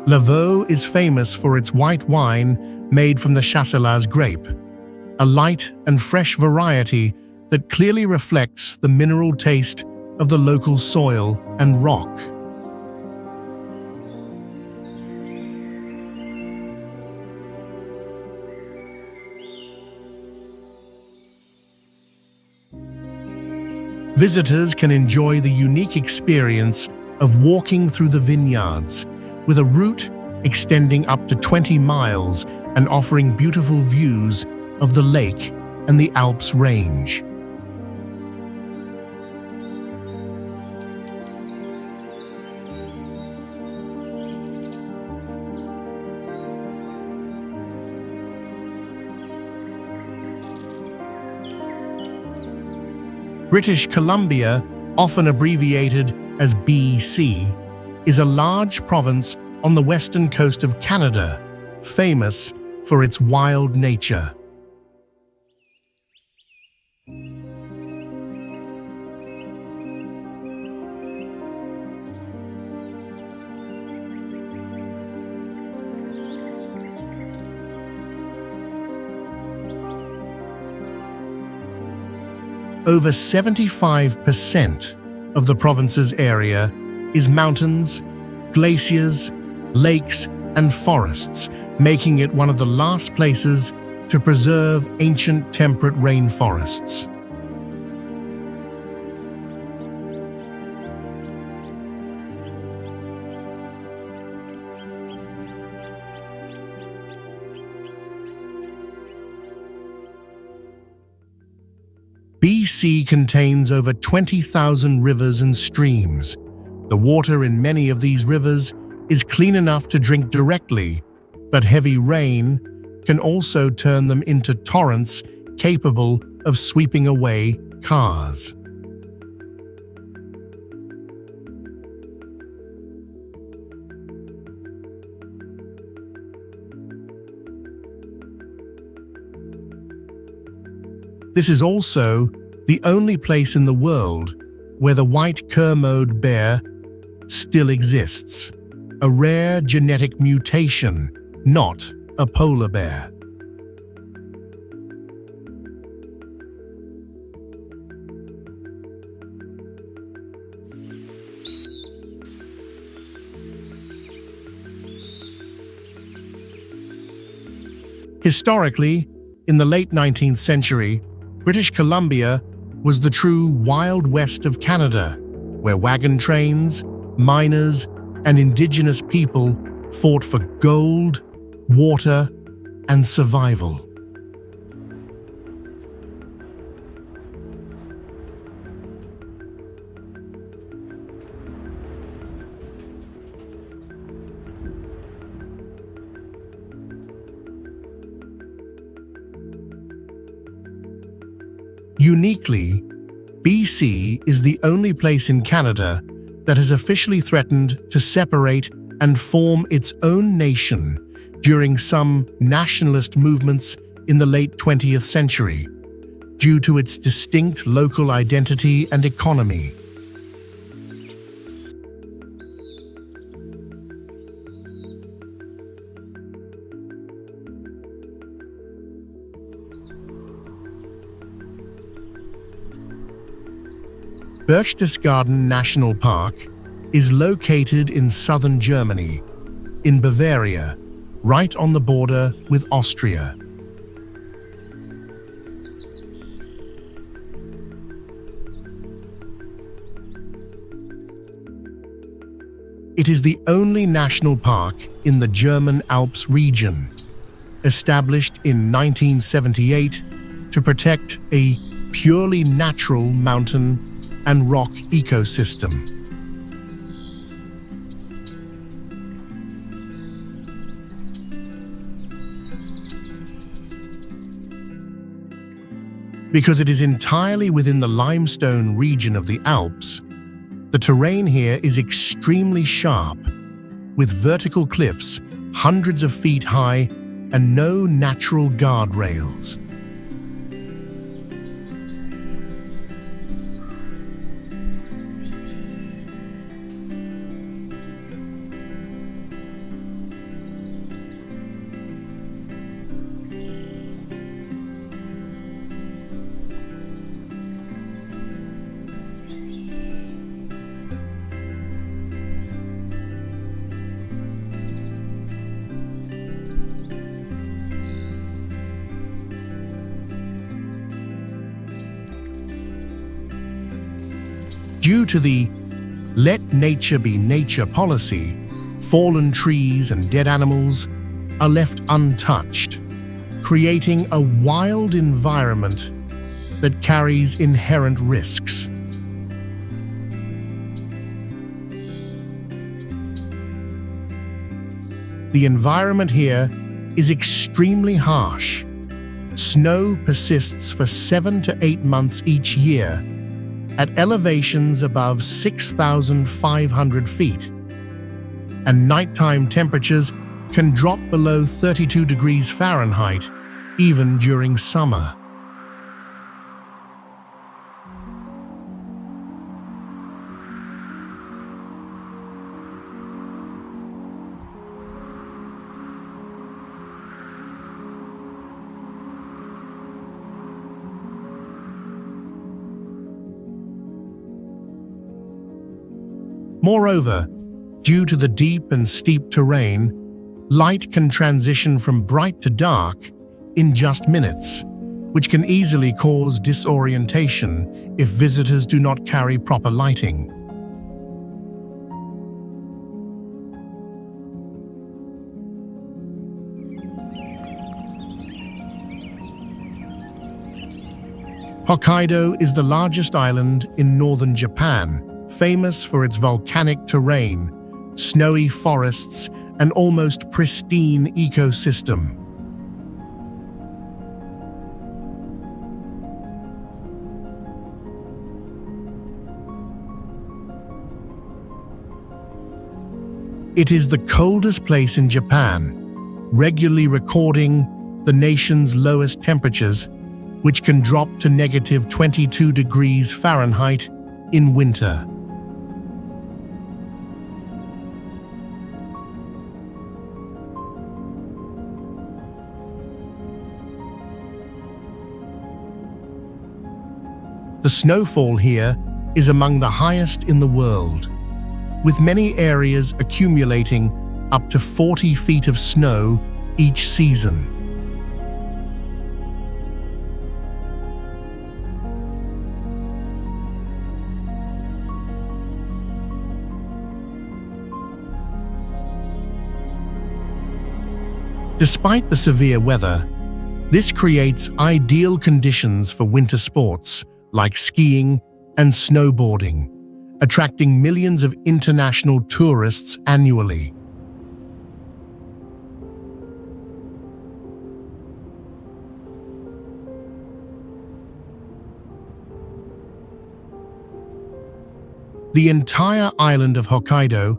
Lavaux is famous for its white wine made from the Chasselas grape, a light and fresh variety that clearly reflects the mineral taste of the local soil and rock. Visitors can enjoy the unique experience of walking through the vineyards, with a route extending up to 20 miles and offering beautiful views of the lake and the Alps range. British Columbia, often abbreviated as BC, is a large province on the western coast of Canada, famous for its wild nature. Over 75% of the province's area is mountains, glaciers, lakes, and forests, making it one of the last places to preserve ancient temperate rainforests. BC contains over 20,000 rivers and streams. The water in many of these rivers is clean enough to drink directly, but heavy rain can also turn them into torrents capable of sweeping away cars. This is also the only place in the world where the white Kermode bear still exists, a rare genetic mutation, not a polar bear. Historically, in the late 19th century, British Columbia was the true Wild West of Canada, where wagon trains, miners, and indigenous people fought for gold, water, and survival. Uniquely, BC is the only place in Canada that has officially threatened to separate and form its own nation during some nationalist movements in the late 20th century, due to its distinct local identity and economy. Berchtesgaden National Park is located in southern Germany, in Bavaria, right on the border with Austria. It is the only national park in the German Alps region, established in 1978 to protect a purely natural mountain and rock ecosystem. Because it is entirely within the limestone region of the Alps, the terrain here is extremely sharp, with vertical cliffs hundreds of feet high and no natural guardrails. Due to the "let nature be nature" policy, fallen trees and dead animals are left untouched, creating a wild environment that carries inherent risks. The environment here is extremely harsh. Snow persists for 7 to 8 months each year, at elevations above 6,500 feet, and nighttime temperatures can drop below 32 degrees Fahrenheit, even during summer. Moreover, due to the deep and steep terrain, light can transition from bright to dark in just minutes, which can easily cause disorientation if visitors do not carry proper lighting. Hokkaido is the largest island in northern Japan, famous for its volcanic terrain, snowy forests, and almost pristine ecosystem. It is the coldest place in Japan, regularly recording the nation's lowest temperatures, which can drop to negative 22 degrees Fahrenheit in winter. The snowfall here is among the highest in the world, with many areas accumulating up to 40 feet of snow each season. Despite the severe weather, this creates ideal conditions for winter sports like skiing and snowboarding, attracting millions of international tourists annually. The entire island of Hokkaido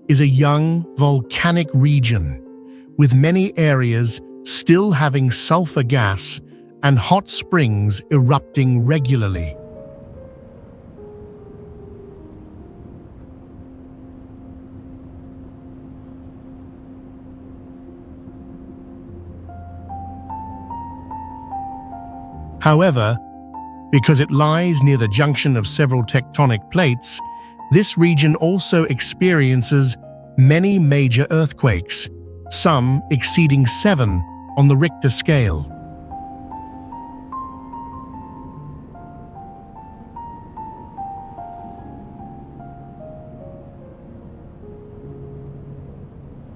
is a young volcanic region, with many areas still having sulfur gas and hot springs erupting regularly. However, because it lies near the junction of several tectonic plates, this region also experiences many major earthquakes, some exceeding 7 on the Richter scale.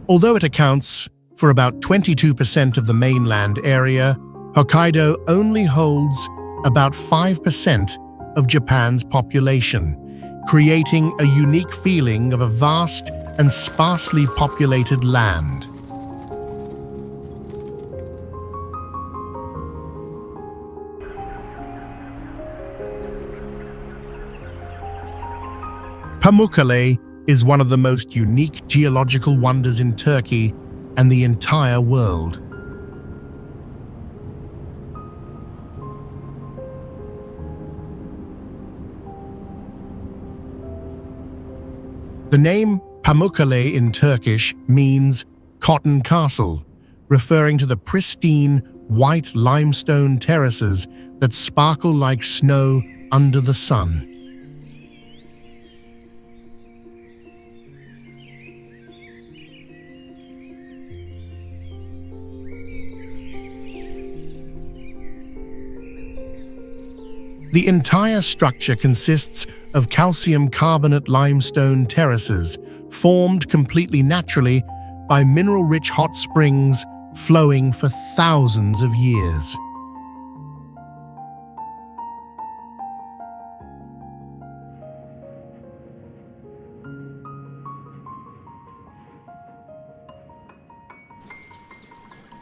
Although it accounts for about 22% of the mainland area, Hokkaido only holds about 5% of Japan's population, creating a unique feeling of a vast and sparsely populated land. Pamukkale is one of the most unique geological wonders in Turkey and the entire world. The name Pamukkale in Turkish means cotton castle, referring to the pristine white limestone terraces that sparkle like snow under the sun. The entire structure consists of calcium carbonate limestone terraces formed completely naturally by mineral-rich hot springs flowing for thousands of years.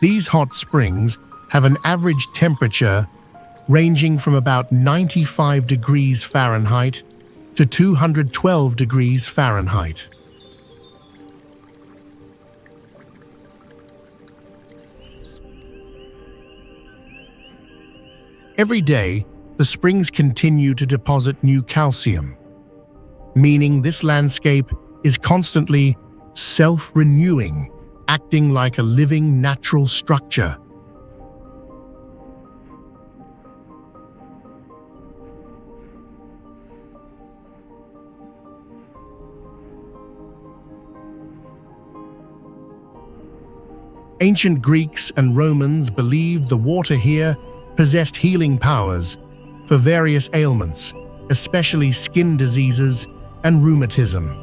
These hot springs have an average temperature ranging from about 95 degrees Fahrenheit to 212 degrees Fahrenheit. Every day, the springs continue to deposit new calcium, meaning this landscape is constantly self-renewing, acting like a living natural structure. Ancient Greeks and Romans believed the water here possessed healing powers for various ailments, especially skin diseases and rheumatism.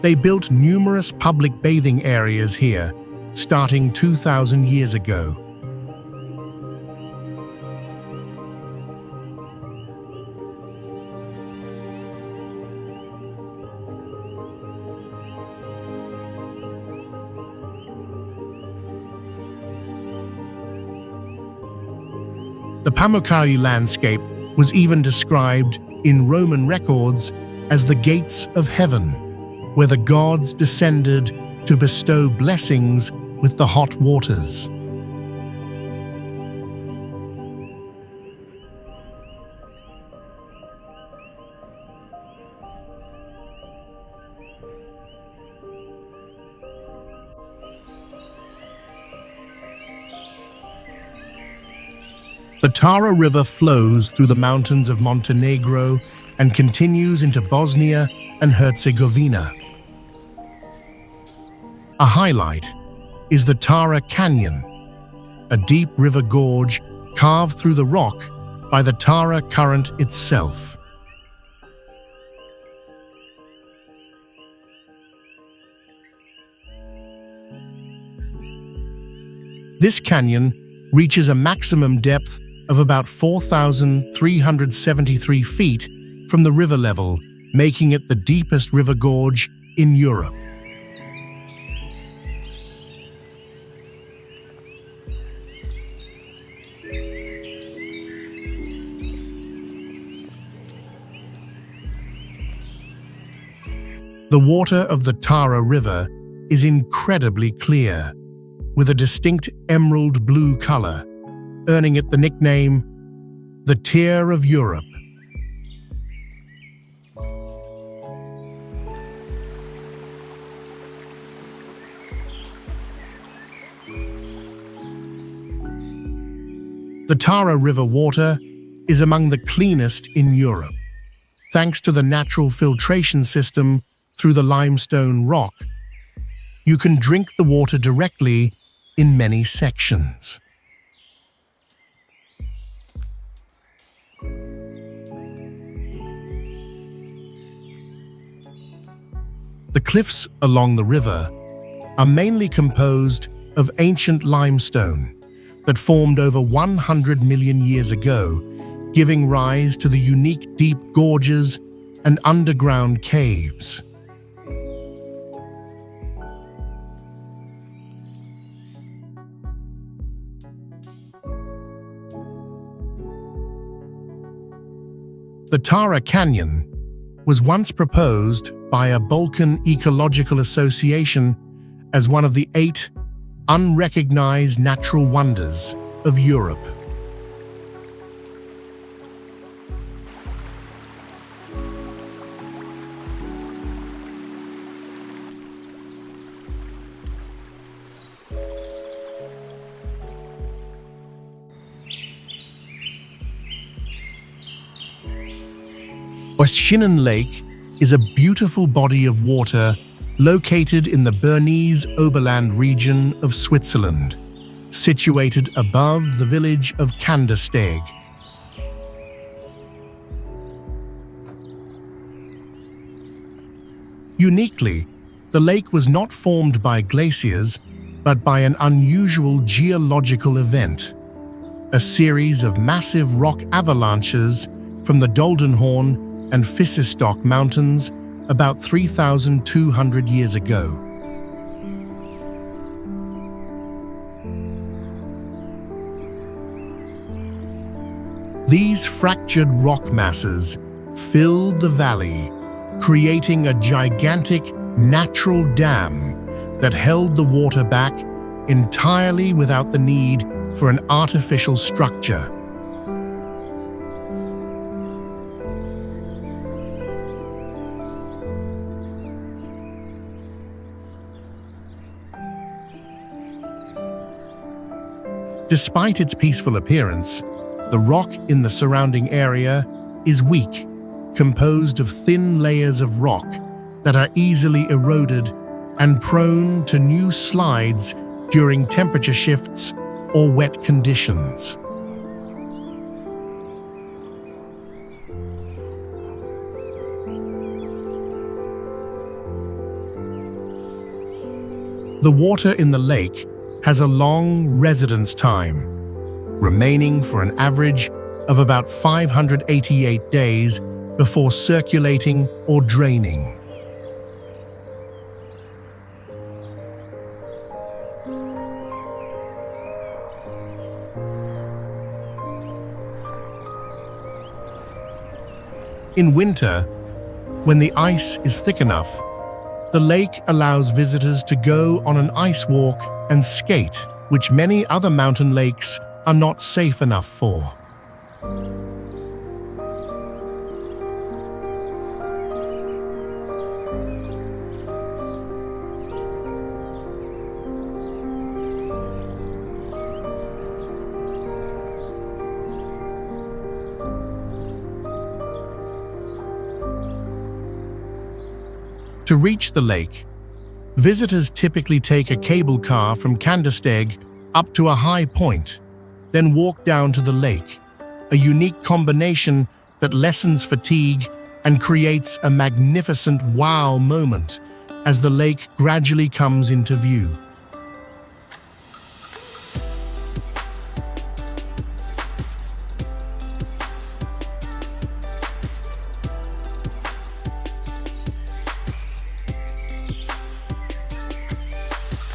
They built numerous public bathing areas here, starting 2,000 years ago. The Pamukkale landscape was even described in Roman records as the gates of heaven, where the gods descended to bestow blessings with the hot waters. The Tara River flows through the mountains of Montenegro and continues into Bosnia and Herzegovina. A highlight is the Tara Canyon, a deep river gorge carved through the rock by the Tara current itself. This canyon reaches a maximum depth of about 4,373 feet from the river level, making it the deepest river gorge in Europe. The water of the Tara River is incredibly clear, with a distinct emerald blue color, earning it the nickname the Tear of Europe. The Tara River water is among the cleanest in Europe, thanks to the natural filtration system through the limestone rock. You can drink the water directly in many sections. The cliffs along the river are mainly composed of ancient limestone that formed over 100 million years ago, giving rise to the unique deep gorges and underground caves. The Tara Canyon was once proposed by a Balkan Ecological Association as one of the 8 unrecognized natural wonders of Europe. Oeschinen Lake is a beautiful body of water located in the Bernese Oberland region of Switzerland, situated above the village of Kandersteg. Uniquely, the lake was not formed by glaciers, but by an unusual geological event, a series of massive rock avalanches from the Doldenhorn and Fissistock Mountains about 3,200 years ago. These fractured rock masses filled the valley, creating a gigantic natural dam that held the water back entirely without the need for an artificial structure. Despite its peaceful appearance, the rock in the surrounding area is weak, composed of thin layers of rock that are easily eroded and prone to new slides during temperature shifts or wet conditions. The water in the lake has a long residence time, remaining for an average of about 588 days before circulating or draining. In winter, when the ice is thick enough, the lake allows visitors to go on an ice walk and skate, which many other mountain lakes are not safe enough for. To reach the lake, visitors typically take a cable car from Kandasteg up to a high point, then walk down to the lake, a unique combination that lessens fatigue and creates a magnificent wow moment as the lake gradually comes into view.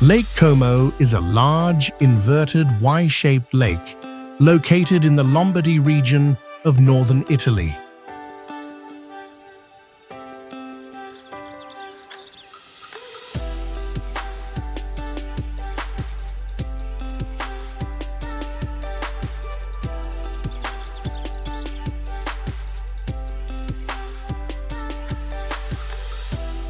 Lake Como is a large, inverted, Y-shaped lake located in the Lombardy region of northern Italy.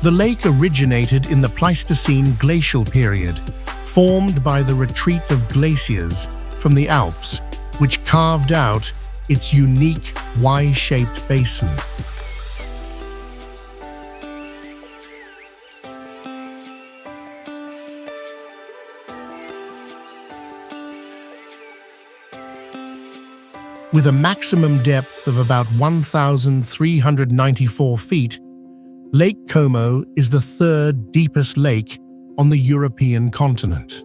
The lake originated in the Pleistocene glacial period, formed by the retreat of glaciers from the Alps, which carved out its unique Y-shaped basin. With a maximum depth of about 1,394 feet, Lake Como is the third deepest lake on the European continent.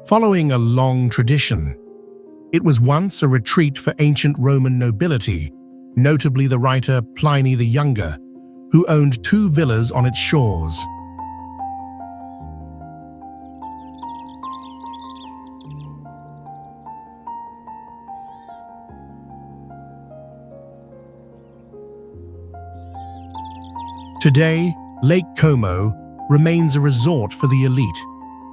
Following a long tradition, it was once a retreat for ancient Roman nobility, notably the writer Pliny the Younger, who owned 2 villas on its shores. Today, Lake Como remains a resort for the elite,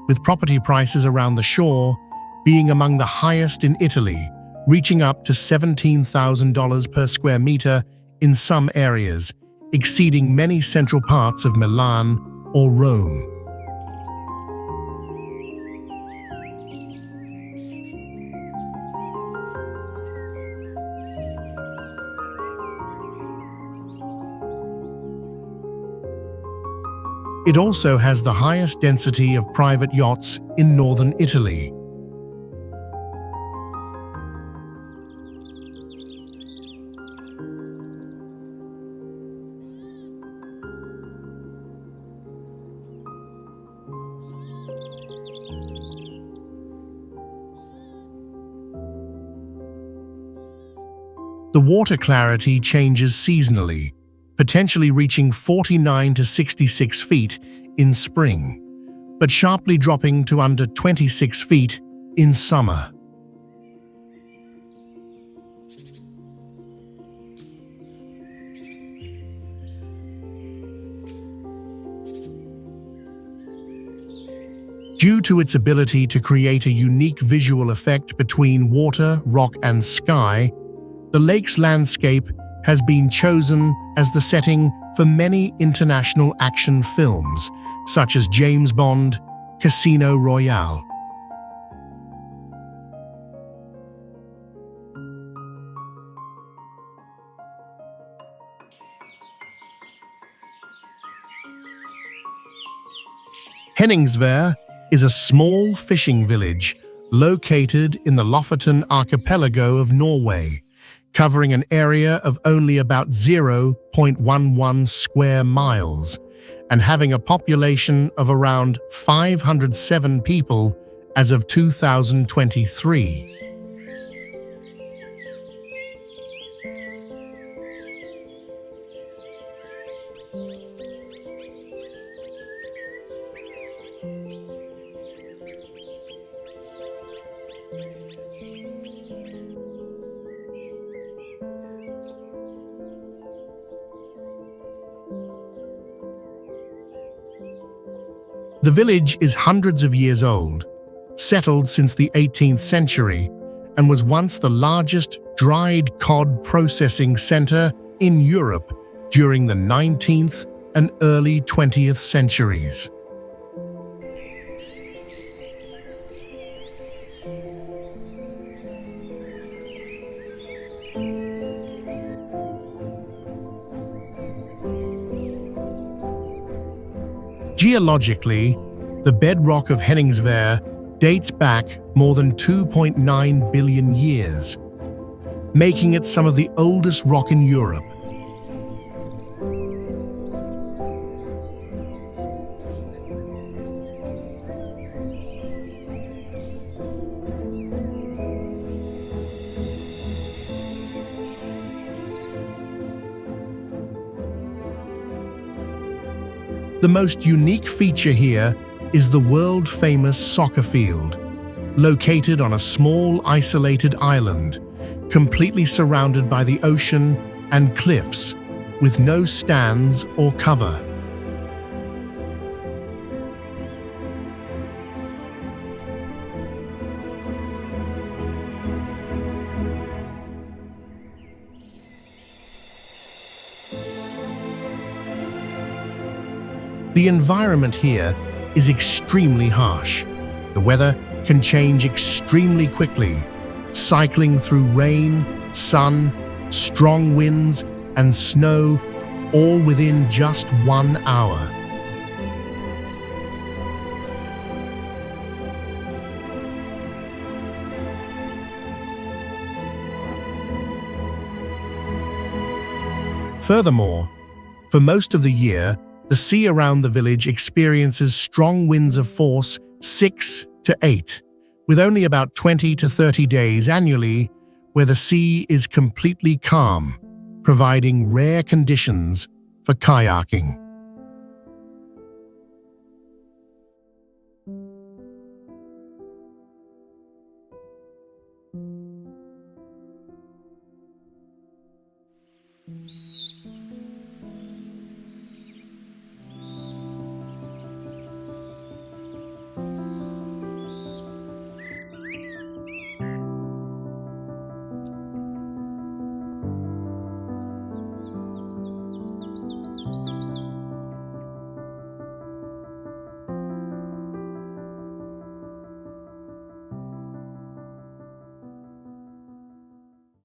with property prices around the shore being among the highest in Italy, reaching up to $17,000 per square meter in some areas, exceeding many central parts of Milan or Rome. It also has the highest density of private yachts in northern Italy. The water clarity changes seasonally, potentially reaching 49 to 66 feet in spring, but sharply dropping to under 26 feet in summer. Due to its ability to create a unique visual effect between water, rock, and sky, the lake's landscape has been chosen as the setting for many international action films, such as James Bond, Casino Royale. Henningsvær is a small fishing village located in the Lofoten archipelago of Norway, covering an area of only about 0.11 square miles and having a population of around 507 people as of 2023. The village is hundreds of years old, settled since the 18th century, and was once the largest dried cod processing center in Europe during the 19th and early 20th centuries. Geologically, the bedrock of Henningsvær dates back more than 2.9 billion years, making it some of the oldest rock in Europe. The most unique feature here is the world-famous soccer field, located on a small isolated island, completely surrounded by the ocean and cliffs, with no stands or cover. The environment here is extremely harsh. The weather can change extremely quickly, cycling through rain, sun, strong winds, and snow, all within just 1 hour. Furthermore, for most of the year, the sea around the village experiences strong winds of force 6 to 8, with only about 20 to 30 days annually where the sea is completely calm, providing rare conditions for kayaking.